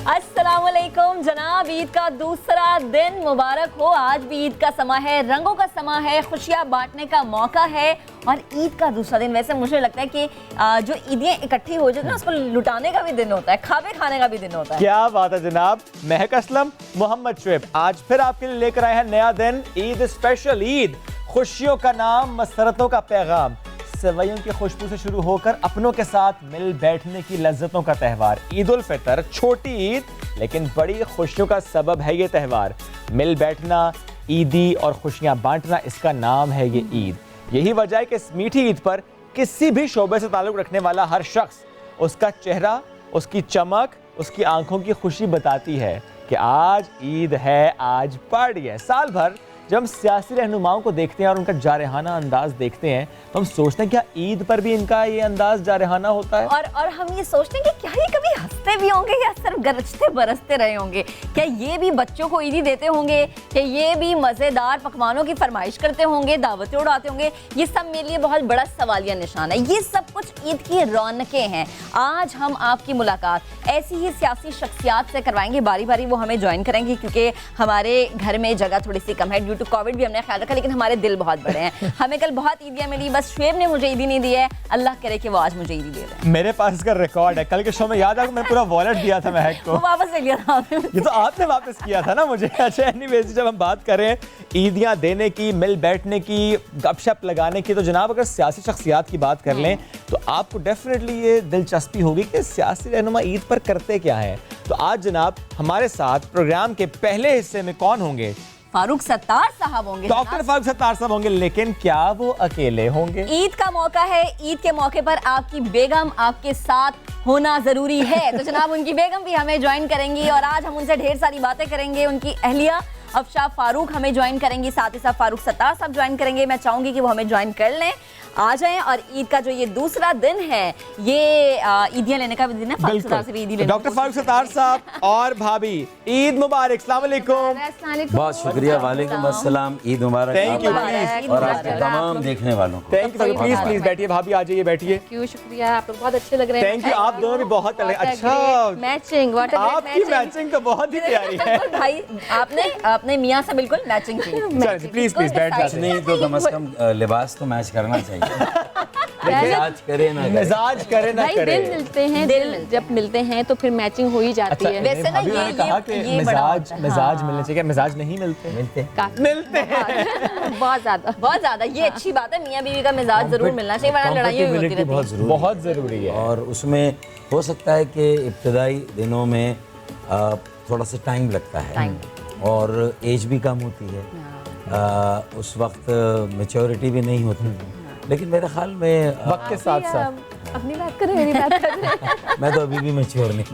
अस्सलामुअलैकुम जनाब, ईद का दूसरा दिन मुबारक हो। आज भी ईद का समा है, रंगों का समा है, खुशियाँ बांटने का मौका है और ईद का दूसरा दिन वैसे मुझे लगता है कि जो ईदियाँ इकट्ठी हो जाती है ना, उसको लुटाने का भी दिन होता है, खावे खाने का भी दिन होता है। क्या बात है जनाब। महक असलम, मोहम्मद शुएब आज फिर आपके लिए लेकर आए हैं नया दिन, ईद स्पेशल। ईद खुशियों का नाम, मसरतों का पैगाम, सेवइयों की खुशबू से शुरू होकर अपनों के साथ मिल बैठने की लज्जतों का त्यौहार। ईद उल फितर, छोटी ईद लेकिन बड़ी खुशियों का सबब है ये त्यौहार। मिल बैठना, ईदी और खुशियां बांटना, इसका नाम है ये ईद। यही वजह है कि इस मीठी ईद पर किसी भी शोबे से ताल्लुक रखने वाला हर शख्स, उसका चेहरा, उसकी चमक, उसकी आंखों की खुशी बताती है कि आज ईद है, आज पार्टी है। साल भर जब हम सियासी रहनुमाओं को देखते हैं और उनका जारहाना अंदाज देखते हैं तो हम सोचते हैं क्या ईद पर भी इनका ये अंदाज जारहाना होता है? और हम ये सोचते हैं कि क्या ये कभी हंसते भी होंगे या सिर्फ गरजते बरसते रहे होंगे? क्या ये भी बच्चों को ईदी देते होंगे? क्या ये भी मज़ेदार पकवानों की फरमाइश करते होंगे, दावतें उड़ाते होंगे? ये सब मेरे लिए बहुत बड़ा सवालिया निशान है। ये सब कुछ ईद की रौनकें हैं। आज हम आपकी मुलाकात ऐसी ही सियासी शख्सियात से करवाएंगे, बारी बारी वो हमें ज्वाइन करेंगे क्योंकि हमारे घर में जगह थोड़ी सी कम है। तो कोविड भी हमने ख्याल रखा, लेकिन हमारे दिल बहुत बड़े हैं। हमें कल बहुत ईदियां मिली, बस शुएब ने मुझे ईदी नहीं दी है। अल्लाह करे कि वो आज मुझे ईदी दे दे। मेरे पास इसका रिकॉर्ड है। कल के शो में याद है मैंने पूरा वॉलेट दिया था महक को, वो वापस ले लिया था आपने। ये तो आपने वापस किया था ना मुझे। अच्छा, एनीवेज जब हम बात करें ईदियां देने की, मिल बैठने की, गपशप लगाने की, तो जनाब अगर सियासी शख्सियात की बात कर लें तो आपको डेफिनेटली ये दिलचस्पी होगी कि सियासी रहनुमा ईद पर करते क्या है। तो आज जनाब हमारे साथ प्रोग्राम के पहले हिस्से में कौन होंगे? फारूक सत्तार साहब होंगे। डॉक्टर फारूक सत्तार साहब होंगे, लेकिन क्या वो अकेले होंगे? ईद का मौका है, ईद के मौके पर आपकी बेगम आपके साथ होना जरूरी है। तो जनाब उनकी बेगम भी हमें ज्वाइन करेंगी और आज हम उनसे ढेर सारी बातें करेंगे। उनकी अहलिया अफशा फारूक हमें ज्वाइन करेंगी, साथ ही साथ फारूक सत्तार साहब ज्वाइन करेंगे। मैं चाहूंगी कि वो हमें ज्वाइन कर लें, आ जाएं। और ईद का जो ये दूसरा दिन है, ये ईदियां लेने का भी दिन है। फारूक सत्तार से भी ईदी लेने। डॉक्टर फारूक सत्तार साहब और भाभी, ईद मुबारक। अस्सलाम वालेकुम। बहुत शुक्रिया। वालेकुम अस्सलाम। ईद मुबारक। थैंक यू आपको और आपके तमाम देखने वालों को। Thank you. प्लीज प्लीज बैठिए भाभी, आ जाइए बैठिए। क्यों, शुक्रिया। आप लोग बहुत अच्छे लग रहे हैं। Thank you. आप दोनों भी बहुत अच्छा, मैचिंग, आपकी मैचिंग तो बहुत ही प्यारी है भाई। आपने अपने मियां से बिल्कुल मैचिंग की। प्लीज प्लीज बैठ जाइए। नहीं तो कम से कम लिबास तो मैच करना चाहिए। मिजाज करे ना करे। मिजाज करे ना भाई करे। दिल मिलते हैं, दिल जब मिलते हैं तो फिर मैचिंग हो ही जाती है। वैसे ना अभी ये कहा कि ये बड़ा मिजाज होता है। मिजाज मिलने चाहिए। क्या मिजाज नहीं मिलते? मिलते हैं। बहुत ज्यादा बहुत ज्यादा। ये अच्छी बात है, मियां बीवी का मिजाज जरूर मिलना चाहिए, वरना लड़ाइयाँ होती रहती हैं। बहुत जरूरी है। और उसमें हो सकता है कि इब्तदाई दिनों में थोड़ा सा टाइम लगता है और एज भी कम होती है, उस वक्त मैच्योरिटी भी नहीं होती। लेकिन मेरे ख्याल में वक्त के साथ साथ अपनी बात करें, मेरी बात करें। मैं तो अभी भी मैच्योर नहीं।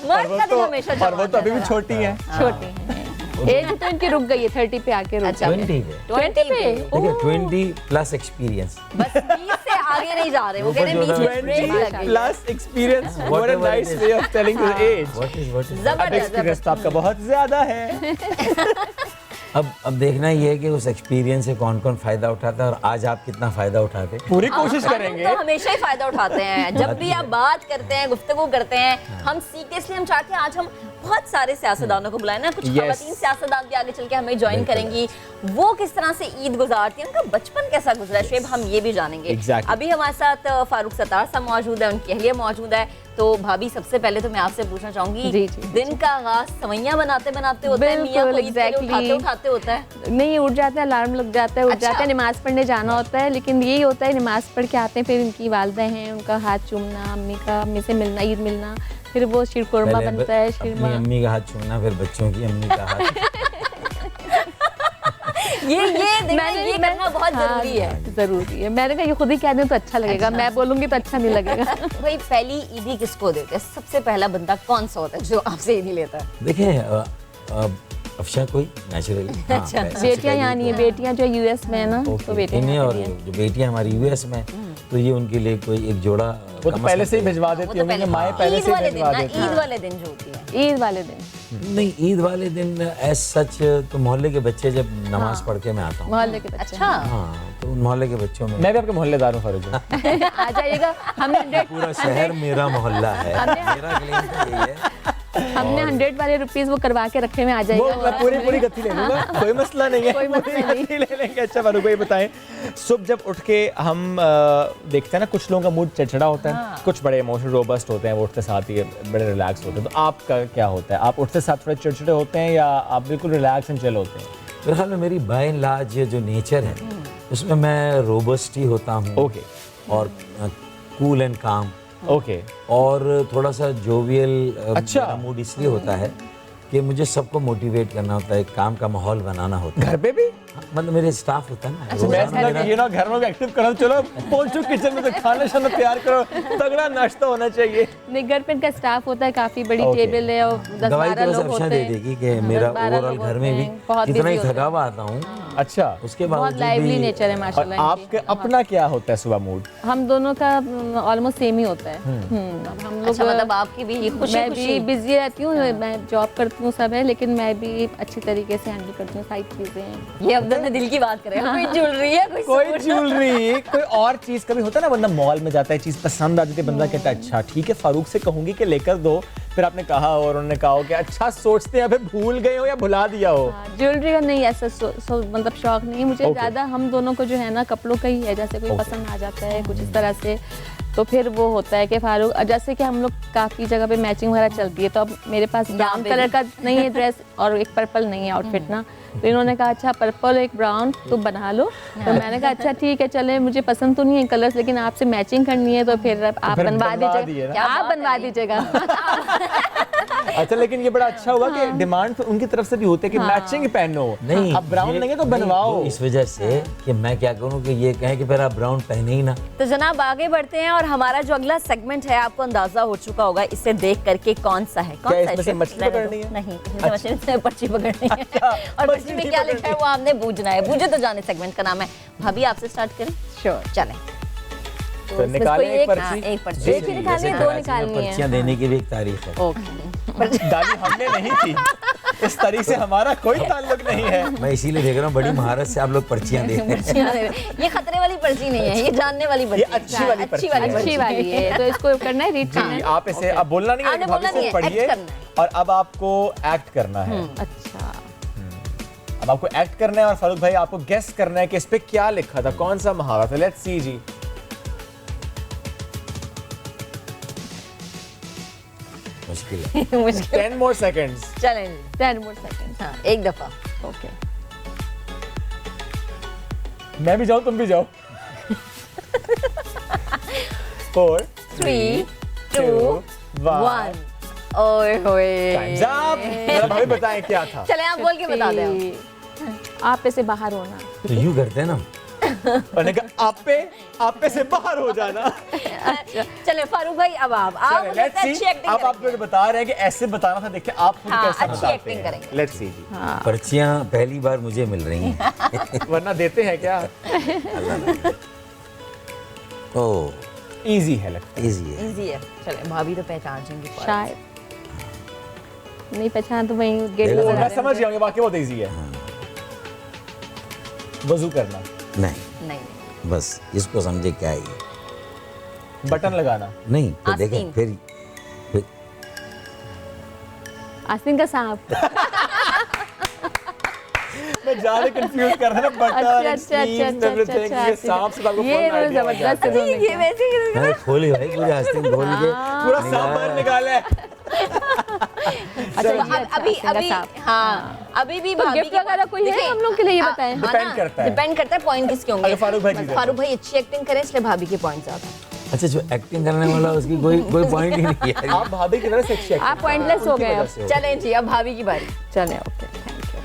मर्द का दिल हमेशा और वो तो अभी भी छोटी है। छोटी हैं। एज तो इनकी रुक गई है, 30 पे आके रुक अच्छा, गई। 20 पे 20 पे देखिए 20 प्लस एक्सपीरियंस। बस 20 से आगे नहीं जा रहे। वो कह रहे हैं 20 में ब्रेक लग गई। Plus experience. What a nice way of telling the age. What is अब एक्सपीरियंस तो आपका बहुत ज्यादा है। अब देखना ये है कि उस एक्सपीरियंस से कौन कौन फायदा उठाता है और आज आप कितना फायदा उठाते हैं। पूरी कोशिश हम करेंगे। तो हमेशा ही फायदा उठाते हैं। जब भी आप बात करते हैं, गुफ्तगू करते हैं, हम सीखते, इसलिए हम चाहते हैं आज हम बहुत सारे सियासतदानों को बुलाए ना। कुछ खवातीन सियासतदान भी आगे चल के हमें ज्वाइन करेंगी। वो किस तरह से ईद गुजारती है, उनका बचपन कैसा गुजरा है, शुएब, हम ये भी जानेंगे। अभी हमारे साथ फारूक सत्तार साहब मौजूद है, उनकी अहलिया मौजूद है। तो भाभी, सबसे पहले तो मैं आपसे पूछना चाहूंगी, दिन का आगाज सवैयां बनाते बनाते होता है, मियां को ईद के लिए उठाते होता है? नहीं, उठ जाता है, अलार्म लग जाता है, उठ जाता है, नमाज पढ़ने जाना होता है। लेकिन यही होता है, नमाज पढ़ के आते हैं, फिर उनकी वालिदा हैं, उनका हाथ चूमना, अम्मी से मिलना, ईद मिलना, फिर वो शीरकुरमा बनता है। शीरमा अम्मी का हाथ चूमना, फिर बच्चों की अम्मी का हाथ। ये करना बहुत जरूरी है। जरूरी है। मैंने कहा ये खुद ही कह दें तो अच्छा लगेगा, मैं बोलूंगी तो अच्छा नहीं लगेगा। भाई, पहली ईदी किसको देते हैं? सबसे पहला बंदा कौन सा होता है जो आपसे ईदी लेता है? देखिए अफशा कोई नेचुरली। अच्छा। बेटियां यहाँ नहीं है, बेटियां जो यूएस में है ना, तो बेटियां और जो बेटियां हमारी यूएस में, तो ये उनके लिए कोई एक जोड़ा वो तो पहले से ही भिजवा देती होंगी कि माएँ पहले ईद से ही वाले दिन भिजवा ना, देती हैं। ईद वाले दिन जो होती है। ईद वाले दिन नहीं, ईद वाले दिन एज सच तो मोहल्ले के बच्चे जब नमाज पढ़ के मैं आता हूँ, मोहल्ले के बच्चे अच्छा हाँ, तो उन मोहल्ले के बच्चों में मैं भी आपके मोहल्लेदार हूँ फारूक भाई। आ जाइएगा। हमने 100 पूरा शहर मेरा मोहल्ला है, मेरा क्लेम तो यही है। हमने 100 वाले रुपीस वो करवा के रखे में आ वो जाएगा। मैं पूरी गति ले लूंगा, कोई मसला नहीं है, कोई मसला पूरी नहीं। गति ले लेंगे। अच्छा फारूक भाई बताएं, सुबह जब उठ के हम देखते हैं ना, कुछ लोगों का मूड चिड़चिड़ा होता है, कुछ बड़े इमोशनल रोबस्ट होते हैं, वो उठते साथ ही बड़े रिलैक्स होते हैं, तो आपका क्या होता है? आप उठते साथ थोड़े चिड़चिड़े होते हैं या आप बिल्कुल रिलैक्स एंड चिल होते हैं? मेरे ख्याल में मेरी बाय एंड लार्ज जो नेचर है उसमें मैं रोबस्ट ही होता हूँ। ओके और कूल एंड काम ओके और थोड़ा सा जोवियल। अच्छा। मूड इसलिए होता है कि मुझे सबको मोटिवेट करना होता है, काम का माहौल बनाना होता है। घर पे भी? मतलब मेरे स्टाफ होता है ना, मैं रोज़ाना समझा कि ये ना घर में एक्टिव करो, चलो पहुंचो किचन में तो खाना शाना तैयार करो, तगड़ा नाश्ता होना चाहिए। नहीं, घर पे इनका स्टाफ होता है, काफी बड़ी Okay. टेबल है और 10-12 दवाई तो बस लोग अफशा होते दे हैं। देगी कि मेरा 10-12 ओवरऑल लोग घर में होते भी हैं, बहुत इतना ही busy होते थका हुआ आता हूँ, अच्छा, उसके बहुत बावजूद लाइवली भी नेचर है और माशाल्लाह आपके इनकी। अपना क्या होता है सुबह मूड? हम दोनों का ऑलमोस्ट सेम ही होता है। अब हम लोग अच्छा, मतलब आपकी भी खुशी मैं खुशी भी बिजी रहती हूँ, मैं जॉब करती हूँ सब है, लेकिन मैं भी अच्छी तरीके से हैंडल करती हूँ सारी चीजें हैं। ये अब्दुल ने दिल की बात करे, कोई ज्वेलरी है, कोई ज्वेलरी, कोई और चीज कभी होता है ना, बंदा मॉल में जाता है, चीज पसंद आ जाती है, बंदा कहता है अच्छा ठीक है फारूक से कहूंगी कि लेकर दो, फिर आपने कहा और उन्होंने कहा हो कि अच्छा सोचते हैं, अबे भूल गए हो या भुला दिया हो? ज्वेलरी का नहीं ऐसा मतलब शौक नहीं है मुझे। Okay. ज़्यादा हम दोनों को जो है ना कपड़ों का ही है, जैसे कोई पसंद आ जाता है कुछ इस तरह से, तो फिर वो होता है कि फारूक, जैसे कि हम लोग काफ़ी जगह पे मैचिंग वगैरह चलती है, तो अब मेरे पास ब्राउन पे कलर भी। का नहीं है ड्रेस और एक पर्पल नहीं है आउटफिट ना, तो इन्होंने कहा अच्छा पर्पल एक ब्राउन तो बना लो, तो मैंने कहा अच्छा ठीक है चले, मुझे पसंद तो नहीं है कलर्स, लेकिन आपसे मैचिंग करनी है तो फिर आप फिर बनवा बनवा दिए दीजिएगा, ना? आप बनवा दीजिएगा। अच्छा, लेकिन ये बड़ा अच्छा हुआ कि डिमांड तो उनकी तरफ से भी होती है कि मैचिंग पहनो। नहीं, अब ब्राउन ये- नहीं है तो नहीं, बनवाओ। वो इस वजह से कि मैं क्या करूँ कि ये कहें कि फिर आप ब्राउन पहने ही ना। तो जनाब आगे बढ़ते हैं और हमारा जो अगला सेगमेंट है आपको अंदाजा हो चुका होगा इसे देख करके कौन सा है, क्या कौन सा इसमें से है? मछली रहने पकड़नी दो। है? नहीं, इसमें से मछली से पर्ची पकड़नी है और पर्ची में मछली क्या लिखा है पकड़नी वो आपने बूझना है। बूझे तो जाने सेगमेंट का नाम है। भाभी आपसे स्टार्ट करें? श्योर। चलें। तो इसमें निकालें कोई एक हाँ, पर्ची। एक पर्ची। जी, एक ही जी, निकालनी जैसे है, दो कराची में निकालनी है। पर्चियां देने की भी एक तारीख है। ओके। डाली हमने नहीं थी, इस तारीख से हमारा कोई ताल्लुक नहीं है। मैं इसीलिए देख रहा हूँ बड़ी महारत से आप लोग पर्चियां दे रहे हैं। पर्चियां दे रहे। ये खतरे वाली पर्ची नहीं है, ये जानने वाली पर्ची ये अच्छी वाली पर्ची है। अच्छी वाली है, तो इसको करना है रीड जी, करना है। आप इसे अब बोलना नहीं है, आपने भाभी बोलना नहीं से है, पढ़िए act करना है। और अब आपको एक्ट करना है। अच्छा, अब आपको एक्ट करना है और फारूक भाई आपको गेस करना है कि इस पे क्या लिखा था, कौन सा मुहावरा था। लेट्स सी जी। मुश्किल है। मुश्किल। 10 more seconds। चलें जी। 10 more seconds। हाँ, एक दफा। ओके, मैं भी जाऊं, तुम भी जाओ। 4 3 2 1 ओए होए। Time's up। जरा भाभी बताएं क्या था। चलें आप बोल के बता दें आप। आप ऐसे बाहर होना। तो यूं करते हैं ना, मैंने कहा आप पे से बाहर हो जाना। चले फारूक भाई अब आप चलें, let's see। अच्छी एक्टिंग अब आप मुझे बता रहे हैं कि ऐसे बताना था, देखते हैं आप खुद हाँ, कैसे अच्छी बताते acting हैं। करेंगे। लेट्स सी जी। पर्चियां पहली बार मुझे मिल रही हैं। वरना देते हैं क्या? ओह, इजी है लगता इजी है। इजी है। चले भाभी तो पहचान जाएंगी फौरन। शायद नहीं पहचान तो वहीं गेट देखो, है। नजर आ मैं रहे समझ गया हूं, ये वाकई बहुत इजी है। वजू करना, नहीं, नहीं बस इसको समझे क्या है ये। बटन लगाना, नहीं तो आस्तीन। देखें फिर आस्तीन का सांप। मैं ज्यादा कंफ्यूज कर रहा था ना। अच्छा, बटन, अच्छा, स्लीव्स, अच्छा, एवरीथिंग, अच्छा, ये अच्छा। सांप से आपको ये फौरन idea हो जबरदस्त जाता है। इन्होंने ये वैसे ही मैंने खोली भाई पूरी आस्तीन खोल के पूरा सांप बाहर निकाला है। अच्छा, तो ये अब अच्छा, अभी आस्तीन का अभी सांप। हाँ अभी भी तो भाभी गिफ्ट वगैरह कोई है हम लोग के लिए, ये बताएं। Depend करता है। डिपेंड करता है पॉइंट किसके होंगे। अगर फारूक भाई जीते फारूक भाई अच्छी एक्टिंग करें इसलिए भाभी के पॉइंट ज्यादा। अच्छा, जो एक्टिंग करने वाला उसकी कोई पॉइंट ही नहीं है। आप भाभी की तरह से अच्छी आप पॉइंटलेस हो गए अब। चलें जी अब भाभी की बारी। चले, ओके, थैंक यू।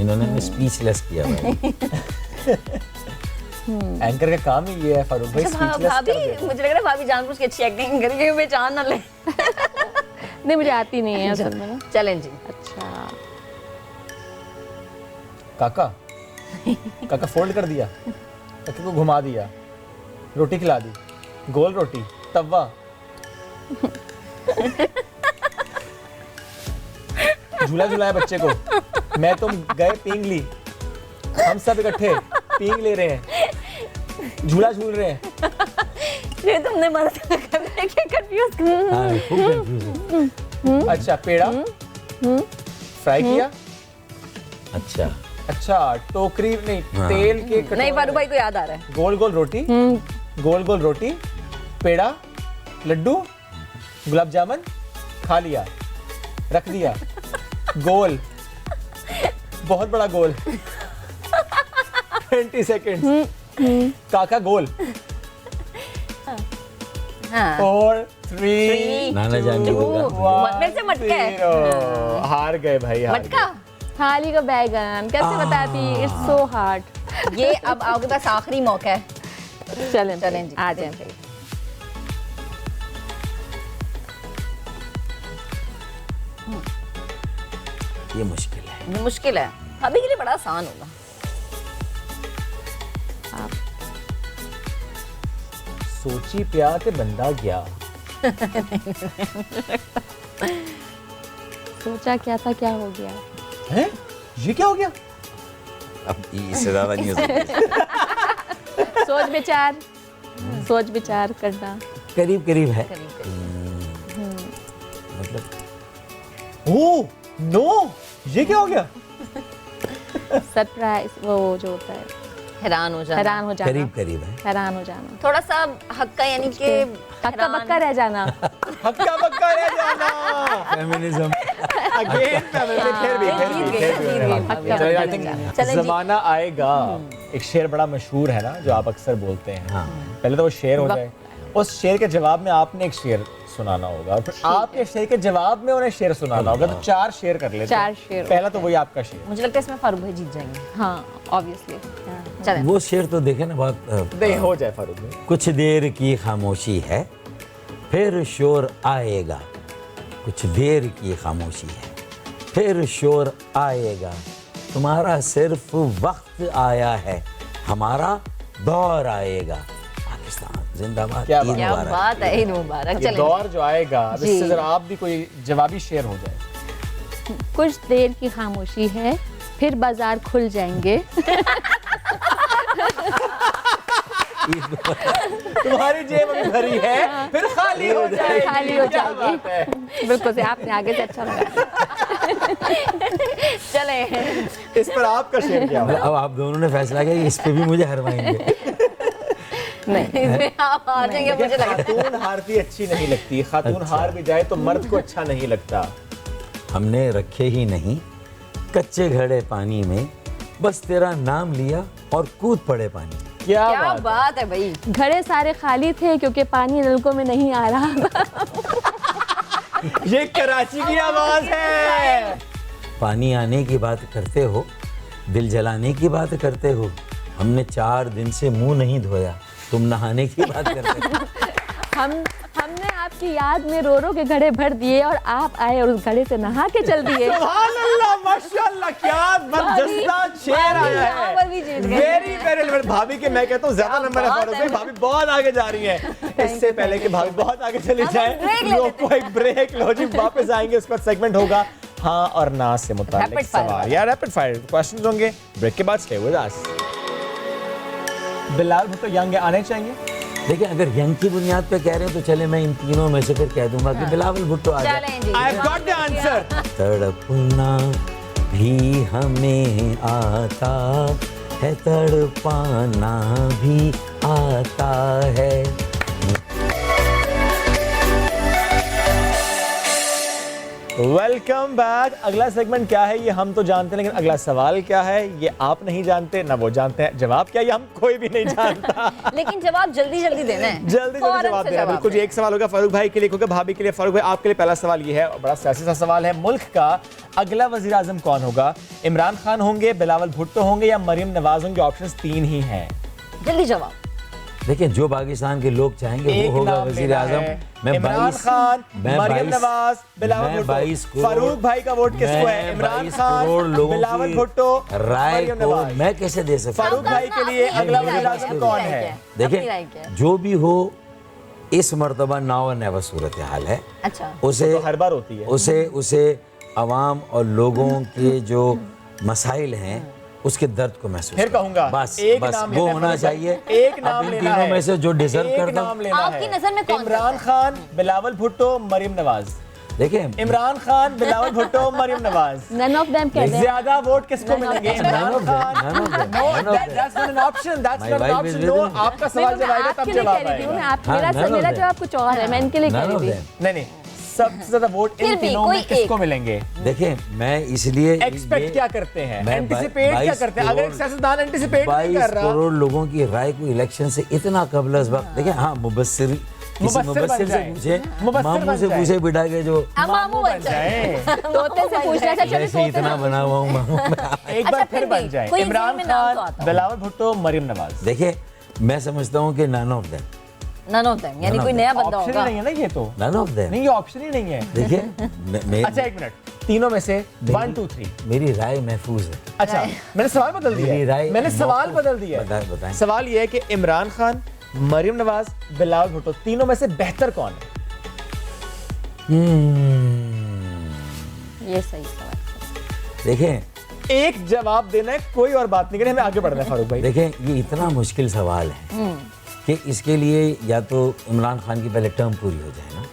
इन्होंने हमें स्पीचलेस किया भाई। एंकर का काम ही ये है फारूक भाई, अच्छा स्पीचलेस भाभी, कर देते हैं। मुझे लग रहा है भाभी जानबूझ के अच्छी एक्टिंग करके पहचान ना ले। नहीं मुझे आती नहीं है असल में ना। चलें जी। अच्छा, काका काका फोल्ड कर दिया, काका को घुमा दिया, रोटी खिला दी, गोल रोटी, तवा, झूला झुलाया बच्चे को, मैं तुम गए पींग ली, हम सब इकट्ठे पींग ले रहे हैं, झूला झूल रहे हैं। ये तुमने मर्द के कंफ्यूज हाँ, खूब confusing। अच्छा पेड़ा फ्राई किया, अच्छा टोकरी नहीं, हाँ। तेल के नहीं, कटोरे फारूक भाई में को याद आ रहा है। गोल गोल रोटी, पेड़ा, लड्डू, गुलाब जामुन, खा लिया, रख दिया, गोल, बहुत बड़ा गोल, 20 सेकेंड्स, काका गोल, हाँ 4 3 नाना जान ने बोला। मेरे से मटका है। 0 हार गए भाई, हार मटका थाली का बैगन कैसे बताती, इट्स सो हार्ड। ये अब आपके पास आखिरी मौका है। चलें चलें जी, आ जाएं फिर। ये मुश्किल है। ये मुश्किल है, अभी के लिए बड़ा आसान होगा। सोची पिया ते बंदा गया। सोचा क्या था, क्या हो गया। हैं? ये क्या हो गया? अब इससे ज्यादा नहीं हो सकता। सोच विचार करना। करीब करीब है। करीब मतलब ओह नो, ये क्या हो गया? सरप्राइज, वो जो होता है हैरान हो जाना, हैरान हो जाना, करीब करीब है। हैरान हो जाना, थोड़ा सा हक्का, यानी कि हक्का बक्का रह जाना। हक्का बक्का रह जाना। फेमिनिज्म। अगेन फिर भी हक्का आई थिंक चलें जी। जमाना आएगा। एक शेर बड़ा मशहूर है ना, जो आप अक्सर बोलते हैं। हाँ। पहले तो वो शेर हो जाए, उस शेर के जवाब में आपने एक शेर सुनाना होगा, और फिर आपके शेर के जवाब में उन्हें शेर सुनाना होगा। तो 4 शेर कर लेते हैं। 4 शेर। पहला तो वही आपका शेर। मुझे लगता है इसमें फारूक भाई जीत जाएंगे। हाँ ऑब्वियसली। चलें वो शेर तो देखे ना, बहुत नहीं हो जाए फारूक भाई। कुछ देर की खामोशी है, फिर शोर आएगा। कुछ देर की खामोशी है, फिर शोर आएगा। तुम्हारा सिर्फ वक्त आया है, हमारा दौर आएगा। पाकिस्तान जिंदाबाद। क्या ईद क्या मुबारक। बात है, ईद मुबारक। ये चलें दौर जो आएगा, अब जी। इससे जरा आप भी कोई जवाबी शेर हो जाए। कुछ देर की खामोशी है, फिर बाजार खुल जाएंगे। तुम्हारी जेब अभी भरी है, फिर खाली हो जाएगी। खाली हो क्या जाएगी। बात है? बिल्कुल से आपने आगे से अच्छा लगा। चलें इस पर आपका शेर क्या होगा? अब आप दोनों ने फैसला किया कि इस पे भी मुझे हरवाएंगे। इसमें आप हार जाएंगे मुझे लगा। खातून हारती अच्छी नहीं लगती, खातून अच्छा। हार भी जाए तो मर्द को अच्छा नहीं लगता। हमने रखे ही नहीं कच्चे घड़े पानी में, बस तेरा नाम लिया और कूद पड़े पानी। क्या क्या बात बात है भाई। घड़े सारे खाली थे क्योंकि पानी नलकों में नहीं आ रहा था। है? ये कराची की आवाज है। पानी आने की बात करते हो, दिल जलाने की बात करते हो। हमने 4 दिन से मुंह नहीं धोया, तुम नहाने की बात करते हो। हमने आपकी याद में रो रो के घड़े भर दिए और आप आए और उस घड़े से नहा के चल दिए। सुभान अल्लाह, माशाअल्लाह, क्या जबरदस्त शेर आया यहाँ पर भी है। जीत गए। वेरी वेरी भाभी के मैं कहता हूँ ज्यादा नंबर है फारूक भाई। भाभी बहुत आगे जा रही है। इससे पहले कि भाभी बहुत आगे चली जाए, ब्रेक ले लेते लोग को एक ब्रेक लो जी। वापस आएंगे, उसके बाद सेगमेंट होगा हाँ और ना से मुताल्लिक Rapid fire सवाल या रैपिड फायर क्वेश्चंस होंगे। ब्रेक के बाद stay with us. Bilal Bhutto young आने चाहिए। देखिए, अगर यंग की बुनियाद पे कह रहे हैं तो चले, मैं इन तीनों में से फिर कह दूंगा कि बिलावल भुट्टो आ जाए। चलें जी। I have got the answer. तड़पना भी हमें आता है, तड़पाना भी आता है। Welcome back. अगला सेगमेंट क्या है ये हम तो जानते हैं, लेकिन अगला सवाल क्या है ये आप नहीं जानते, ना वो जानते हैं। जवाब क्या है ये हम कोई भी नहीं जानता। लेकिन जवाब जल्दी जल्दी देना है। जल्दी फौरन जवाब से देना। बिल्कुल जी। एक सवाल होगा फारूक भाई के लिए, होगा भाभी के लिए। फारूक भाई आपके लिए पहला सवाल ये है, और बड़ा सियासी सा सवाल है। मुल्क का अगला वजीर आजम कौन होगा? इमरान खान होंगे, बिलावल भुट्टो होंगे या मरियम नवाज होंगे? ऑप्शंस 3 ही हैं। जल्दी जवाब। देखिए जो पाकिस्तान के लोग चाहेंगे एक वो होगा नाम वजीर लेना आजम। है। इमरान खान, मरियम नवाज, बिलावल भुट्टो। 22 फारूक भाई का वोट किसको है? इमरान खान, बिलावल भुट्टो, राय मरियम को नवाज। मैं कैसे दे सकता फारूक हूँ? भाई के लिए अगला वजीर आजम कौन है? अपनी राय क्या देखिए है? जो भी हो इस मर्तबा नाव नेवर सूरत हाल है। अच्छा, उसे तो हर बार होती है। उसे अवाम और लोगों के जो मसाइल हैं उसके दर्द को महसूस फिर करो। कहूंगा, बस एक बस नाम वो लेना है होना फारूक भाई। चाहिए। एक अब नाम इन लेना तीनों है। में से जो डिजर्व एक करता नाम हूँ। लेना आपकी है। नजर में कौन इमरान खान, बिलावल भुट्टो, मरियम नवाज। देखिए Imran Khan, Bilawal Bhutto, Maryam Nawaz. None of them कहते हैं। ज्यादा वोट किसको मिलेंगे? None Imran of them, Khan. none of them, No, none of them. that's not an option. That's My not an wife option. is No, with me. आपका सवाल जब आएगा तब आपके लिए कह जवाब रही थी आएगा। मैं, हाँ, none of मेरा them. जवाब कुछ और है, मैं इनके लिए कह None of रही थी। them. नहीं, सबसे ज्यादा वोट फिर इन भी तीनों कोई में किसको एक। मिलेंगे? देखिए मैं इसलिए एक्सपेक्ट क्या करते हैं? मैं एंटिसिपेट क्या 22 करते हैं? अगर एक करोड़- सियासतदान एंटिसिपेट नहीं कर 22 रहा, करोड़ लोगों की राय को इलेक्शन से इतना कबल अज़ वक्त। देखिए हाँ मुबस्सिर किसी मुबस्सिर बन मुबस्सिर से जाए। पूछे, मुबस्सिर मामू बन से जाए। पूछे बिठा के जो अब मामू बन जाए। तोते से पूछना था, चलो जैसे इतना बना हुआ हूँ मामू मैं। एक अच्छा, बार फिर फिर भी, बन जाए। कोई इमरान इनमें नाम तो खान, आता हो। बिलावल भुट्टो, मरियम नवाज। देखिए मैं समझता हूँ कि none of them, none of them, यानी None of कोई them. नया बंदा ऑप्शन ही होगा। नहीं है ना ये तो। None of them. नहीं, ये ऑप्शन ही नहीं है। देखिए अच्छा एक मिनट, तीनों में से 1 2 3। मेरी राय महफूज है। अच्छा, मैंने सवाल बदल मेरी दिया राय है। मैंने सवाल मौकूफ- बदल दिया है। बताएं। सवाल ये है कि इमरान खान, मरियम नवाज, बिलावल भुट्टो, तीनों में से बेहतर कौन है? ये सही सवाल। देखिए एक जवाब देना है, कोई और बात नहीं करनी, हमें आगे बढ़ना है फारूक भाई। देखिए ये इतना मुश्किल सवाल है कि इसके लिए या तो इमरान खान की पहले टर्म पूरी हो जाए ना,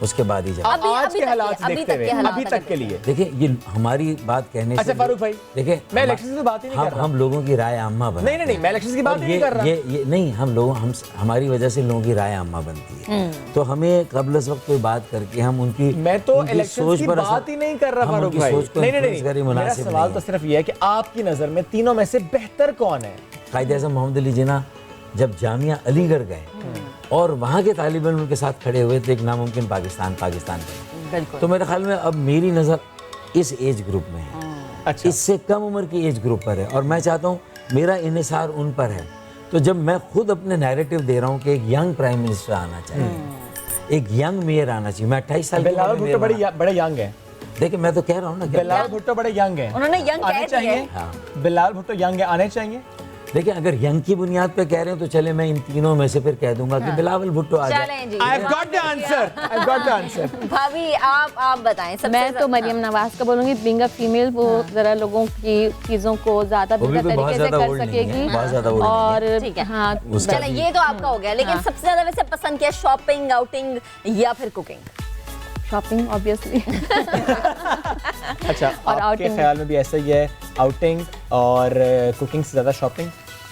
उसके बाद ही जवाब। अभी- आज अभी के तक हालात के- अभी देखते तक के हुए, हालात अभी अगर तक के लिए। देखिए ये हमारी बात कहने अच्छा से फारूक भाई, देखिए मैं इलेक्शन की बात ही नहीं कर रहा। हम लोगों की राय आम्मा बनती नहीं नहीं नहीं, मैं इलेक्शन की बात ही नहीं कर रहा। ये नहीं हम हमारी वजह से लोगों की राय आम्मा बनती है। तो हमें कबल इस वक्त कोई बात करके हम उनकी मैं तो उनकी इलेक्शन सोच की पर बात ही नहीं कर रहा हम फारूक उनकी भाई। सोच को नहीं नहीं influence करें, नहीं, मेरा मुनासिब सवाल नहीं तो है। सिर्फ ये है कि आपकी नजर में तीनों में से बेहतर कौन है? कायदे आज़म मोहम्मद अली जिन्ना जब जामिया अलीगढ़ गए और वहाँ के तालिब इल्म उनके साथ खड़े हुए थे, एक नामुमकिन पाकिस्तान बने। बिल्कुल। तो मेरे ख्याल में अब मेरी नज़र इस एज ग्रुप में है, अच्छा, इससे कम उम्र की एज ग्रुप पर है और मैं चाहता हूँ मेरा इन्हिसार उन पर है। तो जब मैं खुद अपने नैरेटिव दे रहा हूँ कि एक यंग प्राइम मिनिस्टर आना चाहिए, एक यंग मेयर आना चाहिए। मैं 28 साल की बिलावल उम्र में भुट्टो मेयर बना। बड़े यंग हैं। देखिए मैं तो कह रहा हूँ ना कि बिलावल भुट्टो बड़े यंग हैं। उन्होंने young आने कह दिया चाहिए। है। हाँ। बिलावल भुट्टो यंग है, आने चाहिए। देखिए अगर यंग की बुनियाद पे कह रहे हैं तो चले मैं इन तीनों में से फिर कह दूंगा कि बिलावल भुट्टो आ जाए। चलें जी। I've got the answer. I've got the answer. भाभी आप बताएं सबसे मैं तो मरियम नवाज का बोलूंगी, बीइंग अ फीमेल वो जरा लोगों की चीजों को ज्यादा वो भी बेहतर कोई बहुत तरीके से ज्यादा कर old नहीं है, सकेगी। बहुत ज्यादा old नहीं है। और ठीक है। हाँ उसका चले, ये तो आपका हो गया, लेकिन सबसे ज्यादा वैसे पसंद क्या, शॉपिंग, आउटिंग या फिर कुकिंग? Shopping obviously. अच्छा, और आपके outing। ख्याल में भी ऐसा ही है, आउटिंग और कुकिंग से ज्यादा शॉपिंग?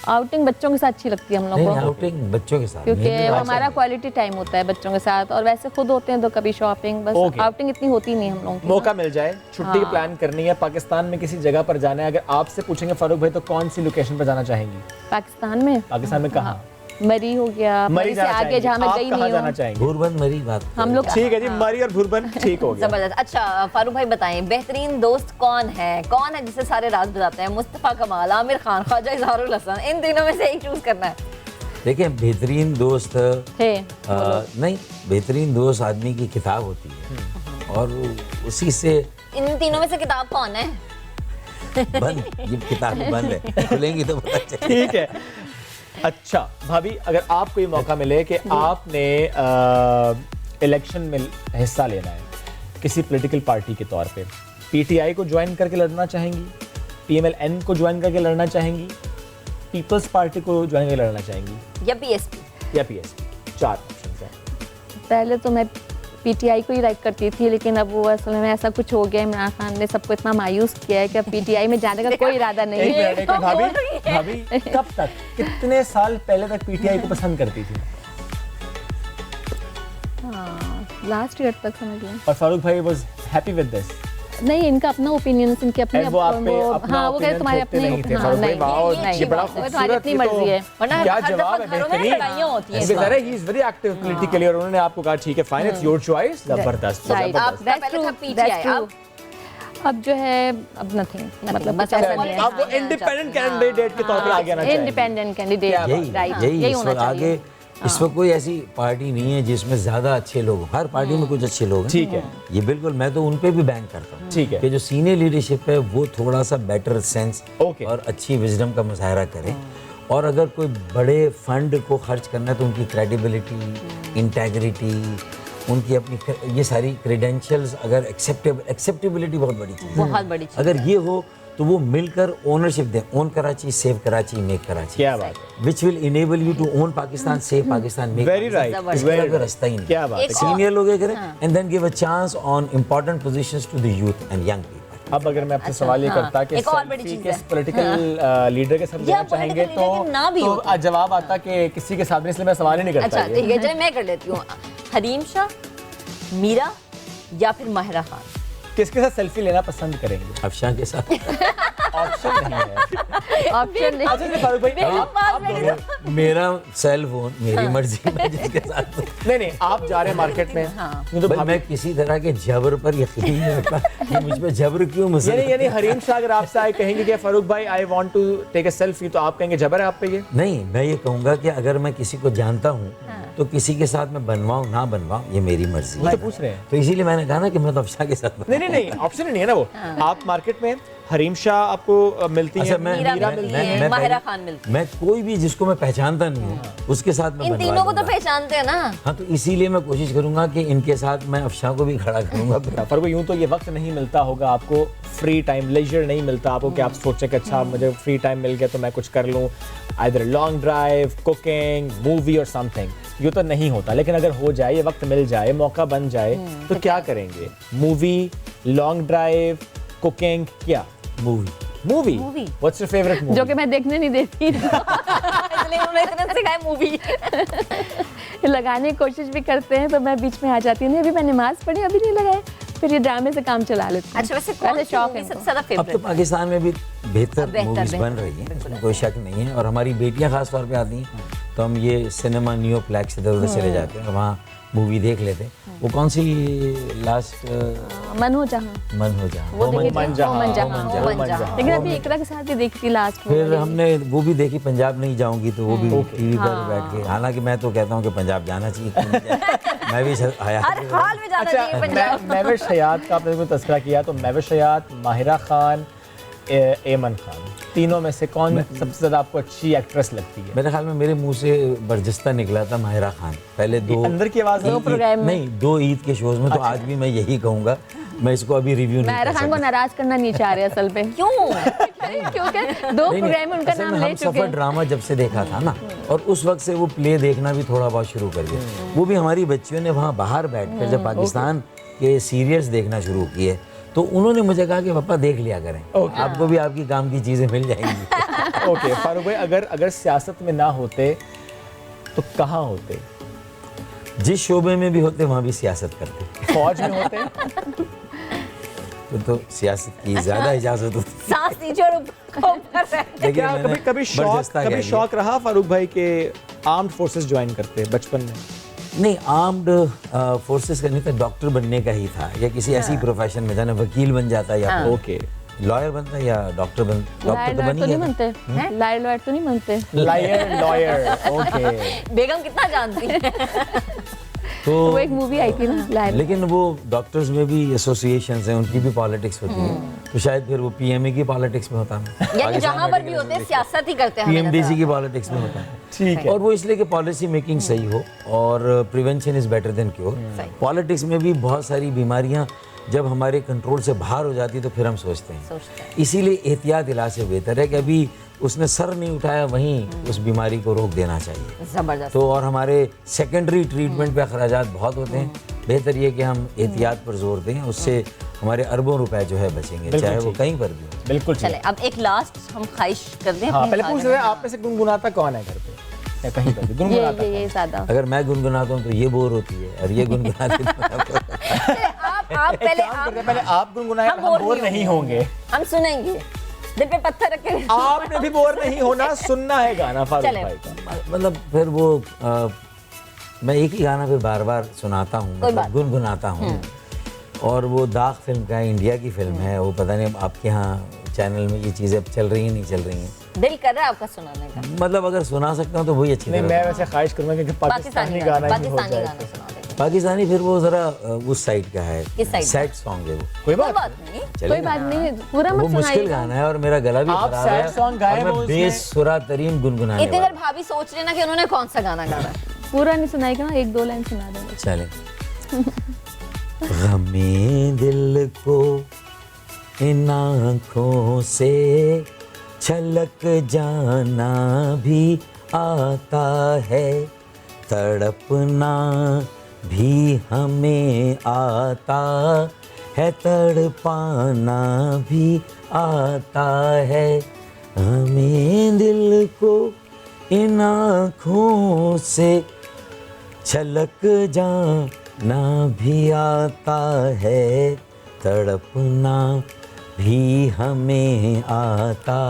आउटिंग बच्चों के साथ अच्छी लगती है हम नहीं लोगों को, आउटिंग बच्चों के साथ क्योंकि मेरी वो बात हमारा है। क्वालिटी टाइम होता है बच्चों के साथ, और वैसे खुद होते हैं तो कभी शॉपिंग, बस Okay। आउटिंग इतनी होती नहीं हम लोगों की। मौका मिल जाए, छुट्टी की प्लान करनी है, पाकिस्तान में किसी जगह पर जाना है, अगर आपसे पूछेंगे फारूक भाई तो कौन सी लोकेशन पर जाना चाहेंगी? पाकिस्तान में पाकिस्तान में कहाँ? मरी हो गया, मरी से जाना आगे चाहेंगी। जहाँ मैं आप गई कहाँ नहीं जाना हूँ। चाहेंगे? भूरबंद मरी बात हम लोग ठीक है जी, मरी और भूरबन ठीक हो गया। जबरदस्त। अच्छा फारूक भाई बताएं, बेहतरीन दोस्त कौन है जिसे सारे राज बताते हैं? मुस्तफा कमाल, आमिर खान, ख्वाजा इजहारुल हसन, इन तीनों में से एक चूज करना है। देखिए बेहतरीन दोस्त थे नहीं, बेहतरीन दोस्त आदमी की किताब होती है और उसी से इन तीनों में से किताब कौन है? बंद, ये किताब बंद है, खुलेंगी तो पता चलेगा। ठीक है। अच्छा भाभी, अगर आपको ये मौका मिले कि आपने इलेक्शन में हिस्सा लेना है किसी पॉलिटिकल पार्टी के तौर पे, पीटीआई को ज्वाइन करके लड़ना चाहेंगी, पीएमएलएन को ज्वाइन करके लड़ना चाहेंगी, पीपल्स पार्टी को ज्वाइन करके लड़ना चाहेंगी या पीएसपी? या पीएसपी? 4 ऑप्शंस हैं। पहले तो मैं पीटीआई को ही लाइक करती थी, लेकिन अब वो असल में ऐसा कुछ हो गया, इमरान खान ने सबको इतना मायूस किया है कि अब पीटीआई में जाने का कोई इरादा नहीं एक है। मिनट, एक मिनट, भाभी कब तक, कितने साल पहले तक पीटीआई को पसंद करती थी? लास्ट ईयर तक समझ लें। और फारूक भाई वाज हैप्पी विद दिस? नहीं, इनका अपना ओपिनियन, इनके अपने वो आप पे अपना हाँ वो कहते opinion तुम्हारे थोपते अपने नहीं थे। हाँ, फारूक भाई, नहीं, वाओ, ये ये बड़ा बात है, तुम्हारी खूबसूरत, अपनी ये मर्जी है। वरना क्या हर जवाब दफा है, घरों में बेहतरीन। लड़ाइयाँ होती हैं इस बार। He is very active politically और उन्होंने आपको कहा ठीक है फाइन, इट्स योर चॉइस, जबरदस्त Right. जबरदस्त। आपका पहले था पीटीआई, अब अब जो है अब नथिंग, मतलब बस कुछ ऐसा ऐसा नहीं है। आप वो इंडिपेंडेंट कैंडिडेट के तौर पर आगे आना चाहिए। इंडिपेंडेंट कैंडिडेट, यही राइट, यही यही इस होना वक्त आगे चाहिए। इस वक्त कोई ऐसी पार्टी नहीं है जिसमें ज्यादा अच्छे लोग हों। हर पार्टी में कुछ अच्छे लोग हैं। ठीक है। ये बिल्कुल, मैं तो उन पे भी बैंक करता हूँ। ठीक है। कि जो सीनियर लीडरशिप है वो थोड़ा सा बेटर सेंस ओके। और अच्छी विजडम का मुजाहरा करे। और अगर कोई बड़े फंड को खर्च करना है तो उनकी क्रेडिबिलिटी, इंटेग्रिटी, उनकी अपनी ये सारी क्रेडेंशियल्स, अगर एक्सेप्टेबिलिटी बहुत बड़ी चीज़ है। बहुत बड़ी चीज अगर ये हो तो वो मिलकर ओनरशिप दें, own Karachi, save Karachi, make Karachi, क्या बात है, which will enable you to own Pakistan, save Pakistan, make very Pakistan. Right, इसके अलावा रास्ता ही नहीं। क्या बात है। एक और- सीनियर लोग ये करें and then give a chance on important positions to the youth and young people. अब अगर मैं आपसे सवाल ये हाँ, करता कि एक और बड़ी सेल्फी चीज़ किस है। पॉलिटिकल लीडर के साथ या देना चाहेंगे political leader के ना भी तो होता। जवाब आता कि किसी के साथ नहीं, इसलिए मैं सवाल ही नहीं करता। अच्छा ठीक है, चलिए मैं कर लेती हूँ। हरीम शाह, मीरा या फिर माहिरा खान? किसके साथ सेल्फी लेना पसंद करेंगे? अफशां के साथ ऑप्शन नहीं है। ऑप्शन नहीं। अच्छा फारूक भाई, आप बात मेरी दोनों- मेरा सेल फोन, मेरी मर्जी, मैं जिसके साथ नहीं आप जा रहे हैं मार्केट में, नहीं तो भाई मैं किसी तरह के जबर पर यकीन नहीं रखता कि मुझ पे जबर क्यों मुझे यानी हरीम शाह अगर आपसे आए कहेंगे कि फारूक भाई I want to take a selfie, तो आप कहेंगे जबर है आप पे ये? नहीं, मैं ये कहूँगा कि अगर मैं किसी को जानता हूँ तो किसी के साथ मैं बनवाऊँ ना बनवाऊँ ये मेरी मर्जी वो है। तो पूछ रहे हैं। तो इसीलिए मैंने कहा ना कि मैं तो अफशां के साथ नहीं ऑप्शन ही नहीं है ना वो। आप मार्केट में हरीम शाह आपको मिलती अच्छा, है, मीरा मिलती है, माहिरा खान मिलती मैं कोई भी जिसको मैं पहचानता नहीं हूँ उसके साथ मैं इन बनवा तीनों को तो लूंगा। पहचानते हैं ना। हाँ, तो इसीलिए मैं कोशिश करूंगा कि इनके साथ मैं अफशां को भी खड़ा करूंगा। फारूक यूं तो ये वक्त नहीं मिलता होगा आपको, फ्री टाइम, लेजर नहीं मिलता आपको कि आप सोचें कि अच्छा मुझे फ्री टाइम मिल गया तो मैं कुछ कर लूँ, either long drive, cooking, movie और समथिंग। ये तो नहीं होता, लेकिन अगर हो जाए, ये वक्त मिल जाए, मौका बन जाए तो क्या करेंगे? मूवी, लॉन्ग ड्राइव, कुकिंग, क्या? Movie. Movie. Movie? What's your favourite movie? जो कि मैं देखने नहीं देती। इसलिए उन्होंने इतने सिखाए मूवी। लगाने की कोशिश भी करते हैं तो मैं बीच में आ जाती हूँ, नहीं अभी मैं नमाज पढ़ी, अभी नहीं लगाए, फिर ये ड्रामे से काम चला लेती हूँ। अच्छा वैसे कौन सी शौक मूवी है सबसे ज्यादा अब तो फेवरेट? पाकिस्तान में भी बेहतर मूवीज बेहतर, बन रही हैं, इसमें कोई शक नहीं है। और हमारी बेटियां खास तौर पे आती हैं तो हम ये सिनेमा नियोप्लेक्स इधर उधर चले जाते हैं, वहाँ मूवी देख लेते हैं। वो कौन सी लास्ट मन हो जहाँ, मन हो जहाँ, वो देखी थी, मन जहाँ, वो मन जहाँ, मन वो जहाँ, मन मन जहाँ। जहाँ। लेकिन अभी इकरा के साथ भी देखी थी लास्ट में। फिर हमने वो भी देखी, पंजाब नहीं जाऊंगी, तो वो भी टीवी पर बैठ के। हालांकि मैं तो कहता हूँ कि पंजाब जाना चाहिए, क्यों नहीं जाए? मैं भी आया हर हाल में जाना चाहिए अच्छा, पंजाब। महविश हयात का आपने कोई तज़किरा किया, तो महविश हयात, माहिरा खान, एमन खान, तीनों में से कौन सबसे ज्यादा आपको अच्छी एक्ट्रेस लगती है? मेरे ख्याल में मेरे मुंह से बर्जस्ता निकला था माहिरा खान। पहले दो अंदर की आवाज है? नहीं, दो ईद के शोज में। तो आज भी मैं यही कहूँगा, मैं इसको अभी रिव्यू नहीं माहिरा कर खान को सकता। नाराज करना नहीं चाह रहे असल पे। क्यों? क्योंकि दो नहीं, प्रोग्राम में उनका असल नाम में ले हम चुके सफर हैं। ड्रामा जब से देखा था ना, और उस वक्त से वो प्ले देखना भी थोड़ा बहुत शुरू कर दिया। वो भी हमारी बच्चियों ने वहाँ बाहर बैठकर जब पाकिस्तान के सीरियल्स देखना शुरू किए तो उन्होंने मुझे कहा कि पापा देख लिया करें, आपको भी आपकी काम की चीज़ें मिल जाएंगी। ओके फारूक भाई, अगर सियासत में ना होते तो कहाँ होते? जिस शोबे में भी होते वहाँ भी सियासत करते, फौज में होते? तो सियासत की ज़्यादा इजाज़त होती। सांस नीचे और ऊपर रहते। लेकिन क्या मैंने कभी बर्जस्ता कह कभी दिया। शौक रहा फारूक भाई के आर्म्ड फोर्सेस ज्वाइन करते बचपन में? नहीं, आर्म्ड फोर्सेस का नहीं था, डॉक्टर बनने का ही था, या किसी ऐसी प्रोफेशन में जाना, वकील बन जाता या ओके, लॉयर बनता या डॉक्टर लायर तो लॉयर बन तो ही नहीं गया। बनते, लायर लॉयर तो नहीं बनते। Lawyer, okay. बेगम कितना जानती है? तो वो एक मूवी आई थी ना लायर। लेकिन वो डॉक्टर्स में भी एसोसिएशंस हैं, उनकी भी पॉलिटिक्स होती है, तो शायद फिर वो पीएमए की पॉलिटिक्स में होता है, यानी जहाँ पर भी होते हैं सियासत ही करते हैं हमें पीएमडीसी लगता की पॉलिटिक्स में होता है। ठीक है। और वो इसलिए कि पॉलिसी मेकिंग सही हो, और prevention is better than cure. Politics में भी बहुत सारी बीमारियां जब हमारे कंट्रोल से बाहर हो जाती तो फिर हम सोचते हैं। इसीलिए एहतियात इलाज से बेहतर है कि अभी उसने सर नहीं उठाया, वहीं उस बीमारी को रोक देना चाहिए। है। जबरदस्त। तो और हमारे सेकेंडरी ट्रीटमेंट पे अखराजात बहुत होते हैं, बेहतर ये कि हम एहतियात पर जोर दें, उससे हमारे अरबों रुपए जो है बचेंगे, चाहे वो ठीक। कहीं पर भी हो। बिल्कुल ठीक। चले अब एक लास्ट हम ख्वाहिश कर दें हाँ, अपने पहले पूछ रहे हैं खाने आप में से गुनगुनाता कौन है घर पे या कहीं पर भी? ये गुनगुनाता ये ज्यादा। अगर मैं गुनगुनाता हूँ तो ये बोर होती है, और ये गुनगुनाती है तो आप पहले पहले आप गुनगुनाए, हम हम बोर नहीं होंगे। हम सुनेंगे, दिल पे पत्थर रख के आपने भी बोर नहीं होना, सुनना है गाना फारूक चले। भाई का। मतलब फिर वो मैं एक ही गाना फिर बार बार सुनाता हूँ, कोई बात मतलब गुनगुनाता हूँ। और वो दाग फिल्म का है, इंडिया की फिल्म है। वो पता नहीं आपके यहाँ चैनल में ये चीज़ें अब चल रही हैं नहीं चल रही हैं। दिल कर रहा है आपका सुनाने का? मतलब अगर सुना सकता हूँ तो वही अच्छी नहीं, तरह मैं वैसे ख्वाहिश करूंगा कि पाकिस्तानी गाना ही हो पाकिस्तानी जाए। गाना सुना देंगे। पाकिस्तानी फिर वो ज़रा उस साइड का है, किस साइड? सैड सॉन्ग है वो। कोई कोई बात बात नहीं। चलेगा। कोई बात नहीं, पूरा वो मत मुश्किल सुनाइएगा। गाना है और मेरा गला भी आप खराब सैड है सॉन्ग गाए और मैं वो उसमें- बेसुरा तरीन गुनगुनाने इतनी देर वाला। भाभी सोच रहे ना कि उन्होंने कौन सा गाना गाना है। पूरा नहीं सुनाएगा ना, 1-2 लाइन सुना देंगे। चले गमे दिल को इन आँखों से छलक जाना भी आता है, तड़पना भी हमें आता है, तड़पाना भी आता है। हमें दिल को इन आँखों से छलक जाना भी आता है, तड़पना भी हमें आता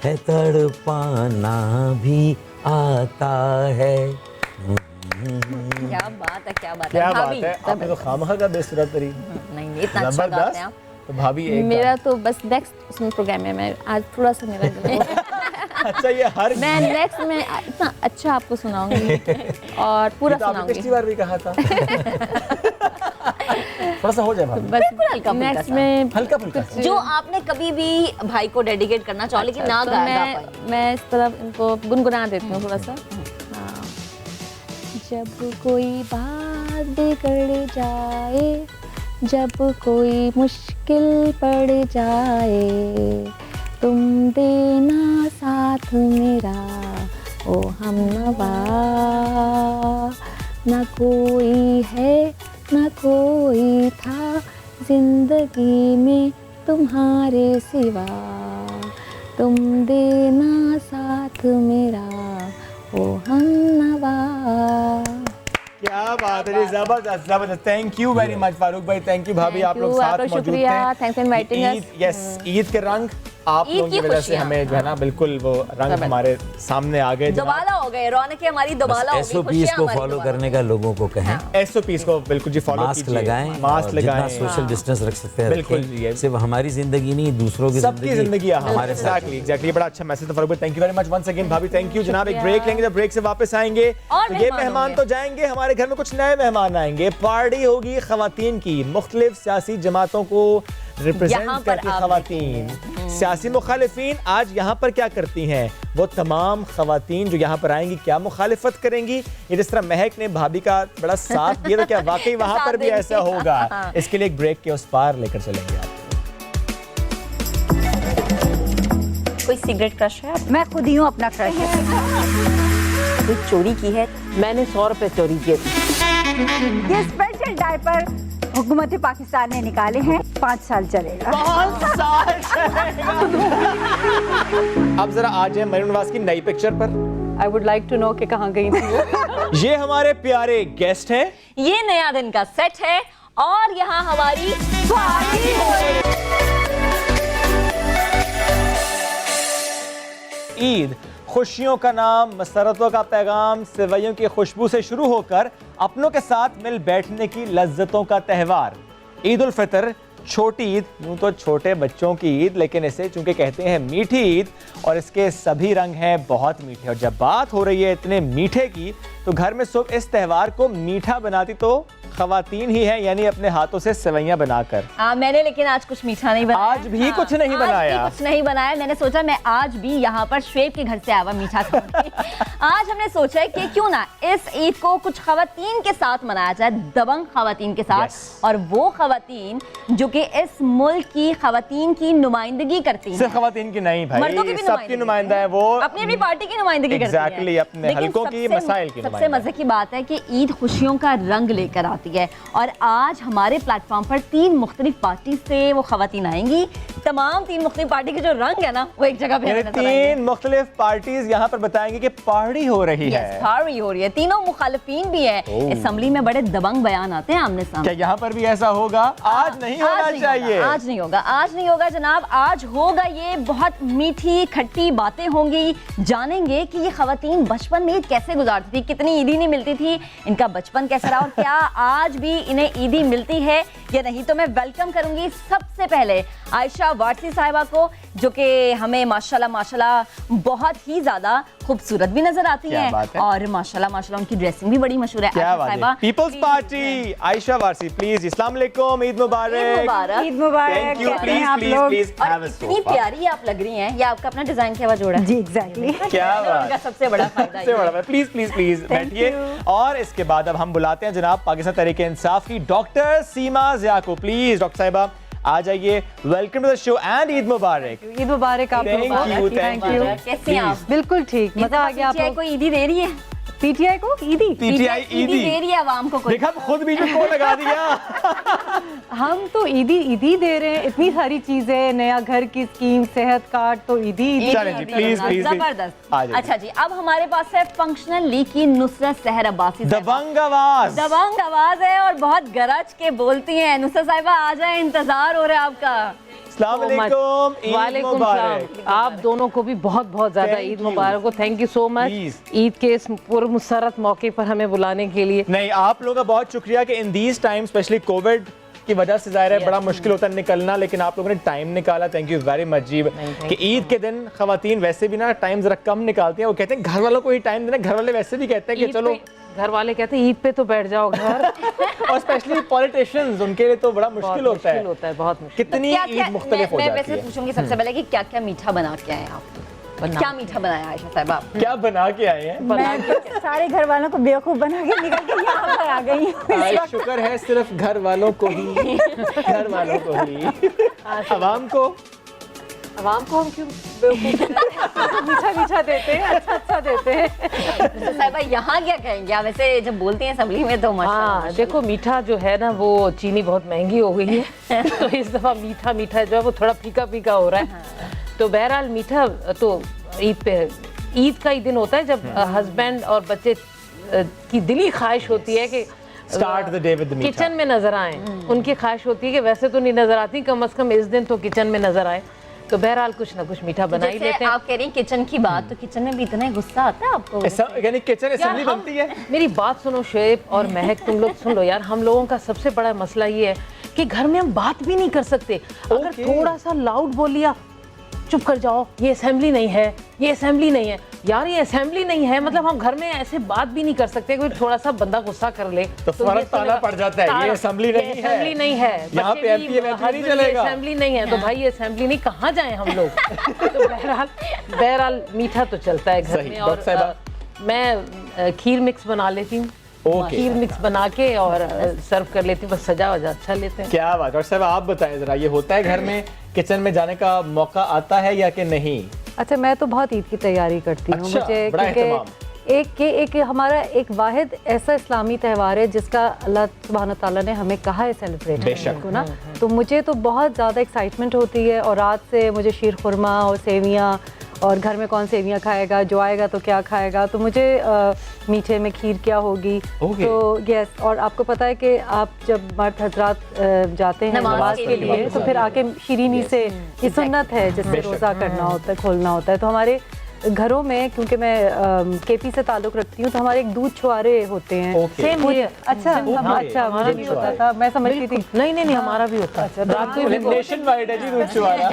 है, तड़पाना भी आता है। क्या बात है, क्या बात है क्या बात भाभी। है, आपने तो खामखा का बेसुरा तरीन। नहीं नहीं, इतना अच्छा गाते हैं आप। तो भाभी एक मेरा तो बस नेक्स्ट उसमें प्रोग्राम है, मैं आज थोड़ा सा मेरा अच्छा ये हर मैं नेक्स्ट में इतना अच्छा आपको सुनाऊंगी और पूरा ये तो आपने सुनाऊंगी। पिछली बार भी कहा था। थोड़ा सा हो जाए भाभी। बस हल्का फुल्का नेक्स्ट सा। में हल्का फुल्का सा। जो आपने कभी भी भाई को डेडिकेट करना चाहो लेकिन ना तो गा मैं इस तरफ इनको गुनगुना देती हूँ थोड़ा सा। हाँ। जब कोई बात बिगड़ जाए, जब कोई मुश्किल पड़ जाए, तुम देना साथ मेरा ओ हमनवा, न कोई है न कोई था जिंदगी में तुम्हारे सिवा, तुम देना साथ मेरा ओ हमनवा। क्या बात है, जबरदस्त जबरदस्त। Thank you very much Farooq भाई, थैंक यू भाभी, Thank आप लोग you, साथ आपका मौजूद शुक्रिया, थे। thanks for inviting us. Eid, yes, Eid के रंग आप ईद लोगों की की वजह से खुशियाँ। हमें जो है ना बिल्कुल वो रंग हमारे सामने आ गए। दोबाला हो गए, रौनकें हमारी दोबाला हो गई, SOPs खुशियाँ को हमारी फॉलो दोबाला। करने का लोगों को कहें, SOPs को बिल्कुल जी फॉलो मास्क लगाएं, मास्क और जितना लगाएं, सोशल डिस्टेंस रख सकते हैं बिल्कुल रखें। जी। सिर्फ हमारी जिंदगी नहीं, दूसरों की सबकी जिंदगी हमारे साथ। एग्जैक्टली एग्जैक्टली, बड़ा अच्छा मैसेज था फारूक भाई, thank you very much once again भाभी, थैंक यू जनाब। एक ब्रेक लेंगे, जब ब्रेक से वापस आएंगे और तो ये मेहमान मेहमान होंगे। तो जाएंगे, हमारे घर में कुछ नए मेहमान आएंगे, पार्टी होगी खवातीन की, मुख्तलिफ सियासी जमातों को रिप्रेजेंट यहाँ पर करती आप खवातीन, सियासी मुखालिफिन आज यहाँ पर क्या करती हैं, वो तमाम खवातीन जो यहाँ पर आएंगी क्या मुखालिफत करेंगी। ये जिस तरह महक ने भाभी का बड़ा साथ दिया, तो क्या वाकई वहाँ पर भी ऐसा होगा? इसके लिए एक ब्रेक के उस पार लेकर चलेंगे आप। कोई सिगरेट क्रश है? मैं खुद ही हूँ अपना क्रश। कोई चोरी की है? मैंने 100 रुपए चोरी किए थे। ये स्पेशल डायपर हुकूमत पाकिस्तान ने निकाले हैं, 5 साल चलेगा। अब जरा आ जाए मरीम नवाज की नई पिक्चर पर। I would like to know कि कहाँ गई थी वो। ये हमारे प्यारे गेस्ट हैं। ये नया दिन का सेट है और यहाँ हमारी पार्टी हो रही है। ईद खुशियों का नाम, मसरतों का पैगाम, सेवइयों की खुशबू से शुरू होकर अपनों के साथ मिल बैठने की लज्जतों का त्यौहार। ईद उल फितर, छोटी ईद, यूँ तो छोटे बच्चों की ईद, लेकिन इसे चूंकि कहते हैं मीठी ईद और इसके सभी रंग हैं बहुत मीठे। और जब बात हो रही है इतने मीठे की, तो घर में सुबह इस त्यौहार को मीठा बनाती तो खवातीन ही है, यानी अपने हाथों से सेवइयां बनाकर। मैंने लेकिन आज कुछ मीठा नहीं बनाया। आज भी कुछ नहीं बनाया। आज भी कुछ नहीं बनाया। मैंने सोचा मैं आज भी यहाँ पर श्वेब के घर से आवा मीठा खाऊंगी। आज हमने सोचा है कि क्यों ना इस ईद को कुछ खवातीन के साथ मनाया जाए, दबंग खवातीन के साथ। Yes. और वो खवातीन जो कि इस मुल्क की खवातीन की नुमाइंदगी करती हैं। सिर्फ खवातीन की नहीं भाई, मर्दों की भी सबकी नुमाइंदा है वो, अपनी अपनी पार्टी की नुमाइंदगी करती हैं। Exactly, अपने लेकिन हलकों की, सबसे- मसाइल की सबसे नुमाइंदा। मजे की बात है कि ईद खुशियों का रंग लेकर आती है और आज हमारे प्लेटफॉर्म पर 3 मुख्तलिफ पार्टी से वो खवातीन आएंगी। तमाम 3 मुख्तलिफ पार्टी के जो रंग है ना, वो एक जगह पे यानी हमें नजर आएंगे। 3 मुख्तलिफ पार्टीज यहाँ पर बताएंगे कि पार्टी हो रही है। Yes, पार्टी हो रही है। तीनों मुखालिफिन भी है। ओह। असेंबली में बड़े दबंग बयान आते हैं आमने सामने। क्या यहाँ पर भी ऐसा होगा? आज नहीं होना आज नहीं चाहिए। होगा, आज नहीं होगा, आज नहीं होगा जनाब। आज होगा ये, बहुत मीठी खट्टी बातें होंगी। जानेंगे कि ये खवातीन बचपन में ईद कैसे गुजारती थी, कितनी ईदी नहीं मिलती थी, इनका बचपन कैसा रहा और क्या आज भी इन्हें ईदी मिलती है या नहीं। तो मैं वेलकम करूंगी सबसे पहले आयशा वारसी साहिबा को, जो कि हमें माशाल्लाह बहुत ही ज्यादा खूबसूरत भी नजर आती क्या हैं बात है। और माशाल्लाह उनकी ड्रेसिंग भी बड़ी मशहूर है। क्या आयशा बात है। साहिबा, पीपल्स पार्टी आयशा वारसी प्लीज, अस्सलाम वालेकुम, ईद मुबारक। मुबारक। ईद मुबारक। थैंक यू, कैसे हैं प्लीज आप प्लीज लोग? प्लीज और हैव अ इतनी प्यारी आप लग रही हैं, ये आपका अपना डिजाइन किया हुआ जोड़ा है। जी एग्जैक्टली। क्या बात। उनका सबसे बड़ा फायदा सबसे ये है। बड़ा प्लीज प्लीज प्लीज बैठिए। और इसके बाद अब हम बुलाते हैं जनाब पाकिस्तान तहरीक इंसाफ की डॉक्टर सीमा जिया को। प्लीज डॉक्टर साहिबा आ जाइए, welcome to the show and Eid मुबारक। ईद मुबारक आप Thank लोगों you, को। thank you. कैसी हैं आप? बिल्कुल ठीक, मजा आ गया आप PTI लोग। को ईदी दे रही है, पीटीआई को ईदी। पीटीआई ईदी ईदी दे रही है आवाम को। कोई देखा खुद बीच में कौन लगा दिया। हम तो ईदी दे रहे हैं, इतनी सारी चीजें, नया घर की स्कीम, सेहत कार्ड, तो ईदी चलें जी, प्लीज प्लीज जबरदस्त। आ जाइए। अच्छा जी, अब हमारे पास है फंक्शनल लीग की नुसरत सहर अब्बासी साहिबा। दबंग आवाज। दबंग आवाज है और बहुत गरज के बोलती हैं। नुसरत साहिबा आ जाए, इंतजार हो रहा है आपका। अस्सलाम वालेकुम, ईद वालेकुम मुबारक। सलाम। आप दोनों को भी बहुत बहुत ज्यादा Thank ईद you. मुबारक हो। Thank you so much Please. Eid के इस पूरे मुसर्रत मौके पर हमें बुलाने के लिए। नहीं, आप लोगों का बहुत शुक्रिया कि in these time specially Covid की वजह से ज़ाहिर है बड़ा मुश्किल होता है निकलना, लेकिन आप लोगों ने टाइम निकाला। थैंक यू वेरी मच जी। कि ईद के दिन खवातीन वैसे भी ना टाइम जरा कम निकालती हैं। वो कहते हैं घर वालों को ही टाइम देना, घर वाले वैसे भी कहते हैं कि ईद चलो, पे- घर वाले कहते हैं ईद पे तो बैठ जाओ घर। और स्पेशली पॉलिटिशियंस उनके लिए तो बड़ा बहुत मुश्किल होता है। होता है, बहुत मुश्किल। कितनी ईद मुख्तलिफ हो मैं जाती वैसे है। पूछूंगी सबसे पहले कि क्या क्या मीठा बना के आए हैं आप? क्या मीठा बनाया आयशा साहिबा आप? क्या बना के आए हैं? मैं तो सारे घर वालों को बेवकूफ बना के निकल के यहाँ पर आ गई हूँ। आज शुक्र है सिर्फ घर वालों को ही, घर वालों को ही, अवाम को आवाम को हम क्यों मीठा मीठा देते हैं, अच्छा देते हैं। नुसरत साहिबा यहाँ क्या कहेंगे आप? वैसे जब बोलती हैं असम्बली में तो माशाल्लाह। हाँ देखो, मीठा जो है ना वो चीनी बहुत महंगी हो गई है तो इस दफा मीठा मीठा जो है वो थोड़ा फीका फीका हो रहा है। तो बहरहाल मीठा तो ईद पे, ईद का ही दिन होता है जब हस्बैंड और बच्चे की दिली ख्वाहिश होती है कि start the day with the मीठा। किचन में नजर आए। उनकी ख्वाहिश होती है कि वैसे तो नहीं नजर आती, कम से कम इस दिन तो किचन में नजर आए। तो बहरहाल कुछ ना कुछ मीठा बना ही जैसे लेते हैं। आप कह रही हैं किचन की बात, तो किचन में भी इतना ही गुस्सा आता है आपको? यानी किचन असेंबली यार, बनती है। मेरी बात सुनो शोएब और महक, तुम लोग सुन लो यार। हम लोगों का सबसे बड़ा मसला ये है कि घर में हम बात भी नहीं कर सकते। अगर Okay. थोड़ा सा लाउड बोल लिया, चुप कर जाओ, ये असेंबली नहीं है, ये असेंबली नहीं है। यार ये असेंबली नहीं है, मतलब हम घर में ऐसे बात भी नहीं कर सकते। कोई थोड़ा सा बंदा गुस्सा कर ले तो फौरन ये ताना सुनेगा, पड़ जाता है, ये असेंबली नहीं है। असेंबली नहीं है, यहाँ बच्चे पे भी, MP नहीं husband भी चलेगा। असेंबली नहीं है, तो भाई ये असेंबली नहीं, कहाँ जाए हम लोग। तो बहरहाल मीठा तो चलता है घर सही। में। डॉक्टर साहिबा? मैं खीर मिक्स बना लेती हूँ। Okay. खीर मिक्स बना के और सर्व कर लेती हूँ, बस सजा वजा अच्छा लेते हैं। क्या बात। डॉक्टर साहब आप बताएं जरा, ये होता है घर में किचन में जाने का मौका आता है या कि नहीं? अच्छा, मैं तो बहुत ईद की तैयारी करती हूँ। अच्छा, मुझे बड़ा एहतमाम। एक हमारा एक वाहिद ऐसा इस्लामी त्यौहार है जिसका अल्लाह सुब्हान ताला ने हमें कहा है सेलिब्रेट करने को ना। तो मुझे तो बहुत ज़्यादा एक्साइटमेंट होती है और रात से मुझे शीर खुरमा और सेवियाँ, और घर में कौन सेवियाँ खाएगा, जो आएगा तो क्या खाएगा, तो मुझे मीठे में खीर क्या होगी। Okay. तो यस, और आपको पता है कि आप जब मर्द हजरात जाते हैं नमाज नमाज के के लिए, लिए, तो फिर आके शीरीनी से, ये सुन्नत है जिससे बेशक। रोज़ा करना होता है, खोलना होता है। तो हमारे घरों में, क्योंकि मैं केपी से ताल्लुक़ रखती हूँ, तो हमारे एक दूध छुआरे होते हैं। Okay. सेम ये अच्छा Okay. अच्छा, हमारा भी होता था, मैं समझती थी। नहीं नहीं नहीं, हमारा भी होता है। रात को नेशन वाइड है जी दूध चुवारा।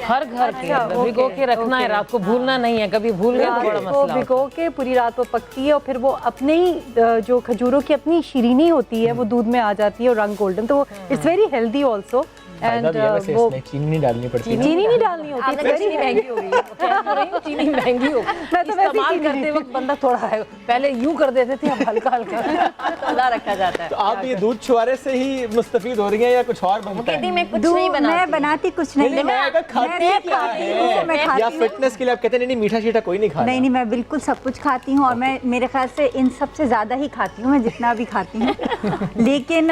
हर घर के अंदर भिगो के रखना है, रात को भूलना नहीं है। कभी भूल गए तो बड़ा Okay. मसला होता है। भिगो के पूरी रात वो पकती है और फिर वो अपने ही जो खजूरों की अपनी शीरीनी होती है वो दूध में आ जाती है और रंग गोल्डन, तो वो it's very healthy also. And वो चीनी नहीं डालनी पड़ती ना। चीनी नहीं डालनी होती, आपने चीनी महंगी हो गई है। चीनी महंगी हो। मैं तो इस्तेमाल करते वक्त बंदा थोड़ा है, पहले यूं कर देते थे, अब हल्का हल्का तोला रखा जाता है। तो आप ये दूध छुआरे से ही मुस्तफीद हो रही हैं या कुछ और बनता कहती है? मैं कुछ नहीं मैं बनाती। बनाती कुछ नहीं। नहीं, मैं अगर खाती मैं क्या खाती हूँ, मैं है खाती या हूँ। फिटनेस के लिए आप कहते हैं नहीं मीठा शीठा कोई नहीं खाना? नहीं नहीं, मैं बिल्कुल सब कुछ खाती हूँ और मैं मेरे ख्याल से इन सब से ज़्यादा ही खाती हूँ मैं, जितना भी खाती हूँ। लेकिन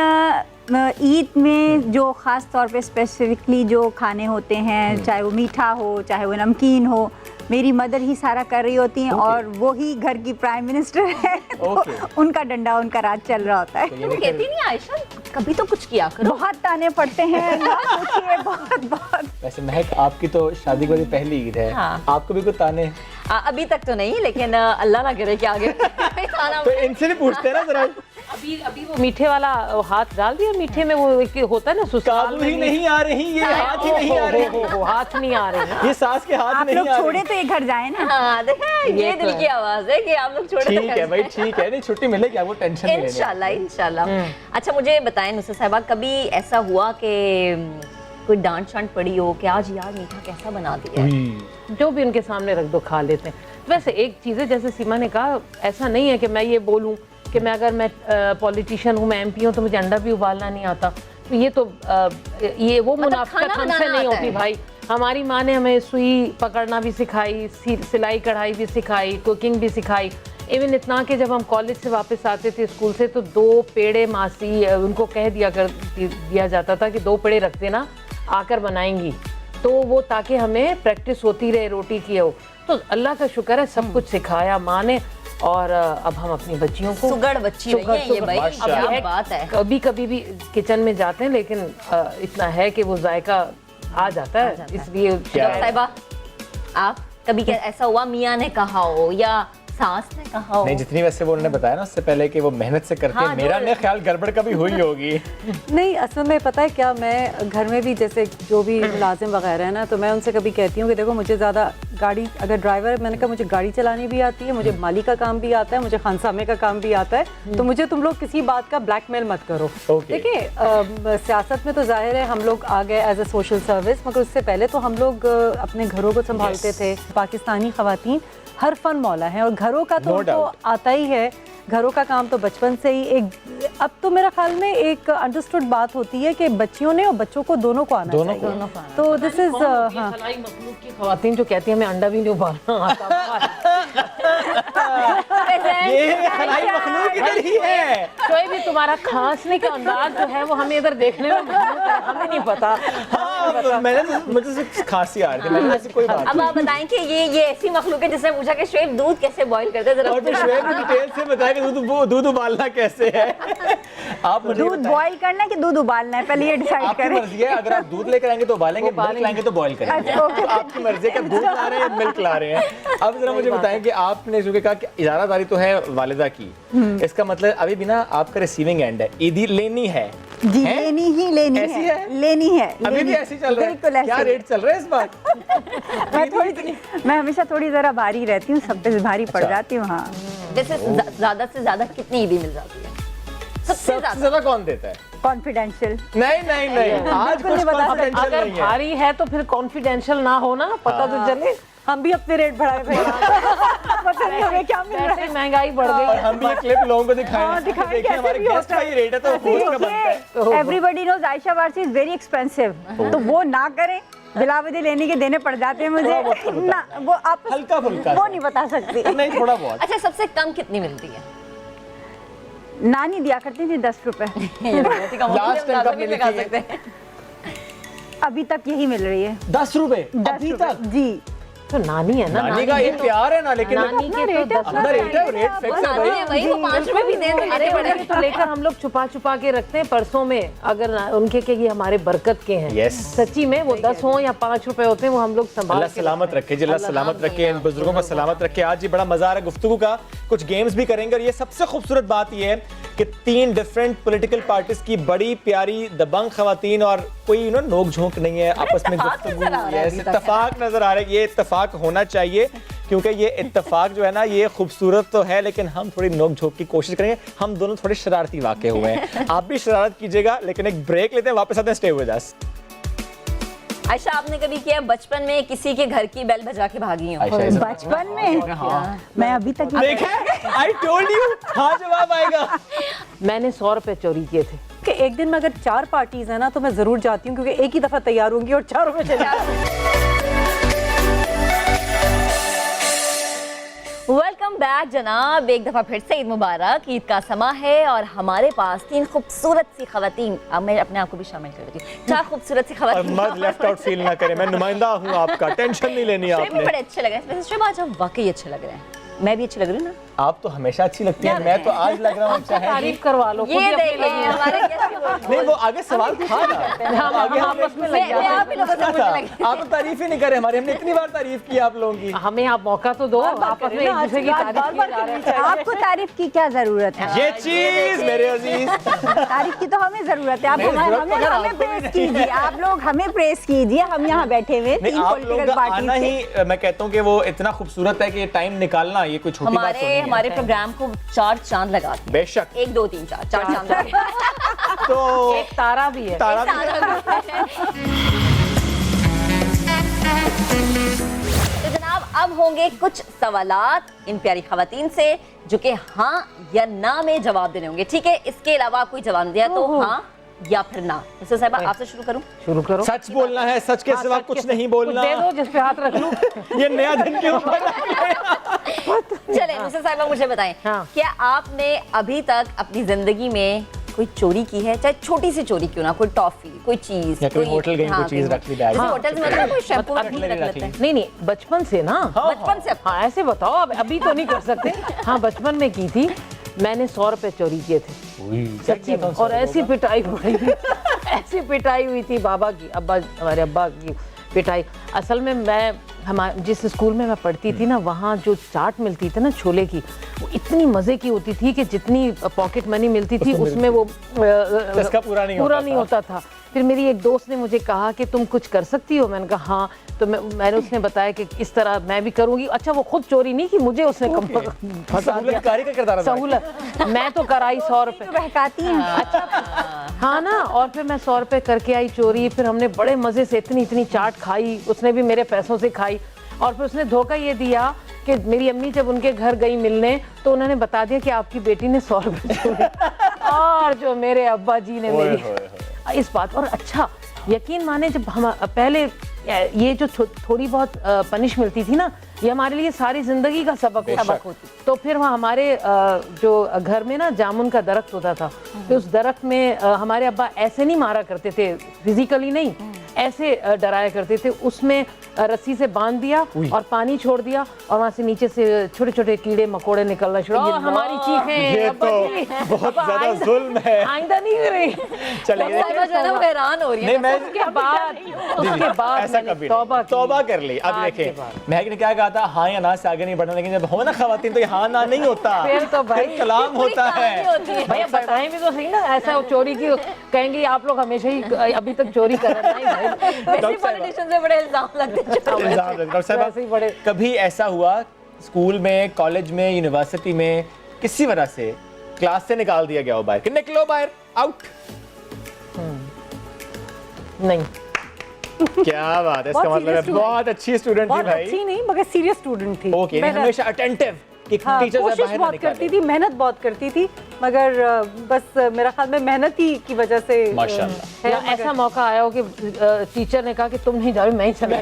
ईद में जो ख़ास तौर पे स्पेसिफिकली जो खाने होते हैं, चाहे वो मीठा हो चाहे वो नमकीन हो, मेरी मदर ही सारा कर रही होती हैं। और वो ही घर की प्राइम मिनिस्टर है, तो उनका डंडा उनका राज चल रहा होता है। तुम कहती नहीं आयशा, कभी तो कुछ किया करो। बहुत ताने पड़ते हैं ना पूछिए, बहुत बहुत। वैसे महक, आपकी तो शादी वाली पहली ईद है, हाँ। आपको भी कुछ ताने? अभी तक तो नहीं, लेकिन अल्लाह ना करे कि आगे ताना तो इनसे भी पूछते हैं ना जरा। अभी वो मीठे वाला हाथ डाल दिया मीठे में, वो एक होता है ना ससुराल काबू में ही नहीं आ रही, ये हाथ ही नहीं आ रही, हाथ नहीं आ रहे ये सास के हाथ आप नहीं लोग आ छोड़े रहे। तो ये घर जाए ना। हाँ देखें, ये दिल की आवाज है कि आप लोग छोड़े तो ठीक है भाई, ठीक है, नहीं छुट्टी मिलेगी आपको, टेंशन नहीं लेनी। इंशाल्लाह इंशाल्लाह। अच्छा मुझे बताएं नुसरत साहिबा, कभी ऐसा हुआ कि कोई डांट शांट पड़ी हो कि आज यार मीठा कैसा बना दिया है? जो भी उनके सामने रख दो खा लेते हैं। वैसे एक चीज़ है, जैसे सीमा ने कहा, ऐसा नहीं है कि मैं ये बोलूं कि मैं अगर मैं पॉलिटिशियन हूँ, मैं MP हूँ, तो मुझे अंडा भी उबालना नहीं आता। तो ये तो ये वो मुनाफिकत खाना हमसे बनाना नहीं आता होती है। भाई। हमारी माँ ने हमें सुई पकड़ना भी सिखाई, सिलाई कढ़ाई भी सिखाई, कुकिंग भी सिखाई। इवन इतना कि जब हम कॉलेज से वापस आते थे स्कूल से, तो 2 पेड़े मासी उनको कह दिया जाता था कि 2 पेड़े रख देना, आकर बनाएंगी। तो वो ताकि हमें प्रैक्टिस होती रहे रोटी की हो। तो अल्लाह का शुक्र है, सब कुछ सिखाया माँ ने। और अब हम अपनी बच्चियों को सुगड़ बच्ची रही है ये भाई, माशाअल्लाह। क्या बात है। कभी भी किचन में जाते हैं, लेकिन इतना है कि वो जायका आ जाता है, इसलिए डॉक्टर साहिबा, आप कभी क्या ऐसा हुआ मियाँ ने कहा हो या सास ने कहा हो? नहीं, जितनी वैसे वो उन्होंने बताया ना उससे पहले कि वो मेहनत से करते हैं, हाँ, मेरा जो- ने ख्याल गड़बड़ कभी हुई होगी। नहीं, असल में पता है क्या, मैं घर में भी जैसे जो भी मुलाजिम वगैरह है ना, तो मैं उनसे कभी कहती हूँ कि देखो मुझे ज़्यादा गाड़ी, अगर ड्राइवर है, मैंने कहा मुझे गाड़ी चलानी भी आती है, मुझे माली का काम भी आता है, मुझे खानसामे का काम भी आता है, तो मुझे तुम लोग किसी बात का ब्लैकमेल मत करो। Okay. देखिए सियासत में तो जाहिर है हम लोग आ गए एज ए सोशल सर्विस, मगर उससे पहले तो हम लोग अपने घरों को संभालते थे। पाकिस्तानी ख़वातीन हर फन मौला है, और घरों का तो No उनको doubt. आता ही है, घरों का काम तो बचपन से ही एक, अब तो मेरा ख्याल में एक अंडरस्टूड बात होती है कि बच्चियों ने और बच्चों को दोनों को आना दोनों चाहिए। को। तो दिस इज हाँ, खलाई मखलूक की खवातीन जो कहती हैं हमें अंडा भी नहीं उबालना आता। ये खलाई मखलूक इधर ही है। कोई भी तुम्हारा खांसने का अंदाज जो है वो हमें इधर देखने में मजबूत है, हमें नहीं पता। हाँ, मुझे सिर्फ खांसी आ रही थी, मैंने ऐसी कोई बात अब नहीं। आप बताएं कि ये ऐसी मखलूक है जिसने पूछा कि शुएब दूध कैसे बॉईल करते हैं, जरा और फिर शुएब ने डिटेल से बताया कि दूध उबालना कैसे है। आप मुझे दूध बताएं, बॉईल करना है कि दूध उबालना है, पहले ये डिसाइड आपकी करें। मर्जी है, अगर आप दूध लेकर आएंगे तो उबालेंगे, मिल्क लाएंगे तो बॉईल करेंगे। अच्छा, okay. तो आपकी मर्जी है कि आप दूध ला रहे हैं या मिल्क ला रहे हैं। अब जरा मुझे बताएं कि आपने जो कहा कि इजारादारी तो है वालिदा की, इसका मतलब अभी भी ना आपका रिसीविंग एंड है, ईदी लेनी है। जी हैं? लेनी ही लेनी ऐसी है, है? लेनी है, अभी लेनी भी है। ऐसी चल रहा बिल्कुल है? क्या ऐसे। रेट चल रहा है इस बार? मैं हमेशा थोड़ी जरा भारी रहती हूँ, सब पे भारी पड़ अच्छा। जाती हूँ। हाँ, जैसे ज्यादा से ज्यादा कितनी ईदी मिल जाती है? सबसे सबसे ज्यादा कौन देता है? कॉन्फिडेंशियल। नहीं, आज कुछ confidential अगर नहीं है। भारी है तो फिर कॉन्फिडेंशियल ना हो ना, पता तो चले। हम भी अपने रेट बढ़ाए भाई। पता नहीं हमें क्या मिल रहा वैसे है। महंगाई बढ़ और गई। हम भी ये क्लिप लोगों को दिखाएं, हाँ, दिखाएं देखिए कैसे हमारे भी गेस्ट होता का है। ये रेट है तो होस्ट का बनता है। Everybody knows Ayesha Warsi is very expensive, तो वो ना करें, बिलावदी लेने के देने पड़ जाते हैं मुझे ना, वो आप हल्का फुल्का वो सा। नहीं बता सकती। नहीं, थोड़ा बहुत। अच्छा सबसे कम कितनी मिलती है? नानी दिया करती थी 10 रुपए, Last time कब मिली थी? सकते हैं। अभी तक यही मिल रही है। 10 रुपए 10 अभी रुपए तक? जी। तो नानी है ना, नानी का ये प्यार है ना, लेकिन नानी के तो 10 अपना रेट है, रेट फिक्स है नानी भाई। है वही, वो 5 रुपए भी दें तो अरे लेने उन्हें पड़ेंगे। तो लेकर हम लोग छुपा के रखते हैं पर्सों में, अगर उनके के ये हमारे बरकत के हैं। Yes. सच्ची में वो 10 हो या 5 रुपए होते हैं, वो हम लोग संभाल अल्लाह के सलामत रखते हैं। रखे जी, अल्लाह सलामत रखे, इन बुजुर्गों को सलामत रखे। आज ये बड़ा मजा आ रहा है गुफ्तगू का, कुछ गेम्स भी करेंगे। और ये सबसे खूबसूरत बात ये है कि 3 डिफरेंट पॉलिटिकल पार्टीज की बड़ी प्यारी दबंग खवातीन, और कोई नोक झोंक नहीं है आपस में, इत्तेफाक गुफ्तगू नजर आ रहा है अभी तक। इत्तेफाक नजर आ रहा है। ये इत्तेफाक होना चाहिए, क्योंकि ये इत्तेफाक जो है ना, ये खूबसूरत तो है, लेकिन हम थोड़ी नोक झोंक की कोशिश करेंगे। हम दोनों थोड़े शरारती वाक़े हुए हैं, आप भी शरारत कीजिएगा। लेकिन एक ब्रेक लेते हैं, वापस आते हैं, स्टे विद अस। आयशा आपने कभी किया बचपन में किसी के घर की बेल बजा के भागी हो? आयशा इस- बचपन में मैं अभी तक देखा, आई टोल्ड यू, हाँ जवाब आएगा। मैंने 100 रुपए चोरी किए थे। कि एक दिन में अगर 4 पार्टीज है ना, तो मैं जरूर जाती हूँ, क्योंकि एक ही दफा तैयार होंगी और 4 में चली वेलकम बैक जनाब, एक दफ़ा फिर से ईद मुबारक। ईद का समा है और हमारे पास 3 खूबसूरत सी खवातीन, अब मैं अपने आप को भी शामिल कर देती हूँ, 4 खूबसूरत सी और खवातीन। मत लेफ्ट आउट फील ना करें, मैं नुमाइंदा हूँ आपका, टेंशन नहीं लेनी शुएब भी आपने। बड़े अच्छे लग रहे हैं, शुएब आज आप वाकई अच्छे लग रहे हैं। मैं भी अच्छी लग रही हूँ ना? आप तो हमेशा अच्छी लगती है, मैं तो आज लग रहा हूँ अच्छा है। तारीफ करवा लो, खुद ही ये अपनी देखिए लगी है। हमारे guest की बोल- नहीं वो आगे सवाल था ना, आगे हम हमने आपस में मैं लग जाते आप ही लोगों से पूछा मुझे था। लगे। आप तो तारीफ ही नहीं करे हमारी, हमने इतनी बार तारीफ की आप लोगों की। हैं। हमें आप मौका तो दो, आपस में एक दूसरे की तारीफ किए जा रहे हैं। आपको तारीफ की क्या जरूरत है? ये चीज मेरे अजीज, तारीफ की तो हमें जरूरत है। आप नहीं, हमें जरूरत तो खैर हमें आपको भी प्रेस नहीं कीजिए, आप लोग हमें प्रेस कीजिए। हम यहाँ बैठे हुए नहीं तीन आप लोगों पॉलिटिकल का आना पार्टी ही मैं कहता हूँ कि वो इतना खूबसूरत है कि ये टाइम निकालना ये कोई छोटी बात तो नहीं है। हमारे प्रोग्राम को 4 चांद लगाते हैं। बेशक 1 2 3 4 चांद लगाते हैं। तो एक तारा भी है। तारा भी तो जनाब अब होंगे कुछ सवालात इन प्यारी खवातीन से जो कि हाँ या ना में जवाब देने होंगे, ठीक है? इसके अलावा कोई जवाब दिया तो हाँ या फिर ना। मिस्टर साहिबा आपसे शुरू करूं? शुरू करो। सच बोलना है, सच के सिवा कुछ नहीं बोलना। दे दो जिस पे हाथ रख लूं। ये नया दिन क्यों बना? चले मिस्टर साहिबा मुझे बताएं, हाँ। क्या आपने अभी तक अपनी जिंदगी में कोई चोरी की है, चाहे छोटी सी चोरी क्यों ना, कोई टॉफी, कोई चीज, या कहीं होटल गई, कोई चीज रख ली बैग में? जैसे होटल में होता है कोई शैम्पू रख रख ली, रख लेते ली। हैं नहीं नहीं, बचपन से ना। बचपन से। हाँ ऐसे बताओ, अभी तो नहीं कर सकते। हाँ बचपन में की थी मैंने, 100 रुपए चोरी किए थे सच्ची में। और ऐसी पिटाई हुई थी, ऐसी पिटाई हुई थी बाबा की, हमारे अब्बा की पिटाई। असल में मैं जिस स्कूल में मैं पढ़ती थी ना, वहाँ जो चाट मिलती थी ना छोले की, वो इतनी मज़े की होती थी कि जितनी पॉकेट मनी मिलती थी उसमें वो इसका पूरा नहीं होता था। फिर मेरी एक दोस्त ने मुझे कहा कि तुम कुछ कर सकती हो, मैंने कहा हाँ। तो मैंने उसने बताया कि इस तरह मैं भी करूँगी। अच्छा वो खुद चोरी नहीं की, मुझे उसने फंसा दिया। सहूलतकारी का किरदार अदा किया। सहूलत मैं तो कराई 100 रुपए। बहकाती हैं। हाँ ना, और फिर मैं 100 रुपए करके आई चोरी। फिर हमने बड़े मजे से इतनी चाट खाई, उसने भी मेरे पैसों से खाई। और फिर उसने धोखा ये दिया कि मेरी अम्मी जब उनके घर गई मिलने तो उन्होंने बता दिया कि आपकी बेटी ने 100 रुपए चोरी। और जो मेरे अब्बा जी ने मेरी इस बात, और अच्छा यकीन माने जब हम पहले ये जो थोड़ी बहुत पनिश मिलती थी ना, ये हमारे लिए सारी जिंदगी का सबक होती। तो फिर वहाँ हमारे जो घर में ना जामुन का दरख्त होता था, तो उस दरख्त में हमारे अब्बा ऐसे नहीं मारा करते थे, फिजिकली नहीं, ऐसे डराया करते थे। उसमें रस्सी से बांध दिया और पानी छोड़ दिया, और वहाँ से नीचे से छोटे छोटे कीड़े मकोड़े निकलना शुरू। और हमारी चीखें, ये अब्बा तो जी, बहुत अब्बा ज्यादा आइंदा- जुल्म है। आइंदा नहीं करें। चलिए साहिबा जो है ना वो हैरान हो रही है। नहीं मैं उसके बाद ऐसा मैंने कभी तौबा कर ली। अब आज के देखें बाद। महक ने क्या कहा था, हाँ या ना से आगे नहीं बढ़ना, लेकिन जब हो ना खवातीन तो ये हाँ ना नहीं होता, फिर तो भाई फिर कलाम होता है। भैया बताएं भी तो सही ना, ऐसा चोरी की कहेंगे आप लोग हमेशा ही अभी तक चोरी कर रहे हैं। नहीं भाई, वैसे पॉलिटिशियन से बड़े इल्जाम लगते हैं चोरी के। इल्जाम डॉक्टर साहब, वैसे ही बड़े- कभी ऐसा हुआ स्कूल में, कॉलेज में, यूनिवर्सिटी में किसी वजह से क्लास से निकाल दिया गया हो बाहर कि निकलो बाहर, आउट? नहीं, क्या बात है, इसका बहुत मतलब है serious बहुत अच्छी स्टूडेंट थी बहुत भाई। अच्छी नहीं मगर सीरियस स्टूडेंट थी। ओके, मेहनत- हमेशा अटेंटिव कि हाँ, टीचर कोशिश बाहर ना बहुत करती निकाले। थी, मेहनत बहुत करती थी, मगर बस मेरा ख्याल में मेहनत ही की वजह से माशाल्लाह। है, या ऐसा मौका आया हो कि टीचर ने कहा कि तुम नहीं जाओ, मैं ही चला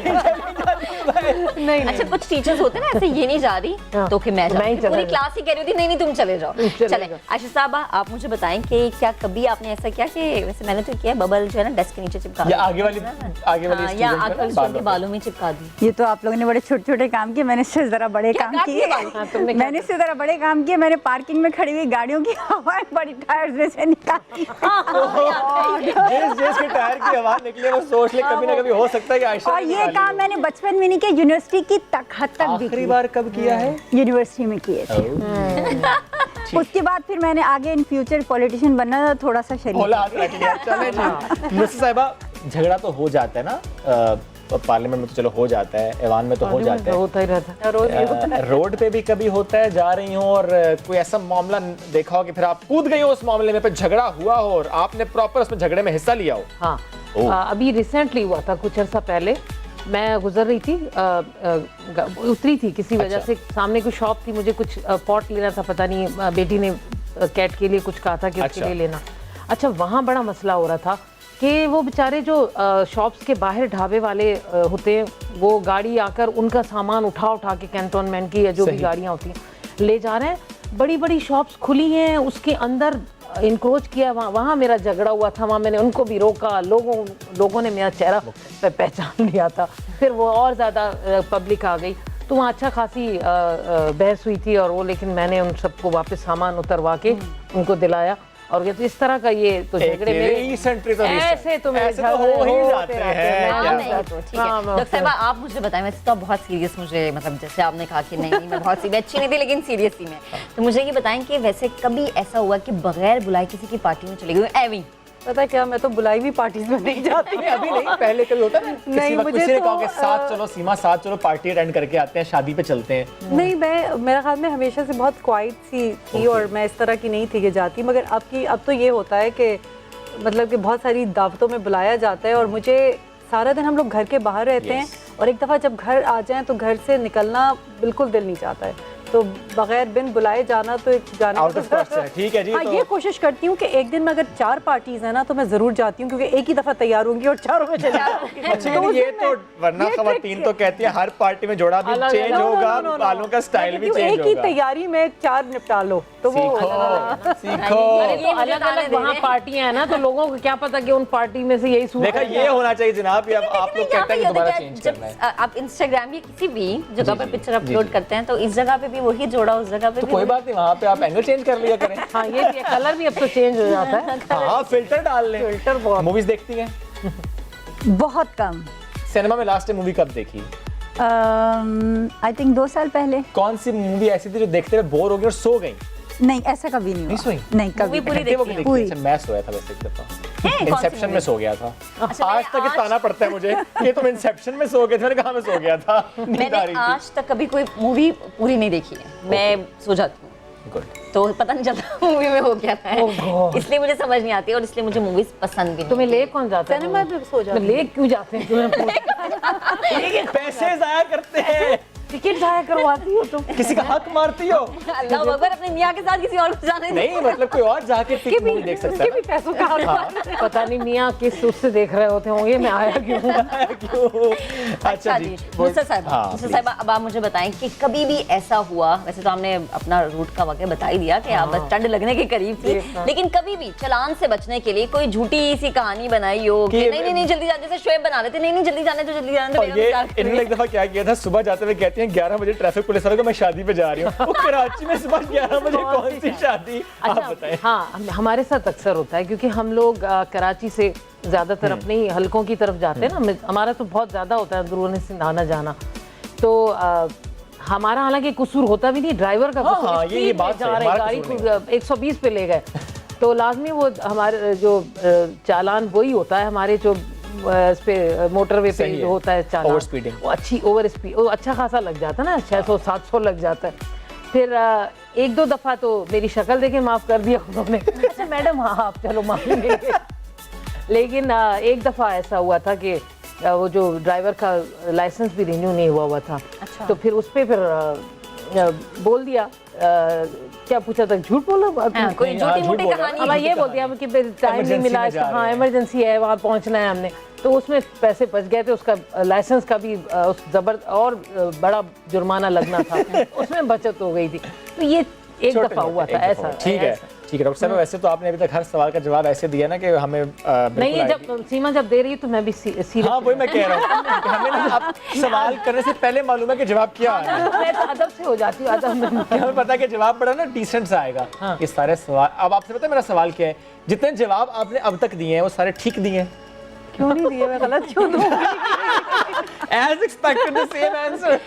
नहीं अच्छा कुछ टीचर्स होते हैं ना ऐसे, ये नहीं जा रही हाँ, तो कि मैं मैं ही जाऊँ। चला पूरी जाऊँ। क्लास ही कह रही थी नहीं नहीं तुम चले जाओ। चले चले जाओ। आयशा साहबा आप मुझे बताएं कि क्या कभी आपने ऐसा किया कि वैसे मैंने तो किया बबल जो है ना डेस्क के नीचे चिपका या दिया। आगे वाली हाँ, या student आगे को वाले ना स्टूडेंट बालों के पे। बालों में चिपका दी। ये तो आप लोगों ने बड़े छोटे छोटे काम किए, मैंने इससे जरा बड़े क्या काम काट किए। दिए बाल? हाँ, तुमने क्या मैंने इससे जरा बड़े काम किए। मैंने पार्किंग में खड़ी हुई गाड़ियों की हवा बड़ी टायर्स में से निकाली। जिस के टायर की आवाज निकले वो सोच ले कभी ना कभी हो सकता है कि आयशा और ने ये निकाली काम हो। मैंने बचपन में नहीं किया, यूनिवर्सिटी की हद तक भी आखिरी की। बार कब किया है? यूनिवर्सिटी में किए थे। उसके बाद फिर मैंने आगे इन फ्यूचर पॉलिटिशियन बनना था, थोड़ा सा शरीफ। होला हाथ रख लिया। चले जी मिस्टर साहिबा, झगड़ा तो हो जाता है ना, पार्लियामेंट में तो चलो हो जाता है, ऐवान में तो हो जाता है, होता ही रहता है। रोड पे भी कभी होता है, जा रही हो और कोई ऐसा मामला देखा हो कि फिर आप कूद गई हो उस मामले में, फिर झगड़ा हुआ हो और आपने प्रॉपर उसमें झगड़े में हिस्सा लिया हो? हाँ ओह। अभी रिसेंटली हुआ था, कुछ अर्सा पहले मैं गुजर रही थी, उतरी थी किसी वजह अच्छा। से, सामने कोई शॉप थी, मुझे कुछ पॉट लेना था, पता नहीं बेटी ने कैट के लिए कुछ कहा था कि उसके अच्छा। लिए लेना। अच्छा वहाँ बड़ा मसला हो रहा था कि वो बेचारे जो शॉप्स के बाहर ढाबे वाले होते हैं, वो गाड़ी आकर उनका सामान उठा के कैंटोनमेंट की या जो भी सही। गाड़ियाँ होती हैं ले जा रहे हैं। बड़ी बड़ी शॉप्स खुली हैं, उसके अंदर इंक्रोच किया। वहाँ मेरा झगड़ा हुआ था, वहाँ मैंने उनको भी रोका, लोगों ने मेरा चेहरा पहचान लिया था, फिर वो और ज़्यादा पब्लिक आ गई। तो वहाँ अच्छा खासी बहस हुई थी और वो, लेकिन मैंने उन सबको वापस सामान उतरवा के उनको दिलाया और ये तो इस तरह का ये तो झगड़े मेरे ऐसे तो मेरे हो ही जाते हैं। हाँ, क्या? नहीं तो ठीक है। हाँ, डॉक्टर साहिबा आप मुझे बताएं, वैसे तो बहुत सीरियस, मुझे मतलब जैसे आपने कहा कि नहीं मैं बहुत सीरियस अच्छी नहीं थी लेकिन सीरियस थी मैं, तो मुझे ये बताएं कि वैसे कभी ऐसा हुआ कि बगैर बुलाए किसी की पार्टी में चली गई एवी? पता है क्या, मैं तो बुलाई हुई पार्टीज में नहीं जाती। अभी नहीं, पहले कभी होता है नहीं, किसी वक्त मुझे किसी ने तो, कहा कि साथ चलो सीमा, साथ चलो पार्टी अटेंड करके आते हैं, शादी पे चलते हैं। नहीं, मैं मेरा ख्याल में हमेशा से बहुत क्वाइट सी थी और मैं इस तरह की नहीं थी कि जाती, मगर अब तो ये होता है कि मतलब कि बहुत सारी दावतों में बुलाया जाता है और मुझे सारा दिन हम लोग घर के बाहर रहते हैं और एक दफ़ा जब घर आ जाएं तो घर से निकलना बिल्कुल दिल नहीं चाहता है, तो बगैर बिन बुलाए जाना तो जाने आउट ऑफ कॉस्ट है, ठीक है जी। हाँ, तो ये कोशिश करती हूँ कि एक दिन में अगर 4 पार्टीज है ना तो मैं जरूर जाती हूँ, क्योंकि एक ही दफा तैयार होंगी और 4 में चले जाऊंगी। अच्छा, ये तो वरना खवातीन तो कहती है हर पार्टी में जोड़ा भी चेंज होगा, बालों का स्टाइल भी चेंज एक ही होगा। तैयारी में 4 निपटा लो तो वो सीखो। अरे तो अलग अलग वहाँ पार्टियां हैं ना, तो लोगों को क्या पता कि उन पार्टी में से यही सूट देखा, ये होना चाहिए जनाब, ये अब आप लोग कहते हैं कि दोबारा चेंज जब करना है। आप इंस्टाग्राम या किसी भी जगह पर पिक्चर अपलोड करते हैं तो इस जगह पे भी वही जोड़ा, उस जगह पे तो भी कोई बात नहीं, वहाँ पे आप एंगल चेंज कर लिया करें। हाँ, ये कलर भी अब तो चेंज हो जाता है। हाँ, फिल्टर डाल लें। फिल्टर बहुत। मूवीज देखती हैं? बहुत कम। सिनेमा में लास्ट टाइम मूवी कब देखी? आई थिंक 2 साल पहले। कौन सी मूवी ऐसी थी जो देखते हुए बोर हो गई और सो गई? नहीं, ऐसा कभी नहीं हुआ। सोई? नहीं, कभी पूरी घंटे वो देखी है? देखी? अच्छा, मैं सोया था वैसे एक दफा, कौन सी इंसेप्शन में movie? सो गया था। अच्छा, आज तक ये ताना पड़ता है मुझे कि तुम इंसेप्शन में सो गए थे, मैंने कहा मैं सो गया था, नींद आ रही मैंने थी। आज तक कभी कोई मूवी पूरी नहीं देखी है, मैं सो जाती हूँ Good. तो पता नहीं चलता मूवी में हो क्या है, इसलिए मुझे समझ नहीं आती और इसलिए मुझे मूवीज पसंद भी नहीं। तुम्हें ले कौन जाता है? सिनेमा भी सो जाती ले क्यों जाते हैं तुम्हें? पैसे जाया करते हैं, टिकट जाया करवाती हो तुम? किसी का हक मारती हो? अल्लाह अकबर, अपने मियाँ के साथ किसी और को जाने दो। नहीं, मतलब कोई और जाके मूवी देख सकता है। पैसों का पता नहीं मियाँ किस उससे देख रहे होते होंगे, मैं आया क्यों? क्यों? अच्छा जी, मुस्तर साहिबा, हाँ, मुस्तर साहिबा, अब आप मुझे बताएं कि कभी भी ऐसा हुआ, वैसे तो हमने अपना रूट का वाक़या बता ही दिया कि आप बस टंड लगने के करीब थी, लेकिन कभी भी चालान से बचने के लिए कोई झूठी सी कहानी बनाई हो कि नहीं जल्दी जाने, जैसे शोएब बना लेते, नहीं जल्दी जाने तो जल्दी जाने और ये इन्होंने एक दफा क्या किया था, सुबह जाते हुए कहती हैं 11 बजे ट्रैफिक पुलिस वाले को मैं शादी पे जा रही हूँ। वो कराची में सुबह 11 बजे कौन सी शादी, आप बताएं। हाँ, हमारे साथ अक्सर होता है क्योंकि हम लोग कराची से ज़्यादातर अपने ही हलकों की तरफ जाते हैं ना, हमारा तो बहुत ज़्यादा होता है अंदरूनी से आना जाना, तो हमारा हालांकि कसूर होता भी नहीं, ड्राइवर का कसूर। हाँ, ये बात जा सही है, रहे हमारा गाड़ी कसूर को 120 पे ले गए तो लाजमी वो हमारे जो चालान वही होता है, हमारे जो इस पे मोटरवे पे जो होता है चालान, ओवर स्पीडिंग, वो अच्छी ओवर स्पीड, वो अच्छा खासा लग जाता है ना, 600-700 लग जाता है। फिर 1-2 दफ़ा तो मेरी शक्ल देके माफ़ कर दिया उन्होंने, अच्छा मैडम हाँ आप चलो माफ़ लेंगे। लेकिन एक दफ़ा ऐसा हुआ था कि वो जो ड्राइवर का लाइसेंस भी रिन्यू नहीं हुआ था, अच्छा। तो फिर उस पर फिर बोल दिया, क्या पूछा था, झूठ बोला, कोई झूठी मोटी कहानी। अब ये बोल दिया कि टाइम नहीं मिला, हाँ इमरजेंसी है, वहाँ पहुँचना है हमने, तो उसमें पैसे बच गए थे, उसका लाइसेंस का भी उस और बड़ा जुर्माना लगना था, उसमें बचत हो गई थी। तो ये एक दफ़ा हुआ था ऐसा। ठीक है डॉक्टर साहब, वैसे तो आपने अभी तक हर सवाल का जवाब ऐसे दिया ना कि हमें नहीं, ये जब सीमा जब दे रही है तो मैं भी सीरियस। हाँ, वही मैं कह रहा हूँ कि हमें ना आप सवाल करने से पहले मालूम है कि जवाब क्या है। मैं तो अदब से हो जाती हूँ, अदब में हमें पता है कि जवाब बड़ा ना डिसेंट सा आएगा। ये सारे सवाल, अब आपसे पता है मेरा सवाल क्या है, जितने जवाब आपने अब तक दिए हैं वो सारे ठीक दिए हैं? क्यों नहीं दिए, मैं गलत क्यों दूँ? As expected the same answer।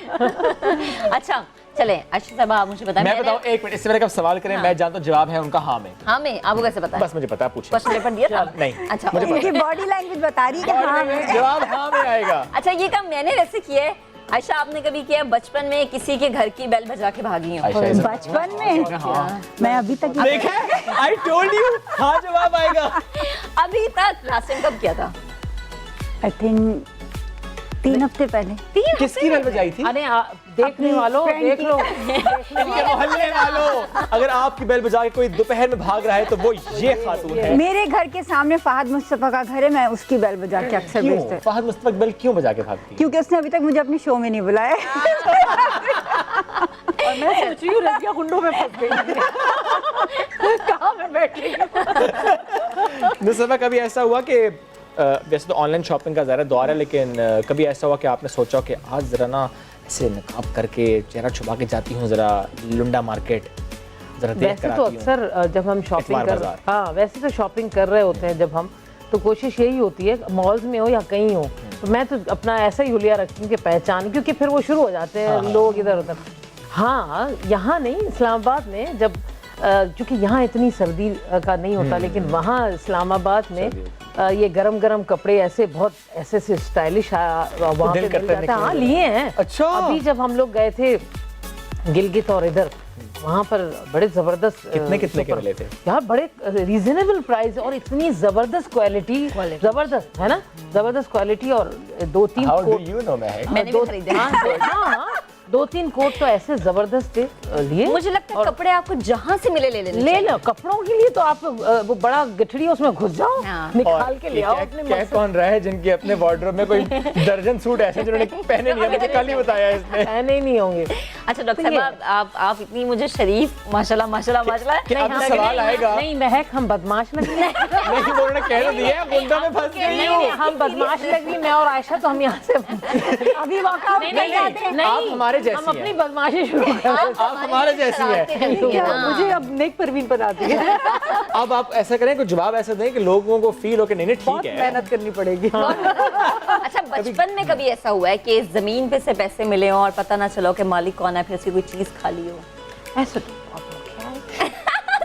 अच्छा चले, अच्छा साहब आप मुझे बताएं। मैं बताऊं, एक मिनट, इससे पहले कब सवाल करें, मैं जानता हूँ जवाब है उनका हाँ में। हाँ में आपको कैसे पता है? बस मुझे पता है, पूछिए। क्वेश्चन पेपर दिया था? नहीं, अच्छा मुझे उनकी बॉडी लैंग्वेज बता रही है कि हाँ मैं। जवाब हाँ में आएगा। अच्छा, ये काम मैंने वैसे किया है। आयशा, आपने कभी किया बचपन में किसी के घर की बेल बजा के भागी हो? बचपन में मैं अभी तक देखा, I told you, हाँ जवाब आएगा। अभी तक लास्ट टाइम कब किया था? आई थिंक 3 हफ्ते पहले। किसकी बेल बजाई थी? अरे देखने वालों देख लो, इनके मोहल्ले वालों, अगर आपकी बेल बजा के कोई दोपहर में भाग रहा है तो वो ये खातून है। मेरे घर के सामने फहद मुस्तफा का घर है, मैं उसकी बेल बजा के अक्सर क्यों भेजते, फहद मुस्तफा की बेल क्यों बजा के भागती है? क्योंकि उसने अभी तक मुझे अपने शो में नहीं बुलाया। और मैं सोच रही हूँ रजिया कुंडों में फंस गई, कहाँ मैं बैठ रही हूँ। मुस्तफा, कभी ऐसा हुआ कि वैसे तो ऑनलाइन शॉपिंग का ज़्यादा दौर है, लेकिन कभी ऐसा हुआ कि आपने सोचा कि आज ज़रा ना ऐसे नकाब करके चेहरा छुपा के जाती हूँ जरा लुंडा मार्केट, जरा देख वैसे कर तो आती हूँ। अक्सर जब हम शॉपिंग इतवार कर बाजार। हाँ वैसे तो शॉपिंग कर रहे होते हैं जब हम, तो कोशिश यही होती है मॉल्स में हो या कहीं हो, तो मैं तो अपना ऐसा ही हुलिया रखती हूँ कि पहचान, क्योंकि फिर वो शुरू हो जाते हैं लोग इधर उधर। हाँ यहाँ नहीं, इस्लामाबाद में जब क्योंकि यहाँ इतनी सर्दी का नहीं होता, लेकिन वहाँ इस्लामाबाद में ये गरम गरम कपड़े ऐसे बहुत ऐसे से स्टाइलिश वहाँ पे दिल करता मिल है जाते हैं। हाँ लिए हैं। अच्छा। अभी जब हम लोग गए थे गिलगित और इधर, वहाँ पर बड़े जबरदस्त कितने के मिले थे? यार बड़े रीजनेबल प्राइस और इतनी जबरदस्त क्वालिटी, जबरदस्त है ना, जबरदस्त क्वालिटी और 2-3 how do quote, you know Mehak? मैंने भी खरीदे। हाँ 2-3 कोट तो ऐसे जबरदस्त थे लिए। मुझे लगता है कपड़े आपको जहाँ से मिले ले लेने ले चाहिए। लो, कपड़ों के लिए तो आप वो बड़ा गठरी है उसमें घुस जाओ, हाँ। निकाल के ले आओ क्या, अपने क्या मन से। कौन रहा है जिनके अपने वार्डरोब में कोई दर्जन सूट ऐसे जिन्होंने पहने नहीं है, मुझे कल ही बताया इसने। पहने ही नहीं होंगे। अच्छा डॉक्टर साहब, आप इतनी मुझे शरीफ माशाल्लाह माशाल्लाह माशाल्लाह। क्या अब सवाल आएगा? नहीं महक, हम बदमाश लग रही हैं। नहीं वो उन्होंने कह तो दिया गुंडा में फंस गई नहीं, हूँ। नहीं, हम बदमाश लग रही, मैं और आयशा, तो हम यहाँ से अभी वहाँ नहीं, आप हमारे जैसी हम अपनी हैं। बदमाशी शुरू कर। आप हमारे जैसी हैं। मुझे अब नेक परवीन बना दी है। अब आप ऐसा करें, कुछ जवाब ऐसा दें कि लोगों को फील हो कि नहीं बहुत ठीक है। मेहनत करनी पड़ेगी। अच्छा बचपन में कभी ऐसा हुआ है कि जमीन पे से पैसे मिले हों और पता ना चलो कि मालिक कौन है, फिर उसकी कोई चीज खाली हो? ऐसे तो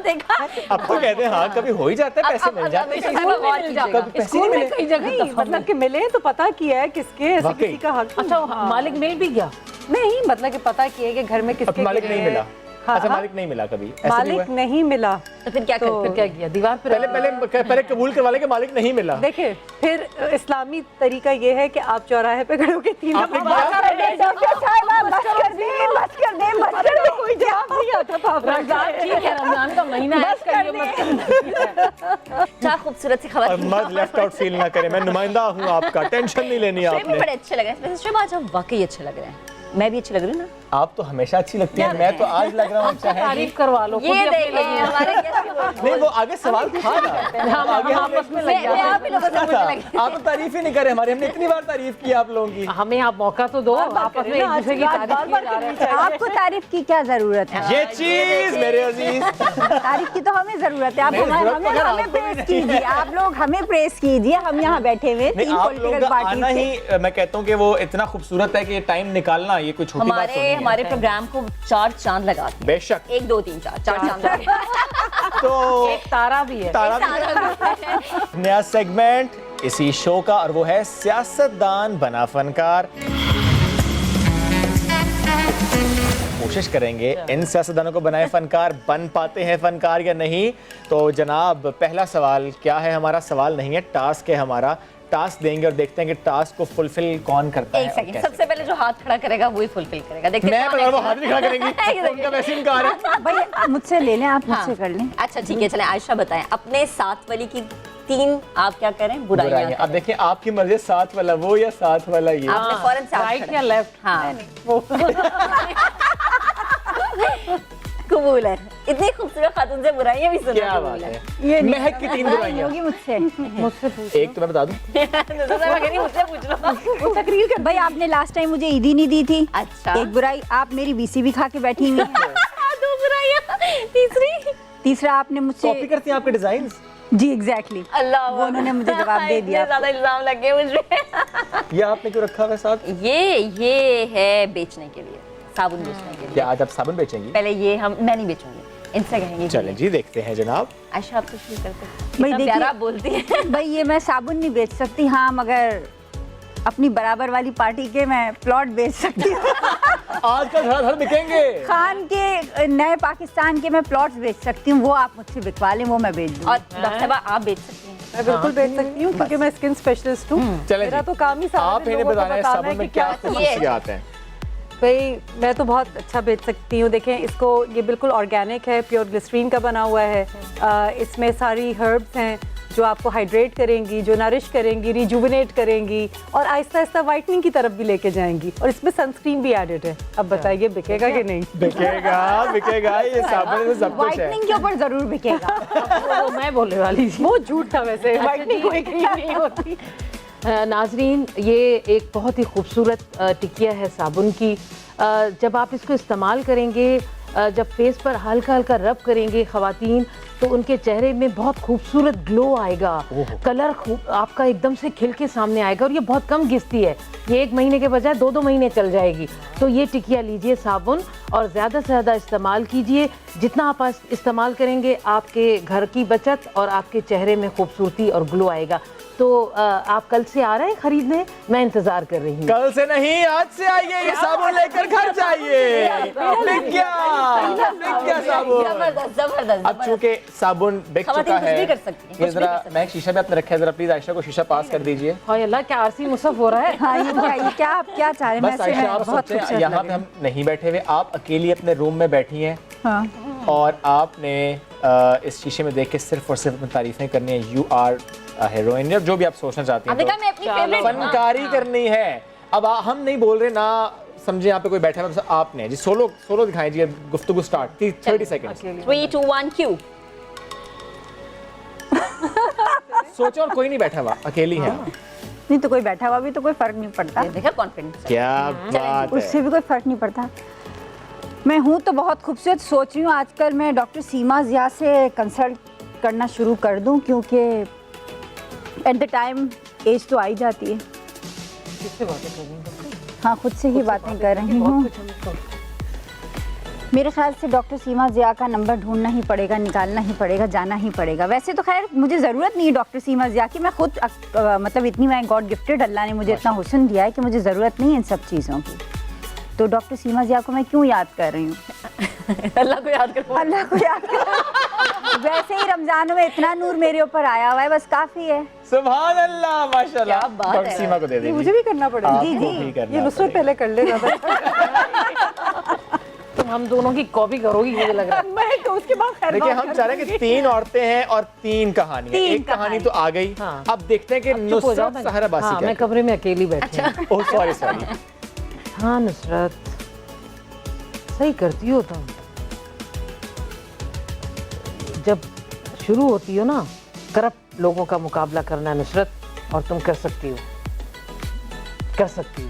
देखा अब तो कहते हैं हाँ कभी हो ही जाता है, पैसे मिल जाते हैं। कभी पैसे स्कूल नहीं में मिले? कई जगह नहीं मतलब कि मिले तो पता किया है किसके, ऐसे वाकई। किसी का हक अच्छा मालिक मिल भी गया। नहीं, मतलब कि पता किया कि घर में अब किसके मालिक कितने नहीं हैं। मिला? हाँ, अच्छा हाँ। मालिक नहीं मिला कभी? ऐसा भी हुआ मालिक है? नहीं मिला तो फिर क्या करते? फिर क्या किया? दीवार पे पहले कबूल करवा ले कि मालिक नहीं मिला। देखिए फिर इस्लामी तरीका ये है कि आप चौराहे पे खड़े होकर 3 आपने दफा कोई जवाब नहीं आता था। रमजान ठीक है, रमजान का महीना है, इसका ये मत क्या खूबसूरत सी खबर और मर्द लेफ्ट आउट फील ना करे, मैं नुमाइंदा हूँ आपका, टेंशन नहीं लेनी भी आपने। बड़े अच्छे लग रहे हैं। वैसे शुभ आज आप वाकई अच्छे लग रहे हैं। मैं भी अच्छी लग रही हूँ ना? आप तो हमेशा अच्छी लगती हैं, मैं तो आज लग रहा हूँ अच्छा है। तारीफ करवा लो, खुद ये ही अपनी देखिए लगी है। हमारे guest की नहीं वो आगे सवाल था ना, हम आगे हमने आपस में लग मैं आप ही लोगों से पूछने लगी। आप तो तारीफ ही नहीं करे हमारी, हमने इतनी बार तारीफ की आप लोगों की। हमें आप मौका तो दो, आपस में एक दूसरे की तारीफ किए जा रहे हैं। आपको तारीफ की क्या जरूरत है? ये चीज मेरे अजीज, तारीफ की तो हमें जरूरत है। आप नहीं, हमें जरूरत तो खैर हमें आपको भी प्रेस नहीं कीजिए, आप लोग हमें प्रेस कीजिए। हम यहाँ बैठे हुए नहीं 3 आप लोगों पॉलिटिकल का आना पार्टी ही मैं कहता हूँ कि वो इतना खूबसूरत है कि टाइम निकालना ये कोई छोटी बात तो नहीं है। हमारे प्रोग्राम को 4 चांद लगाते हैं। बेशक 1 2 3 4 चांद लगे। तो एक तारा भी है। तारा भी नया सेगमेंट इसी शो का, और वो है सियासतदान बना फनकार। कोशिश करेंगे इन सियासतदानों को बनाए फनकार, बन पाते हैं फनकार या नहीं। तो जनाब पहला सवाल क्या है? हमारा सवाल नहीं है, टास्क है हमारा। टास्क देंगे और देखते हैं कि टास्क को फुलफिल कौन करता है। एक और सेकंड, कैसे। सबसे पहले जो हाथ खड़ा करेगा वही फुलफिल करेगा। देखते हैं मैं कौन बता रहा हूँ, है। हाथ नहीं खड़ा करेंगी, ये उनका वैसे इनकार है। भाई आप मुझसे ले लें, आप हाँ। मुझसे कर लें। अच्छा ठीक है, चलें आयशा बताएं अपने साथ वाली की 3 आप क्या करें बुराइयां। बुराइयां अब देखिए आपकी मर्जी, साथ वाला वो या साथ वाला ये। आपने फौरन से हाथ राइट खड़ा- या लेफ्ट? हाँ कबूल है। इतनी खूबसूरत खातून से बुराइयां भी सुनना क्या कबूल बात है। है। ये नहीं महक की 3 बुराइयां। होगी मुझसे। मुझसे पूछ। एक तो मैं बता दूं, मुझसे पूछ लो। तकरीर कर भाई, आपने लास्ट टाइम मुझे ईदी नहीं दी थी। अच्छा एक बुराई, आप मेरी बीसी भी खा के बैठी हुई हैं। 2 बुराइयां। तीसरा आपने कॉपी मुझसे करती हैं आपके डिजाइन्स। जी एग्जैक्टली अल्लाह वो उन्होंने मुझे जवाब दे दिया। इतने ज्यादा इल्जाम लगे मुझ पे। ये आपने क्यों रखा हुआ है साथ? ये है बेचने के लिए, साबुन बेचने के लिए। क्या आज आप साबुन बेचेंगी? पहले ये मैं नहीं बेचूंगी, इनसे कहेंगे। चलें जी देखते हैं जनाब। आयशा आप तो शुरू करते भाई हैं। देखिए- प्यारा आप बोलती है। भाई ये मैं साबुन नहीं बेच सकती, हाँ मगर अपनी बराबर वाली पार्टी के मैं प्लॉट बेच सकती हूँ। आजकल धड़ बिकेंगे। खान के नए पाकिस्तान के मैं प्लॉट्स बेच सकती हूँ, वो आप मुझसे बिकवा लें, वो मैं बेच दूँ। और डॉक्टर साहब आप बेच सकती हैं। मैं बिल्कुल बेच सकती हूँ क्योंकि मैं स्किन स्पेशलिस्ट हूँ। चलें मेरा जी। तो काम ही सारा आप दिन इन्हें लोगों को बताना है बताना साबुन है में कि क्या ये- खसूसियात हैं। भाई मैं तो बहुत अच्छा बेच सकती हूँ। देखें इसको, ये बिल्कुल ऑर्गेनिक है, प्योर ग्लिसरीन का बना हुआ है। इसमें सारी हर्ब्स हैं जो आपको हाइड्रेट करेंगी, जो नरिश करेंगी, रिजुविनेट करेंगी और आहिस्ता आहिस्ता वाइटनिंग की तरफ भी लेके जाएंगी। और इसमें सनस्क्रीन भी एडेड है। अब बताइए बिकेगा कि नहीं? बिकेगा ये साबुन में सब कुछ है। वाइटनिंग के ऊपर जरूर बिकेगा। वो मैं बोलने वाली थी। वो झूठ था वैसे, वाइटनिंग कोई कहीं नहीं होती। नाजरीन, ये एक बहुत ही खूबसूरत टिकिया है साबुन की। जब आप इसको इस्तेमाल करेंगे, जब फेस पर हल्का हल्का रब करेंगे ख़वातीन, तो उनके चेहरे में बहुत खूबसूरत ग्लो आएगा, कलर आपका एकदम से खिल के सामने आएगा। और ये बहुत कम घिसती है, ये 1 महीने के बजाय 2-2 महीने चल जाएगी। तो ये टिकिया लीजिए साबुन और ज़्यादा से ज़्यादा इस्तेमाल कीजिए। जितना आप इस्तेमाल करेंगे, आपके घर की बचत और आपके चेहरे में खूबसूरती और ग्लो आएगा। तो आप कल से आ रहे हैं खरीदने? मैं इंतजार कर रही हूँ। कल से नहीं, आज से आइए, ये साबुन लेकर घर जाइए। बिक गया साबुन। जबरदस्त जबरदस्त। अब चूंकि साबुन बिक चुका खवातीन कुछ है, भी कर सकती हैं, ये कुछ भी जरा कर सकती मैं शीशा भी आपने रखा है, जरा प्लीज आयशा को शीशा पास कर दीजिए। हाय अल्लाह, क्या आरसी मुसफ हो रहा है। हाँ, ये क्या आप क्या चाह रहे हैं? बस वैसे आयशा, मैं आप बहुत सोचें खूबसूरत यहाँ लग पे रही हम नहीं बैठे हुए, आप अकेली अपने रूम में बैठी हैं हाँ। और आपने इस शीशे में देख के सिर्फ और सिर्फ अपनी तारीफें करनी है। यू आर हीरोइन, जो भी आप सोचना चाहती आपने कहा हैं, मैं अपनी फेवरेट फनकारी करनी है। अब हम नहीं बोल रहे ना, समझे यहाँ पे कोई बैठा है, बस आपने जी सोलो दिखाएं जी। गुफ्तगू स्टार्ट 30 सेकंड। 3, 2, 1 क्यू। सोचो, और कोई नहीं बैठा हुआ, अकेली है। नहीं तो कोई बैठा हुआ भी तो कोई फर्क नहीं पड़ता, देखा कॉन्फिडेंस। क्या बात है। उससे भी कोई फर्क नहीं पड़ता। मैं हूँ तो बहुत खूबसूरत, सोच रही हूँ आजकल मैं डॉक्टर सीमा ज़िया से कंसल्ट करना शुरू कर दूँ, क्योंकि एट द टाइम एज तो आ ही जाती है। किससे बातें कर रही हैं? हाँ, खुद से ही बातें कर रही हूँ। मेरे ख्याल से डॉक्टर सीमा ज़िया का नंबर ढूंढना ही पड़ेगा, निकालना ही पड़ेगा, जाना ही पड़ेगा। वैसे तो खैर मुझे ज़रूरत नहीं है डॉक्टर सीमा ज़िया की, मैं खुद मतलब इतनी मैं गॉड गिफ्टेड, अल्लाह ने मुझे इतना हुस्न दिया है कि मुझे ज़रूरत नहीं है इन सब चीज़ों की। तो डॉक्टर सीमा ज़िया को मैं क्यों याद कर रही हूँ? अल्लाह को याद करो। अल्लाह को याद कर। वैसे ही रमज़ान में इतना नूर मेरे ऊपर आया हुआ है, बस काफ़ी है। सुभान अल्लाह, माशाल्लाह। क्या बात डॉक्टर है। सीमा को दे दीजिए। मुझे भी करना पड़ेगा। आपको जी, भी करना ये नुसरत पड़ेगा। पहले कर लेगा था। तुम हम दोनों की कॉपी करोगी मुझे लग रहा है। मैं तो उसके बाद खैर देखिए, बात हम चाह रहे हैं कि 3 औरतें हैं और 3 कहानियां। तीन एक कहानी तो आ गई, हाँ। अब देखते हैं कि चुप हो जाओ नुसरत ना। सहरा बासी हाँ, क्या मैं कमरे में अकेली बैठी हूँ। कहती है। Oh sorry. हाँ नुसरत, सही करती हो तुम। जब शुरू होती हो ना करप्ट लोगों का मुकाबला करना नुसरत, और तुम कर सकती हो, कर सकती हो।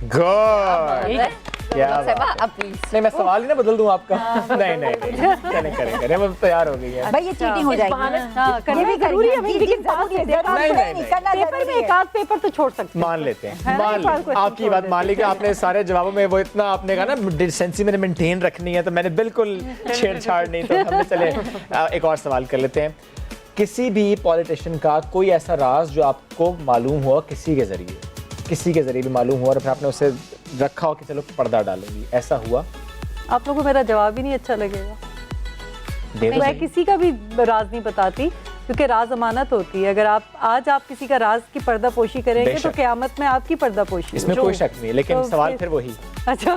गुड, क्या बात है। अब प्लीज। नहीं, मैं सवाल ही ना बदल दूं आपका। नहीं करें, मैं तैयार हो गई है। भाई ये चीटिंग हो जाएगी। हाँ, करना भी जरूरी है भाई, लेकिन नहीं। पेपर में एक आध पेपर तो छोड़ सकते मान लेते हैं, है ना, मान एक बार लें। question आपकी बात मान ली कि आपने सारे जवाबों में वो इतना आपने कहा ना डिसेंसी मैंने मेंटेन रखनी है, तो मैंने बिल्कुल छेड़छाड़ नहीं। तो हमने चले एक और सवाल कर लेते हैं। किसी भी पॉलिटिशियन का कोई ऐसा राज जो आपको मालूम हुआ किसी के जरिए भी मालूम हुआ और फिर आपने उसे रखा हो कि चलो पर्दा डालूंगी, ऐसा हुआ? आप लोगों को मेरा जवाब ही नहीं अच्छा लगेगा। दे दो मैं सही। किसी का भी राज नहीं बताती, क्योंकि राज अमानत होती है। अगर आज आप किसी का राज की पर्दापोशी करेंगे तो बेशक। क़यामत में आपकी पर्दापोशी इसमें कोई शक नहीं, लेकिन तो सवाल फिर- फिर वही। अच्छा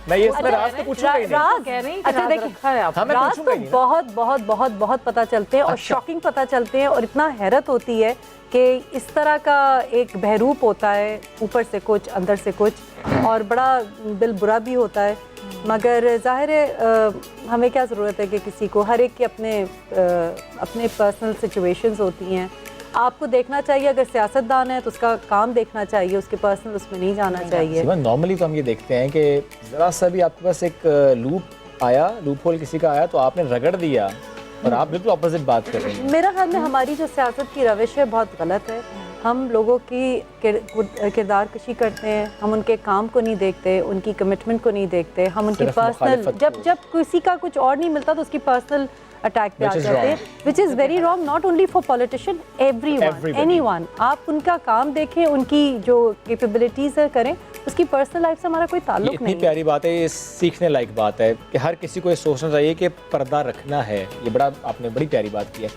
मैं ये इसमें राज तो पूछूंगा ही नहीं। राज कह रही अच्छा देखिए, रखा है आप। हाँ, मैं राज पूछूंगा तो ही नहीं ना। बहुत बहुत बहुत बहुत पता चलते हैं और अच्छा। शॉकिंग पता चलते हैं, और इतना हैरत होती है कि इस तरह का एक बहरूप होता है, ऊपर से कुछ अंदर से कुछ, और बड़ा दिल बुरा भी होता है। मगर ज़ाहिर है हमें क्या ज़रूरत है कि किसी को, हर एक के अपने पर्सनल सिचुएशंस होती हैं। आपको देखना चाहिए, अगर सियासतदान है तो उसका काम देखना चाहिए, उसके पर्सनल उसमें नहीं जाना चाहिए। नॉर्मली तो हम ये देखते हैं कि जरा सा भी आपके पास एक लूप होल किसी का आया तो आपने रगड़ दिया, और आप बिल्कुल ऑपोजिट बात कर रहे हैं। मेरा ख्याल में हमारी जो सियासत की रविश है बहुत गलत है। हम लोगों की किरदार कशी करते हैं, हम उनके काम को नहीं देखते, उनकी कमिटमेंट को नहीं देखते, हम उनकी सिर्फ पर्सनल, मुखालिफत जब किसी का कुछ और नहीं मिलता तो उसकी पर्सनल अटैक पे आ Which is जाते हैं, wrong. Which is very wrong, not only for politician, everyone, Everybody. Anyone. आप उनका काम देखें, उनकी जो कैपेबिलिटीज़ है करें, उसकी पर्सनल लाइफ से हमारा कोई ये ताल्लुक इतनी नहीं है। प्यारी बात है, ये सीखने लायक बात है कि हर किसी को ये सोचना चाहिए कि पर्दा रखना है। ये आपने बड़ी प्यारी बात की है।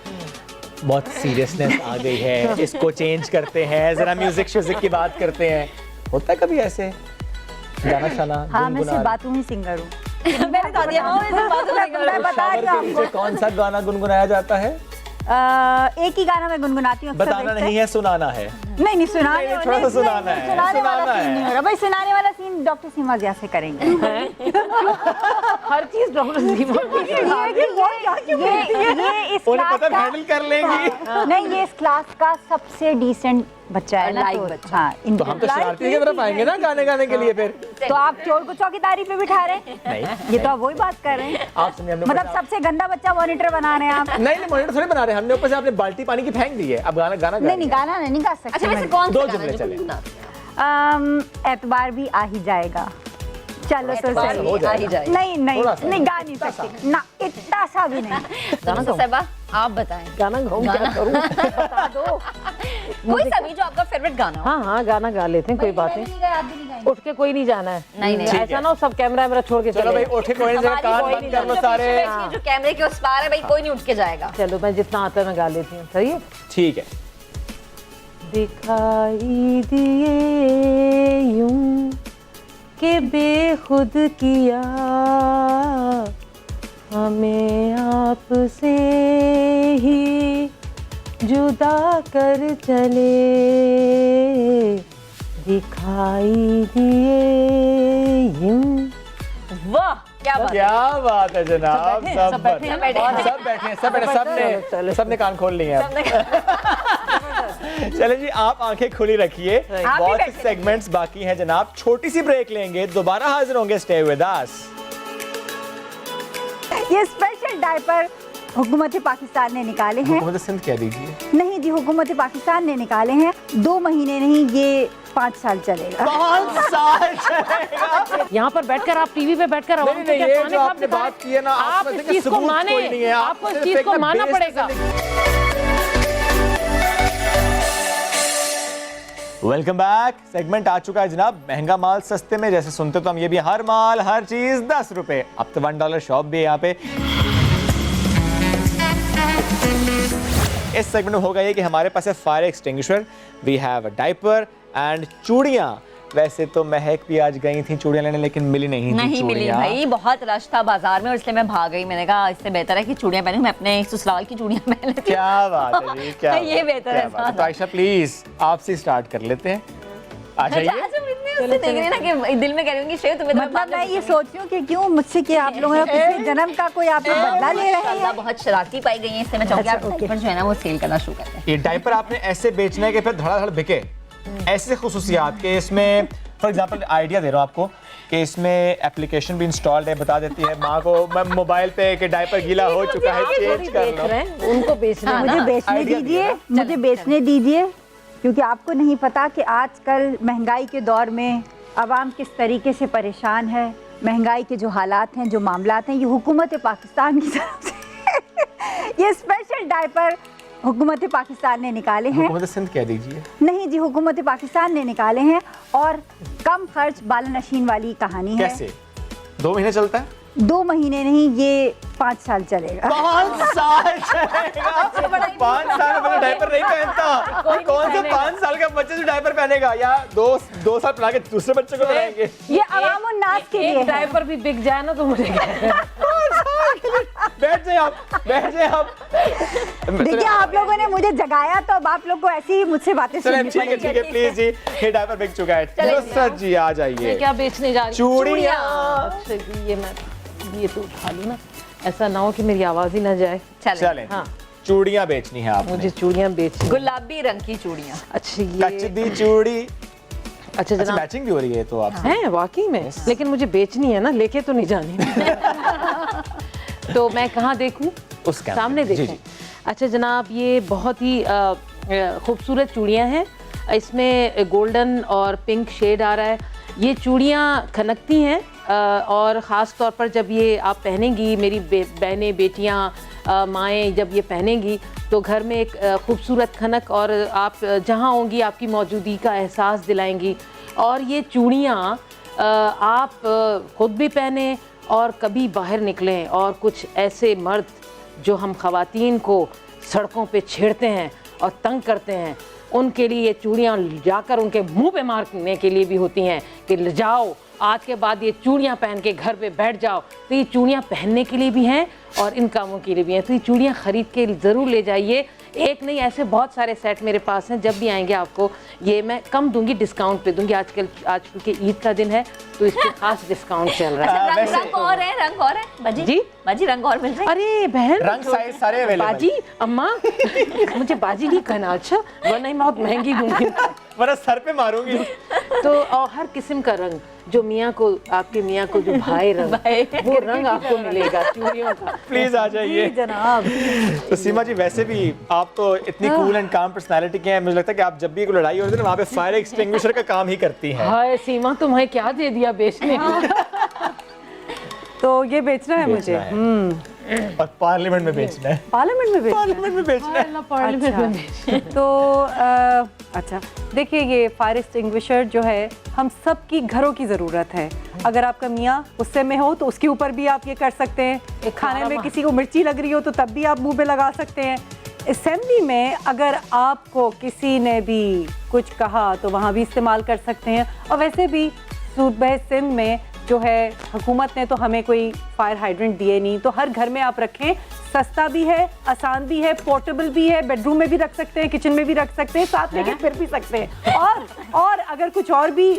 बहुत सीरियसनेस आ गई है, इसको चेंज करते हैं, जरा म्यूजिक की बात करते हैं। होता है कभी ऐसे गाना शाना हाँ, मैं गुनगुना सिर्फ बातूं ही सिंगर हूँ। मैंने बता दिया। हाँ, मैं सिर्फ बातों नहीं कर रही। मैं बता शावर रही के हूँ नीचे आपको। कौन सा गाना गुनगुनाया जाता है? एक ही गाना मैं गुनगुनाती हूँ अक्सर बताना देखते। नहीं है, सुनाना है। नहीं सुनाने नहीं, थोड़ा सा सुनाना है, सुनाने वाला सुनाना सीन है। नहीं हो रहा भाई, सुनाने वाला सीन डॉक्टर सीमा ज़िया से करेंगे। हर चीज डॉक्टर सीमा ये इस उन्हें क्लास पता का हैंडल कर लेंगी। नहीं, ये इस क्लास का सबसे डिसेंट बच्चा है ना, लाइक तो बच्चा। हाँ तो हम तो शरारती की तरफ आएंगे ना गाने गाने के लिए फिर। तो आप चोर को चौकीदारी पे बिठा रहे हैं? नहीं, ये तो आप वही बात कर रहे हैं। आप सुनिए, हमने मतलब सबसे गंदा बच्चा मॉनिटर बना रहे हैं आप। नहीं मॉनिटर थोड़ी बना रहे हैं, हमने ऊपर से आपने बाल्टी पानी की फेंक दी है, अब गाना गा नहीं गाना नहीं गा सकते। अच्छा वैसे कौन दो सा जुमले गाना जो चले। गुनगुनाते एतबार भी आ ही जाएगा। चलो तो एतबार सही। हो भी आ ही जाएगा। जाए। नहीं नहीं थोड़ा सा। नहीं गा नहीं सकती ना, इतना सा भी नहीं। नमस्ते साहिबा, आप बताएं गाना गाऊं क्या करूं बता दो। कोई सा भी जो आपका फेवरेट गाना हो। हाँ हाँ गाना गा लेते हैं, कोई बात नहीं। उठ के कोई नहीं जाना है। नहीं, नहीं। ठीक ऐसा ना हो सब कैमरा वैमरा छोड़ के चलो भाई चले। उठे, कोई नहीं, जरा कान हमारी बंद कर लो जो सारे। पीछे बैठी है, जो कैमरे के उस पार है भाई, कोई नहीं उठ के जाएगा। चलो मैं जितना आता है मैं गा लेती हूँ, सही है। ठीक है। दिखाई दिए यूं के बेखुद किया हमें आपसे ही जुदा कर चले, दिखाई दिए यूं। वाह क्या बात है। क्या बात है जनाब, सब बैठे, सब बैठे। सबने सबने कान खोल लिए हैं। चले जी, आप आंखें खुली रखिए, बहुत से सेगमेंट्स बाकी हैं जनाब। छोटी सी ब्रेक लेंगे, दोबारा हाजिर होंगे। Stay with us. ये स्पेशल डायपर हुकूमत पाकिस्तान ने निकाले हैं। हुकूमत सिंध कह दीजिए। नहीं जी, हुकूमत पाकिस्तान ने निकाले हैं। 2 महीने नहीं, ये 5 साल चलेगा। 5 साल चलेगा। यहाँ पर बैठकर आप टीवी पे बैठकर नहीं, नहीं, ये जो आपने बात की है ना, आप समझते इस कि चीज को सबूत माने, कोई नहीं है, आप आपको इस सिर्फ चीज एक को ना मानना बेस पड़ेगा। Welcome back. सेगमेंट आ चुका है जनाब, महंगा माल सस्ते में। जैसे सुनते तो हम ये भी, हर माल हर चीज 10 रुपए। अब तो $1 शॉप भी है यहाँ पे। इस सेगमेंट में होगा ये कि हमारे पास है fire extinguisher, we have a diaper and चूड़ियां। वैसे तो महक भी आज गई थी चूड़ियां लेने, लेकिन मिली नहीं नहीं मिली भाई, बहुत रश था बाजार में और इसलिए मैं भाग गई। मैंने कहा इससे बेहतर है कि चूड़ियां पहनूं, मैं अपने ससुराल की चूड़ियां पहन लेती हूं। क्या बात है जी, क्या ये बात बेहतर क्या है बात तो आयशा प्लीज आपसे स्टार्ट कर लेते हैं। आ जाइए। अच्छा उससे देख रही ना कि दिल में कह रही हूँ कि श्रेय तुम्हें मतलब मैं ये सोच रही हूँ कि क्यों मुझसे कि आप लोगों ने पिछले जन्म का कोई आप लोग बदला ले रहे हैं। बहुत शरारती पाई गई है, इससे मैं चाहूंगी आप डायपर जो है ना वो सेल करना शुरू करते हैं। ये डायपर आपने ऐसे बेचना है कि फिर धड़ाधड़ बिके। ऐसे खुसूसियात के इसमें, फॉर एग्जांपल आइडिया दे रहा हूँ आपको कि इसमें एप्लीकेशन भी इंस्टॉल्ड है, बता देती है माँ को मोबाइल पे कि डायपर गीला हो चुका है, चेंज कर लो। उनको बेचने मुझे बेचने दीजिए, मुझे बेचने दीजिए, क्योंकि आपको नहीं पता कि आजकल महंगाई के दौर में आवाम किस तरीके से परेशान है। महंगाई के जो हालात हैं, जो मामलात हैं, ये हुकूमत पाकिस्तान की तरफ से ये स्पेशल डायपर हुकूमत पाकिस्तान ने निकाले हैं। हुकूमत सिंध कह दीजिए। नहीं जी, हुकूमत पाकिस्तान ने निकाले हैं और कम खर्च बालनशीन वाली कहानी है। कैसे 2 महीने चलता है? 2 महीने नहीं, ये 5 साल चलेगा। 5 साल चलेगा। 5 साल में डायपर नहीं पहनता। कौन से 5 साल का बच्चे जो डायपर पहनेगा, या 2 साल पहना के दूसरे बच्चे को पहनाएंगे? ये अवाम और नास के लिए एक है। डायपर भी बिक जाए ना तो मुझे बैठ जाए आप, बैठ जाए आप। देखिए, आप लोगों ने मुझे जगाया तो अब आप लोग को ऐसी ही मुझसे बातें चलिए सुननी ठीक है, पड़ेगी। ठीक है, प्लीज जी, ये डायपर बिक चुका है। नुसरत जी आ जाइए। क्या बेचने जा रही हूँ? चूड़ियां। अच्छा ये मैं ये तो उठा लूँ ना, ऐसा ना हो कि मेरी आवाज ही ना जाए। चलें, हाँ। चूड़ियां बेचनी है आपने। मुझे चूड़ियां बेचनी। गुलाबी रंग की चूड़ियां। अच्छा ये कचदी चूड़ी। अच्छा अच्छा, जनाब मैचिंग भी हो रही है तो आप। है वाकई में, लेकिन मुझे बेचनी है ना, लेके तो नहीं जानी। तो मैं कहाँ देखूँ? उस कैमरे सामने में। जी, देखूँ? अच्छा जनाब, ये बहुत ही खूबसूरत चूड़ियाँ हैं। इसमें गोल्डन और पिंक शेड आ रहा है। ये चूड़ियाँ खनकती हैं और ख़ास तौर पर जब ये आप पहनेंगी, मेरी बहनें, बेटियाँ, माएँ जब ये पहनेंगी तो घर में एक खूबसूरत खनक और आप जहाँ होंगी आपकी मौजूदगी का एहसास दिलाएंगी। और ये चूड़ियाँ आप खुद भी पहने और कभी बाहर निकलें और कुछ ऐसे मर्द जो हम ख़वातीन को सड़कों पे छेड़ते हैं और तंग करते हैं, उनके लिए ये चूड़ियाँ जाकर उनके मुंह पे मारने के लिए भी होती हैं कि जाओ आज के बाद ये चूड़ियाँ पहन के घर पे बैठ जाओ। तो ये चूड़ियाँ पहनने के लिए भी हैं और इन कामों के लिए भी हैं। तो ये चूड़ियाँ ख़रीद के ज़रूर ले जाइए। एक नहीं, ऐसे बहुत सारे सेट मेरे पास हैं। जब भी आएंगे आपको ये मैं कम दूंगी, डिस्काउंट पे दूंगी। आज क्योंकि ईद का दिन है तो इस पे खास डिस्काउंट चल रहा है। रंग रंग और है, रंग और है बाजी जी? बाजी रंग और मिल रहे हैं। अरे बहन, रंग साइज सारे अवेलेबल। बाजी अम्मा मुझे बाजी नहीं कहना, अच्छा वरना मैं बहुत महंगी दूंगी। वरना सर पे मारूंगी। तो और हर किस्म का रंग जो मियाँ को, आपके मियाँ को जो भाई रंग, वो रंग आपको मिलेगा चूड़ियों का। प्लीज आ जाइए जनाब। तो सीमा जी, वैसे भी आप तो इतनी कूल एंड काम पर्सनालिटी के हैं, मुझे लगता है कि आप जब भी कोई लड़ाई होती है ना, वहाँ पे फायर एक्सटिंग्विशर का काम ही करती हैं। हाय सीमा, तुम्हें क्या दे दिया बेचने को? तो ये बेचना है मुझे। और पार्लियामेंट में बेचना है। पार्लियामेंट में बेचना है। पार्लियामेंट में बेचना है। पार्लियामेंट में बेचना। तो अच्छा देखिए, ये फायर एक्सटिंग्विशर जो है हम सब की घरों की ज़रूरत है। अगर आपका मियाँ गुस्से में हो तो उसके ऊपर भी आप ये कर सकते हैं। खाने में किसी को मिर्ची लग रही हो तो तब भी आप मुंह पे लगा सकते हैं। असेंबली में अगर आपको किसी ने भी कुछ कहा तो वहाँ भी इस्तेमाल कर सकते हैं। और वैसे भी सूबे सिंध में जो है हुकूमत ने तो हमें कोई फायर हाइड्रेंट दिए नहीं, तो हर घर में आप रखें। सस्ता भी है, आसान भी है, पोर्टेबल भी है, बेडरूम में भी रख सकते हैं, किचन में भी रख सकते हैं, साथ लेके फिर भी सकते हैं। और अगर कुछ और भी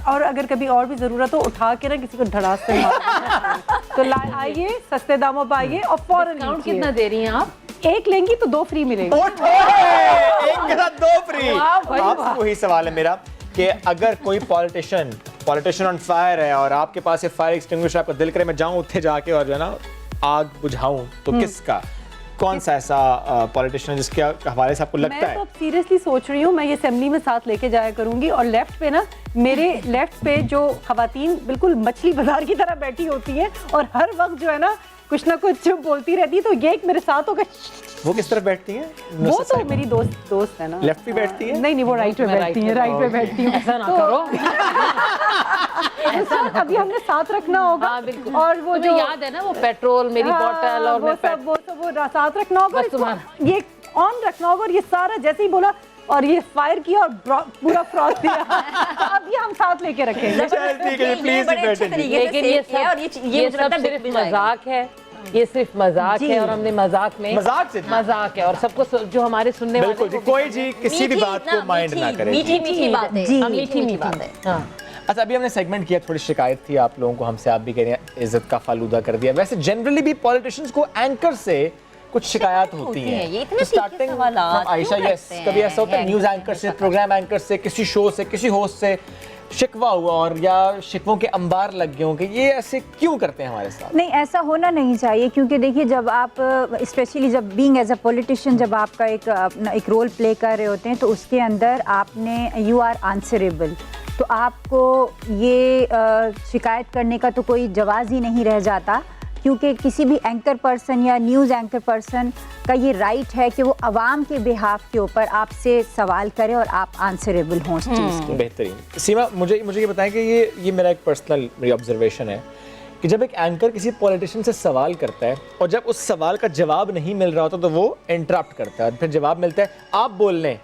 और अगर कभी और भी ज़रूरत हो, उठा के ना किसी को धड़ास से मार तो आइए, सस्ते दामों पर आइए और फौरन डिस्काउंट कितना दे रही हैं आप? एक लेंगी तो 2 फ्री मिलेंगे। एक के साथ 2 फ्री। वाह भाई वाह। आपसे वही सवाल है मेरा कि अगर कोई पॉलिटिशियन ऑन फायर है और आपके पास ये फायर एक्सटिंग्विशर, आपका दिल करे मैं जाऊं उत्थे जाके और जो है ना आग बुझाऊं, तो किसका, कौन सा ऐसा पॉलिटिशियन जिसके हवाले से आपको लगता मैं है? तो अब सीरियसली सोच रही हूँ, मैं ये असेंबली में साथ लेके जाया करूंगी। और लेफ्ट पे ना, मेरे लेफ्ट पे जो खवातीन बिल्कुल मछली बाजार की तरह बैठी होती है और हर वक्त जो है ना कुछ ना कुछ बोलती रहती है, तो ये एक मेरे साथ होगा। वो किस तरफ बैठती हैं? वो तो मेरी दोस्त है ना। लेफ्ट पे बैठती है? नहीं, वो राइट पे बैठती है। राइट पे बैठती हूँ। ऐसा ना करो। अभी हमने साथ रखना होगा। हाँ बिल्कुल। और वो जो जो याद है ना, वो पेट्रोल, मेरी बोतल और वो साथ रखना होगा। बस तुम्हारा। ये ऑन रखना होगा। और ये सारा जैसे ही बोला और ये फायर किया और पूरा फ्रॉस्ट दिया। अब ये हम साथ लेके रखेंगे। चल ठीक है, प्लीज बड़े अच्छे तरीके से लेकिन ये सेव किया है और ये सब मुझे लगता है सिर्फ बिक भी जाएगा। मजाक है। ये सिर्फ मजाक है और हमने मजाक में मजाक है और सबको जो हमारे सुनने वाले बिल्कुल जी, कोई जी किसी भी बात को माइंड ना करे। मीठी मीठी बातें। जी, मीठी बातें। हाँ। अच्छा, अभी हमने सेगमेंट किया, थोड़ी शिकायत थी आप लोगों को हमसे, आप भी कह रहे हैं इज्जत का फालूदा कर दिया। वैसे जनरली भी पॉलिटिशियंस को एंकर से कुछ शिकायत होती है। ये इतने तीखे सवालात आयशा, क्यों यस, करते हैं? कभी ऐसा होता है न्यूज़ एंकर से, प्रोग्राम एंकर से, किसी शो से, किसी होस्ट से शिकवा हुआ और या शिकवों के अंबार लग गए हों कि ये ऐसे क्यों करते हैं हमारे साथ? नहीं, ऐसा होना नहीं चाहिए। क्योंकि देखिए, जब आप स्पेशली जब बीइंग एज अ पॉलिटिशियन, जब आपका एक रोल प्ले कर रहे होते हैं, तो उसके अंदर आपने यू आर आंसरेबल। तो आपको ये शिकायत करने का तो कोई जवाज़ ही नहीं रह जाता। क्योंकि किसी भी एंकर पर्सन या न्यूज़ एंकर पर्सन का ये राइट है कि वो आवाम के बिहाफ के ऊपर आपसे सवाल करे और आप आंसरेबल हों उस चीज़ के। बेहतरीन। सीमा, मुझे ये बताएं कि ये मेरा एक पर्सनल मेरी ऑब्जर्वेशन है कि जब एक एंकर किसी पॉलिटिशियन से सवाल करता है और जब उस सवाल का जवाब नहीं मिल रहा होता तो वो इंटरप्ट करता है। फिर जवाब मिलता है, आप बोल लें,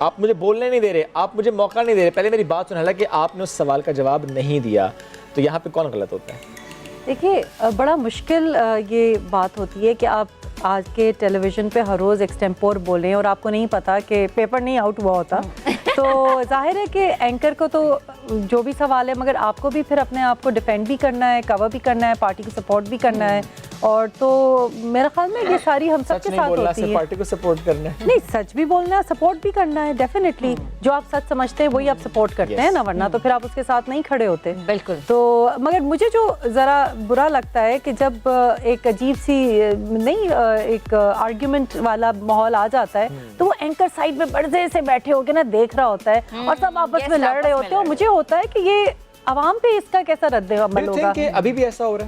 आप मुझे बोलने नहीं दे रहे, आप मुझे मौका नहीं दे रहे, पहले मेरी बात सुन। हालांकि आपने उस सवाल का जवाब नहीं दिया, तो यहाँ पे कौन गलत होता है? देखिए, बड़ा मुश्किल ये बात होती है कि आप आज के टेलीविज़न पे हर रोज़ एक्सटेम्पोर बोलें और आपको नहीं पता कि पेपर नहीं आउट हुआ होता। तो जाहिर है कि एंकर को तो जो भी सवाल है, मगर आपको भी फिर अपने आप को डिफेंड भी करना है, कवर भी करना है, पार्टी को सपोर्ट भी करना है। और तो मेरे ख्याल में ये सारी हम सब के साथ होती है। पार्टी को सपोर्ट करना है, नहीं, सच भी बोलना है, सपोर्ट भी करना है। डेफिनेटली जो आप सच समझते हैं वही आप सपोर्ट करते हैं ना, वरना तो फिर आप उसके साथ नहीं खड़े होते। बिल्कुल। तो मगर मुझे जो ज़रा बुरा लगता है कि जब एक अजीब सी एक आर्ग्यूमेंट वाला माहौल आ जाता है, तो वो एंकर साइड में बड़े से बैठे होकर ना देख रहा होता है और सब आपस में लड़ रहे होते हैं। और मुझे होता है कि ये आवाम पे इसका कैसा रद्द-ए-अमल होगा। अभी भी ऐसा हो रहा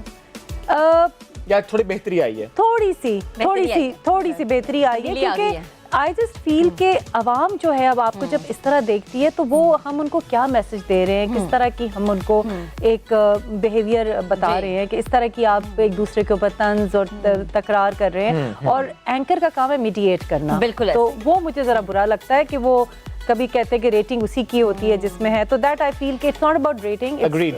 है या थोड़ी बेहतरी आई है? थोड़ी सी बेहतरी आई है। क्योंकि आई जस्ट फील के आवाम जो है अब आपको जब इस तरह देखती है, तो वो हम उनको क्या मैसेज दे रहे हैं, किस तरह की हम उनको एक बिहेवियर बता रहे हैं कि इस तरह की आप एक दूसरे के ऊपर तंज और तकरार कर रहे हैं। और एंकर का काम है मीडिएट करना। बिल्कुल। तो वो मुझे ज़रा बुरा लगता है कि वो कभी कहते हैं कि रेटिंग उसी की होती है जिसमें है, तो दैट आई फील कि it's not about rating. Agreed.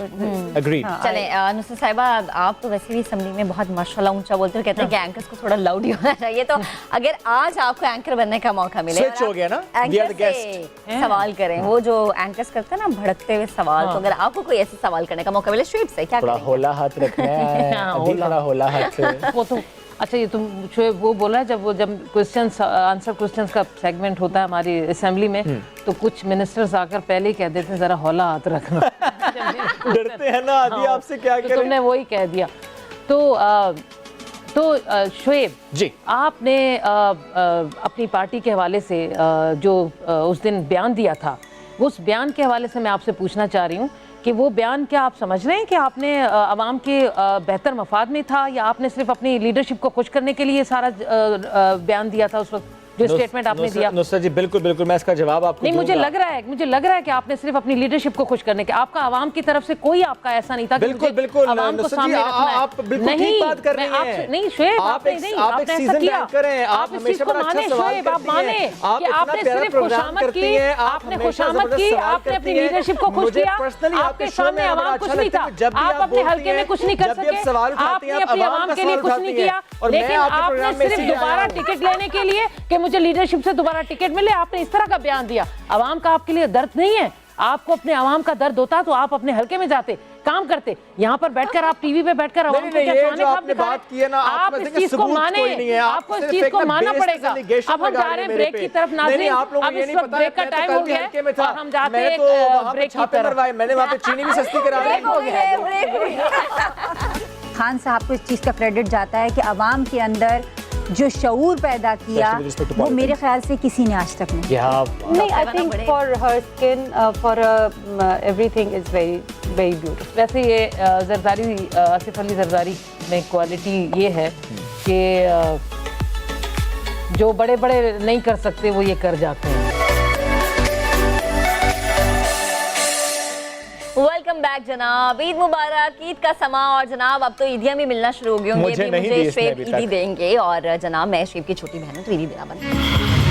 Agreed. चले नुसरत साहिबा, आप तो वैसे भी असेंबली में बहुत माशाल्लाह ऊंचा बोलते हो, कहते हैं कि एंकर्स को थोड़ा लाउड ही होना चाहिए, तो अगर आज आपको एंकर बनने का मौका मिले, Switch हो गया ना? We are the guest. सवाल करें, वो जो एंकर्स करते हैं ना भड़कते हुए सवाल, तो अगर आपको कोई ऐसे सवाल करने का मौका मिले शुएब से, क्या थोड़ा करेंगे? होला हाथ रखना है, अभी थोड़ा होला हाथ से। वो तो अच्छा, ये तुम शोएब वो बोला है, जब क्वेश्चंस आंसर क्वेश्चंस का सेगमेंट होता है हमारी असेंबली में, तो कुछ मिनिस्टर्स आकर पहले ही कह देते हैं जरा हौला हाथ रखना। डरते हैं ना अभी आपसे, क्या तो करें? तुमने वही कह दिया। तो शोएब जी, आपने अपनी पार्टी के हवाले से जो उस दिन बयान दिया था, उस बयान के हवाले से मैं आपसे पूछना चाह रही हूँ कि वो बयान क्या आप समझ रहे हैं कि आपने आवाम के बेहतर मफाद में था, या आपने सिर्फ अपनी लीडरशिप को खुश करने के लिए सारा बयान दिया था उस वक्त, जो स्टेटमेंट आपने दिया? नुसरत जी बिल्कुल बिल्कुल, मैं इसका जवाब आपको नहीं, मुझे दूंगा। लग रहा है कि आपने सिर्फ अपनी लीडरशिप को खुश करने के, आपका आवाम की तरफ से कोई आपका ऐसा नहीं था कि बिल्कुल मुझे बिल्कुल आवाम को नुसरत जी, सामने रखना है। आप बिल्कुल ठीक बात कर रही हैं। नहीं शोएब, आप एक सीजन एंकर हैं, आप हमेशा बड़ा अच्छा सवाल करती हैं, आप आपने सिर्फ खुशामद की, आपने खुशामद की, आपने अपनी लीडरशिप को खुश किया, आपके सामने आवाम कुछ नहीं था, आप अपने हल्के में कुछ नहीं कर सके, आपने अपनी आवाम के लिए कुछ नहीं किया, लेकिन आपने सिर्फ दोबारा टिकट लेने के लिए कि मुझे लीडरशिप से दोबारा टिकट मिले, आपने इस तरह का बयान दिया। आवाम का आपके लिए दर्द नहीं है? आपको अपने आवाम का दर्द होता तो आप अपने हल्के में जाते, काम करते। यहाँ पर बैठकर आप टीवी पे बैठकर आवाम को क्या सुनाने का बात की है ना, आप इस चीज को माने, आपको इस चीज को मानना पड़ेगा। अब हम जा रहे हैं ब्रेक की तरफ नाज़रीन, अब इस वक्त ब्रेक का टाइम हो गया है और हम जाते हैं ब्रेक की तरफ। मैंने वहाँ पे चीनी भी सस्ती करा दी। खान साहब को इस चीज़ का क्रेडिट जाता है कि आवाम के अंदर जो शऊर पैदा किया वो मेरे ख्याल से किसी ने आज तक नहीं। नहीं, I think for her skin, for everything is very very beautiful. वैसे ये जरदारी, आसिफ अली जरदारी में क्वालिटी ये है कि जो बड़े बड़े नहीं कर सकते वो ये कर जाते हैं। वेलकम बैक जनाब, ईद मुबारक, ईद का समा। और जनाब अब तो ईदियाँ भी मिलना शुरू हो गई होंगी, मुझे नहीं दी इसने शुएब अभी ईदी तक। देंगे। और जनाब मैं शुएब की छोटी बहन हूँ तो ईदी देना बनता।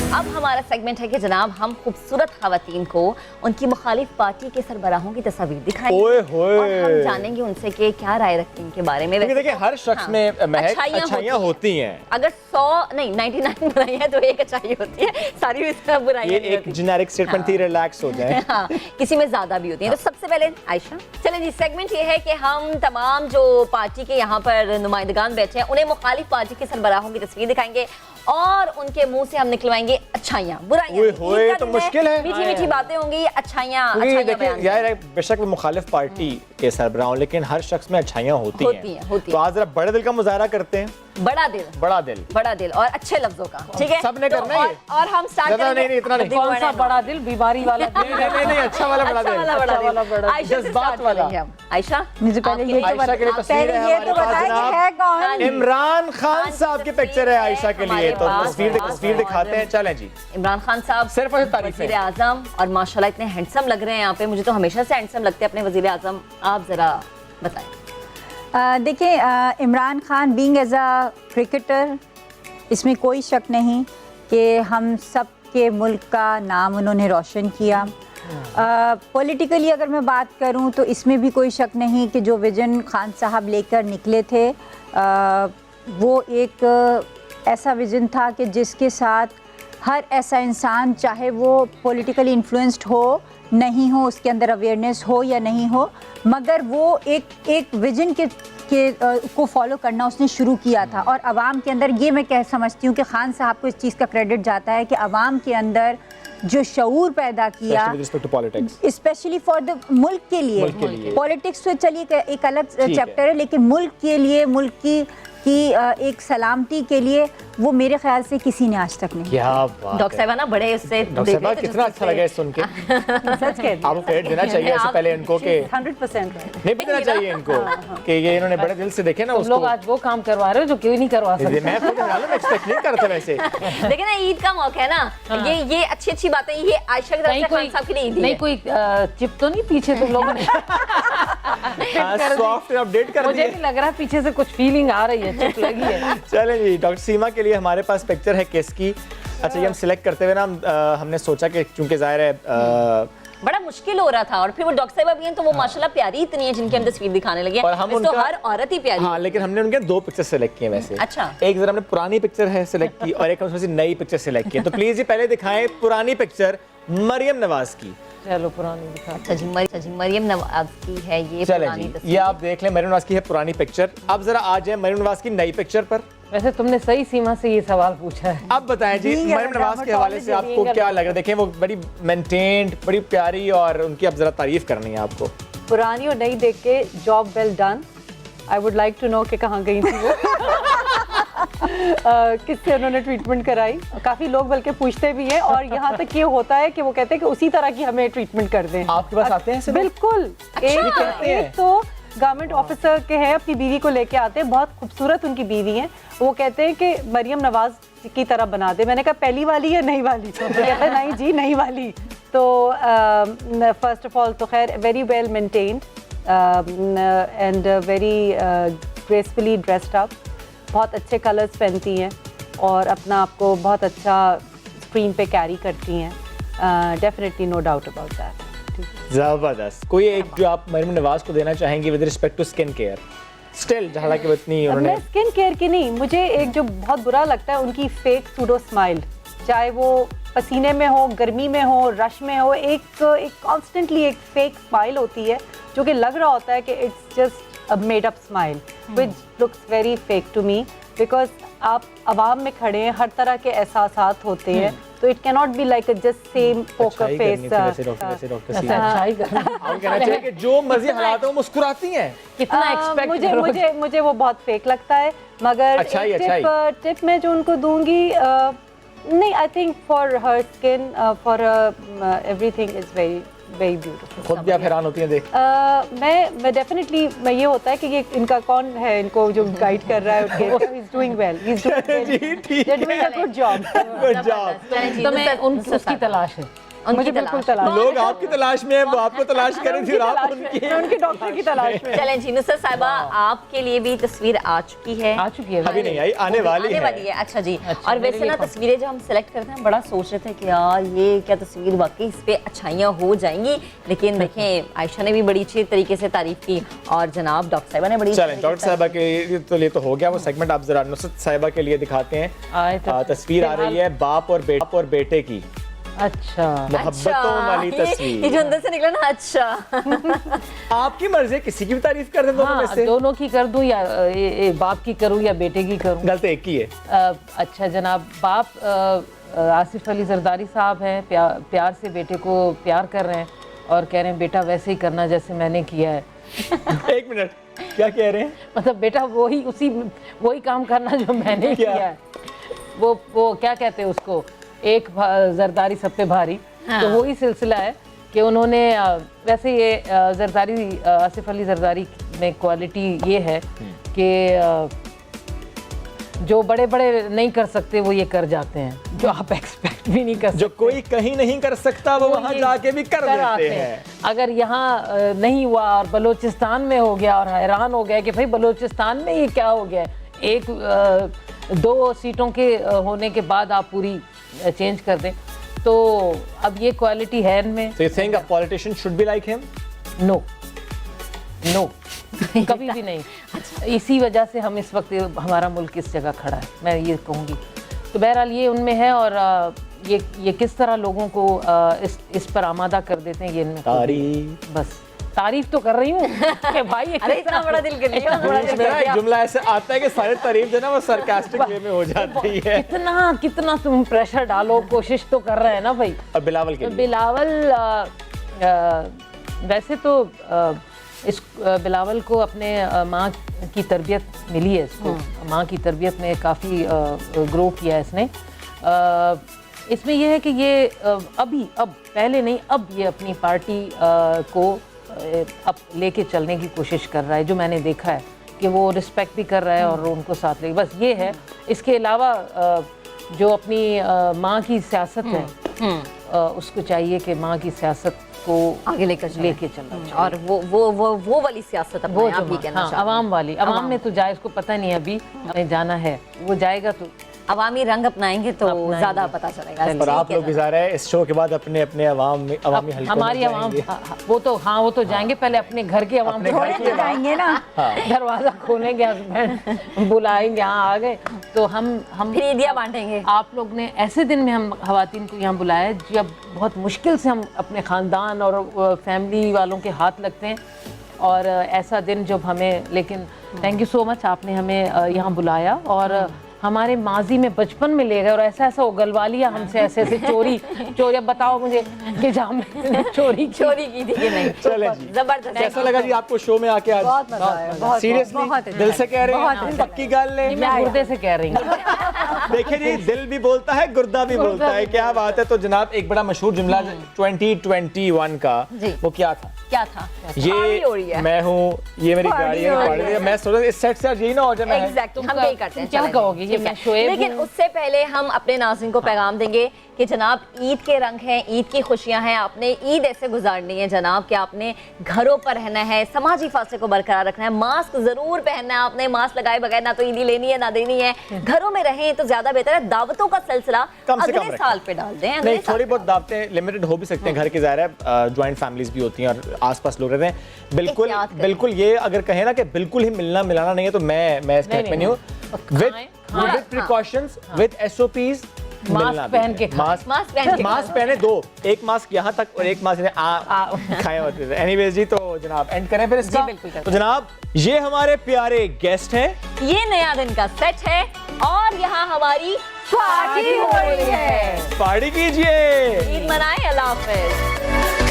अब हमारा सेगमेंट है कि जनाब हम खूबसूरत खवातीन को उनकी मुखालिफ पार्टी के सरबराहों की तस्वीर दिखाएंगे ओए होए। और हम जानेंगे उनसे कि क्या राय रखते हैं इनके बारे में। क्योंकि देखिए हर शख्स हाँ, में महक अच्छाइयाँ अच्छाइयाँ होती हैं। अगर 100 नहीं 99 बुराई है तो एक अच्छाई होती है, सारी बुराई ये एक जेनेरिक स्टेटमेंट थी, रिलैक्स हो जाए। हाँ, किसी में ज्यादा भी होती है। तो सबसे पहले आयशा, चलें जी, सेगमेंट ये है कि हम तमाम जो पार्टी के यहाँ पर नुमाइंदगान बैठे हैं उन्हें मुखालिफ पार्टी के सरबराहों की तस्वीर दिखाएंगे और उनके मुंह से हम निकलवाएंगे अच्छाइयाँ बुराइयाँ। ओए होए, तो मुश्किल है। मीठी मीठी बातें होंगी, अच्छाइयाँ देखिए बयान यार है, बेशक वो मुखालिफ पार्टी के सरबराह हों, लेकिन हर शख्स में अच्छाइयाँ होती हैं। तो आज जरा बड़े दिल का मुजाहरा करते हैं। बड़ा दिल, बड़ा दिल और अच्छे लफ्जों का, ठीक है? सबने करना है ये। और हम स्टार्ट करेंगे। नहीं, इतना नहीं। कौन सा बड़ा दिल? बीमारी वाला दिल? नहीं, अच्छा वाला बड़ा दिल, आयशा से start करेंगे हम। आयशा, मुझे पहले ये तो आयशा के लिए तस्वीर है ये तो हमारे पास बताइए है जनाब। कौन? इमरान खान साहब की पिक्चर है आयशा के लिए, तो हमारे तस्वीर दिखाते हैं। चलें जी, इमरान खान साहब सिर्फ और सिर्फ तारीफ है। वज़ीर आज़म, और माशाल्लाह इतने हैंडसम लग रहे हैं यहाँ पे। मुझे तो हमेशा से हैंडसम लगते हैं अपने वज़ीर आज़म। आप जरा बताएं। देखिए, Imran Khan being as a cricketer, इसमें कोई शक नहीं कि हम सब के मुल्क का नाम उन्होंने रोशन किया। पॉलिटिकली अगर मैं बात करूं तो इसमें भी कोई शक नहीं कि जो विजन खान साहब लेकर निकले थे वो एक ऐसा विजन था कि जिसके साथ हर ऐसा इंसान, चाहे वो पॉलिटिकली इन्फ्लुएंस्ड हो नहीं हो, उसके अंदर अवेयरनेस हो या नहीं हो, मगर वो एक विजन के को फॉलो करना उसने शुरू किया था। और आवाम के अंदर ये मैं कह समझती हूँ कि खान साहब को इस चीज़ का क्रेडिट जाता है कि आवाम के अंदर जो शऊर पैदा किया, स्पेशली फॉर द मुल्क के लिए। पॉलिटिक्स तो चलिए एक अलग चैप्टर है, लेकिन मुल्क के लिए, मुल्क की एक सलामती के लिए वो मेरे ख्याल से किसी ने आज तक नहीं। क्या बात डॉक्टर साहब ना बड़े उससे कितना अच्छा लगा सुन के। सच कहती आपको क्रेडिट देना चाहिए इससे पहले इनको कि 100% right। नहीं देना चाहिए इनको कि ये इन्होंने बड़े दिल से देखे ना तुम उसको। लोग आज वो काम करवा रहे हो जो क्यों नहीं करवा सकते। मैं खुद मैं एक्सपेक्ट नहीं करता वैसे। देखिए ना, ईद का मौका है ना, ये अच्छी बातें, ये आयशा की तरफ से खान साहब के लिए ईद है। नहीं कोई चिप तो नहीं पीछे तुम लोगों ने? सॉफ्टवेयर अपडेट कर मुझे दिए। भी लग रहा है पीछे से कुछ फीलिंग आ रही है, चिप लगी है। चलें जी, डॉक्टर सीमा के लिए हमारे पास पिक्चर है किस की। अच्छा, ये हम सिलेक्ट करते हुए ना हमने सोचा कि चूंकि जाहिर है बड़ा मुश्किल हो रहा था, और फिर वो डॉक्टर साहिबा भी हैं तो वो माशाल्लाह प्यारी इतनी है जिनकी हम तस्वीर दिखाने लगे। और हम वैसे तो उनका- हर औरत ही प्यारी। हाँ, लेकिन हमने उनके 2 पिक्चर सेलेक्ट किए वैसे। अच्छा। एक जरा हमने पुरानी पिक्चर है सेलेक्ट की और एक हम थोड़ी सी नई पिक्चर सेलेक्ट की। तो प्लीज ये पहले दिखाएं पुरानी पिक्चर मरियम नवाज की। चलो पुरानी दिखा। अच्छा जी, मरियम नवाज की है ये चलें पुरानी जी, तस्वीर। ये आप देख लें, मरियम नवाज की है पुरानी पिक्चर। अब जरा आ जाए मरियम नवाज की नई पिक्चर पर। वैसे तुमने सही सीमा से ये सवाल पूछा है। अब बताएं जी, मरियम नवाज के हवाले से आपको क्या लग रहा है? देखें वो बड़ी मेंटेन्ड, बड़ी प्यारी, और उनकी अब जरा तारीफ करनी है आपको। पुरानी और नई देख के job well done. I would like to know कि कहाँ गई थी वो। किससे उन्होंने ट्रीटमेंट कराई। काफ़ी लोग बल्कि पूछते भी हैं, और यहाँ तक ये होता है कि वो कहते हैं कि उसी तरह की हमें ट्रीटमेंट कर दें। आपके पास आते हैं ऐसे लोग? बिल्कुल। एक तो गवर्नमेंट ऑफिसर के हैं, अपनी बीवी को लेके आते हैं, बहुत खूबसूरत उनकी बीवी है। वो कहते हैं कि मरियम नवाज की तरह बना दे। मैंने कहा पहली वाली या नई वाली? तो कहता है नहीं जी, नई वाली। तो फर्स्ट ऑफ ऑल तो खैर very well maintained and very gracefully dressed up. बहुत अच्छे कलर्स पहनती हैं और अपना आपको बहुत अच्छा स्क्रीन पे कैरी करती हैं। Definitely no doubt about that. जबरदस्त। कोई एक जो आप मरियम नवाज को देना चाहेंगे with respect to skin care? Still हालांकि इतनी उन्होंने मैं स्किन केयर की नहीं, मुझे एक जो बहुत बुरा लगता है उनकी फेक सूडो स्माइल। चाहे वो पसीने में हो, गर्मी में हो, रश में हो, एक कॉन्स्टेंटली एक फेक स्माइल होती है जो कि लग रहा होता है कि it's just a made up smile which looks very fake to me. Because आप आवाम में खड़े हैं, हर तरह के एहसासात होते हैं, तो it can not be like just same poker face. Doctor अच्छा ही करना। आपको कहना चाहिए कि जो मर्जी हालात हो मुस्कुराती हैं। कितना एक्सपेक्ट मुझे मुझे मुझे वो बहुत फेक लगता है। मगर अच्छाई, टिप मैं जो उनको दूंगी, नहीं, I think for her skin, for everything is very very beautiful. खुद भी आप हैरान होती हैं देख। मैं डेफिनेटली, मैं ये होता है कि ये इनका कौन है, इनको जो गाइड कर रहा है, he is doing well, he is doing a good job. Good job. तो मैं उसकी तलाश है। मुझे बिल्कुल तलाश। लोग आपकी तलाश में हैं, वो आपको तलाश करें थी और आप उनकी। मैं उनके डॉक्टर की तलाश में। चलें जी, नुसरत साहिबा आपके लिए भी तस्वीर आ चुकी है। आ चुकी है। अभी नहीं आई, आने वाली है। अच्छा जी। अच्छा, और वैसे मेरे ना लिए तस्वीरें जब हम सेलेक्ट करते हैं बड़ा सोच रहे थे कि यार ये क्या तस्वीर, वाकई इस पे अच्छाइयाँ हो जाएंगी, लेकिन देखें आयशा ने भी बड़ी अच्छी तरीके से तारीफ की और जनाब डॉक्टर साहिबा ने बड़ी। चलें, डॉक्टर साहिबा के तो लिए तो हो गया वो सेगमेंट। आप जरा नुसरत साहिबा के लिए दिखाते हैं। तस्वीर आ रही है बाप और बेटे की, अच्छा मोहब्बतों वाली तस्वीर। ये जो अंदर से निकला ना, अच्छा। आपकी मर्जी है, किसी की भी तारीफ कर दें दोनों में हाँ, से। दोनों की कर दूं या बाप की करूं या बेटे की करूं? गलत एक ही है। अच्छा जनाब, बाप आसिफ अली जरदारी साहब हैं, प्यार से बेटे को प्यार कर रहे हैं और कह रहे हैं बेटा वैसे ही करना जैसे मैंने किया है। एक मिनट, क्या कह रहे हैं? मतलब बेटा वही काम करना जो मैंने किया है। वो क्या कहते हैं उसको, एक जरदारी सब पे भारी। हाँ। तो वही सिलसिला है कि उन्होंने वैसे ये जरदारी, आसिफ अली जरदारी में क्वालिटी ये है कि जो बड़े बड़े नहीं कर सकते वो ये कर जाते हैं, जो आप एक्सपेक्ट भी नहीं कर सकते। जो कोई कहीं नहीं कर सकता वो वहां जाके भी कर देते हैं। अगर यहाँ नहीं हुआ और बलूचिस्तान में हो गया और हैरान हो गया कि भाई बलूचिस्तान में ये क्या हो गया, एक 2 सीटों के होने के बाद आप पूरी चेंज कर दें, तो अब ये क्वालिटी है इनमें। So you think a politician should be like him? No कभी भी नहीं। इसी वजह से हम इस वक्त हमारा मुल्क इस जगह खड़ा है, मैं ये कहूँगी। तो बहरहाल ये उनमें है, और ये किस तरह लोगों को इस पर आमादा कर देते हैं, ये इनमें तारीफ। बस तारीफ तो कर रही हूँ कि भाई अरे इतना बड़ा दिल कर लिया, बड़ा दिल कर मेरा एक लिया। जुमला ऐसे आता है कि सारे तारीफ जो ना वो सरकास्टिक वे में हो जाती है। कितना तुम प्रेशर डालो, कोशिश तो कर रहे हैं ना भाई। और बिलावल के लिए? बिलावल वैसे तो इस बिलावल को अपने माँ की तरबियत मिली है, इसको माँ की तरबियत में काफ़ी ग्रो किया है इसने। इसमें यह है कि ये अब पहले नहीं, अब ये अपनी पार्टी को अब लेके चलने की कोशिश कर रहा है, जो मैंने देखा है कि वो रिस्पेक्ट भी कर रहा है और उनको साथ ले, बस ये है। इसके अलावा जो अपनी माँ की सियासत है, उसको चाहिए कि माँ की सियासत को आगे लेकर चलना चाहिए। और वो वाली सियासत अपने वो आप जो भी कहना हाँ, चाहते हैं। अवाम वाली, अवाम में तो जाए, इसको पता नहीं अभी हमें जाना है, वो जाएगा तो अवामी रंग अपनाएंगे तो अपनाएंगे। ज्यादा पता चलेगा। और आप लोग भी ज़ाहिर है इस शो के बाद अपने अपने अवामी हलकों में हमारी अवाम जाएंगे। वो तो जाएंगे, पहले अपने घर के अवाम अपने को घर के जाएंगे ना। दरवाजा खोलेंगे, हस्बैंड बुलाएंगे, यहाँ आ गए तो हम फिर ईदिया बांटेंगे। आप लोग ने ऐसे दिन में हम खवातीन को यहाँ बुलाया जब बहुत मुश्किल से हम अपने ख़ानदान और फैमिली वालों के हाथ लगते हैं, और ऐसा दिन जब हमें, लेकिन थैंक यू सो मच, आपने हमें यहाँ बुलाया और हमारे माजी में बचपन में ले गए और ऐसा ऐसा उगलवा लिया हमसे, ऐसे ऐसे चोरी। अब बताओ मुझे कि जहाँ हमने चोरी की थी कि नहीं? चले जी, जबरदस्त। कैसा लगा जी आपको शो में आके आज? बहुत मजा आया, बहुत सीरियसली दिल से कह रहे हैं, पक्की गल है। मैं गुर्दे से कह रही हूँ। देखिए जी, दिल भी बोलता है, गुर्दा भी बोलता है, क्या बात है। तो जनाब एक बड़ा मशहूर जुमला 2021 का, जी। वो क्या था? क्या था? गाड़ी हो रही ये है। मैं हूँ, ये मेरी गाड़ी है, गाड़ी है। मैं सोच रहा इस सेट से आज यही ना हो जाए। मैं एग्जैक्टली, हम यही करते हैं। क्या चलें। कहोगे, ये ठीक मैं है। शोएब लेकिन हूँ। उससे पहले हम अपने नाज़रीन को पैगाम देंगे कि जनाब ईद के रंग हैं, ईद की खुशियां हैं, आपने ईद ऐसे गुजारनी है जनाब कि आपने घरों पर रहना है, समाजी फासले को बरकरार रखना है, मास्क जरूर पहनना है आपने, मास्क लगाए बगैर ना तो ईदी लेनी है ना देनी है, घरों में रहें तो ज्यादा बेहतर है। दावतों का सिलसिला कम से कम अगले रखें। साल पे डाल दें। अगले नहीं, साल थोड़ी पे बहुत दावतें लिमिटेड हो भी सकते हैं, घर के ज़ाहिर है ज्वाइंट फैमिलीज भी होती हैं और आसपास लोग रहते हैं। बिल्कुल एहतियात करें। बिल्कुल, ये अगर कहें ना कि बिल्कुल ही मिलना मिलाना नहीं है तो मैं इस कैट में नहीं हूँ। With precautions, with SOPs, mask पहन के खाएं। मास्क पहन के मास्क पहने दो, एक मास्क यहाँ तक और एक मास्क खाए होते थे। एनीवेज जी, तो जनाब एंड करें फिर इसका। जी, बिल्कुल करें। तो जनाब ये हमारे प्यारे गेस्ट हैं, ये नया दिन का सेट है और यहाँ हमारी पार्टी हो रही है। पार्टी कीजिए। ईद मनाएं। अल्लाह हाफिज।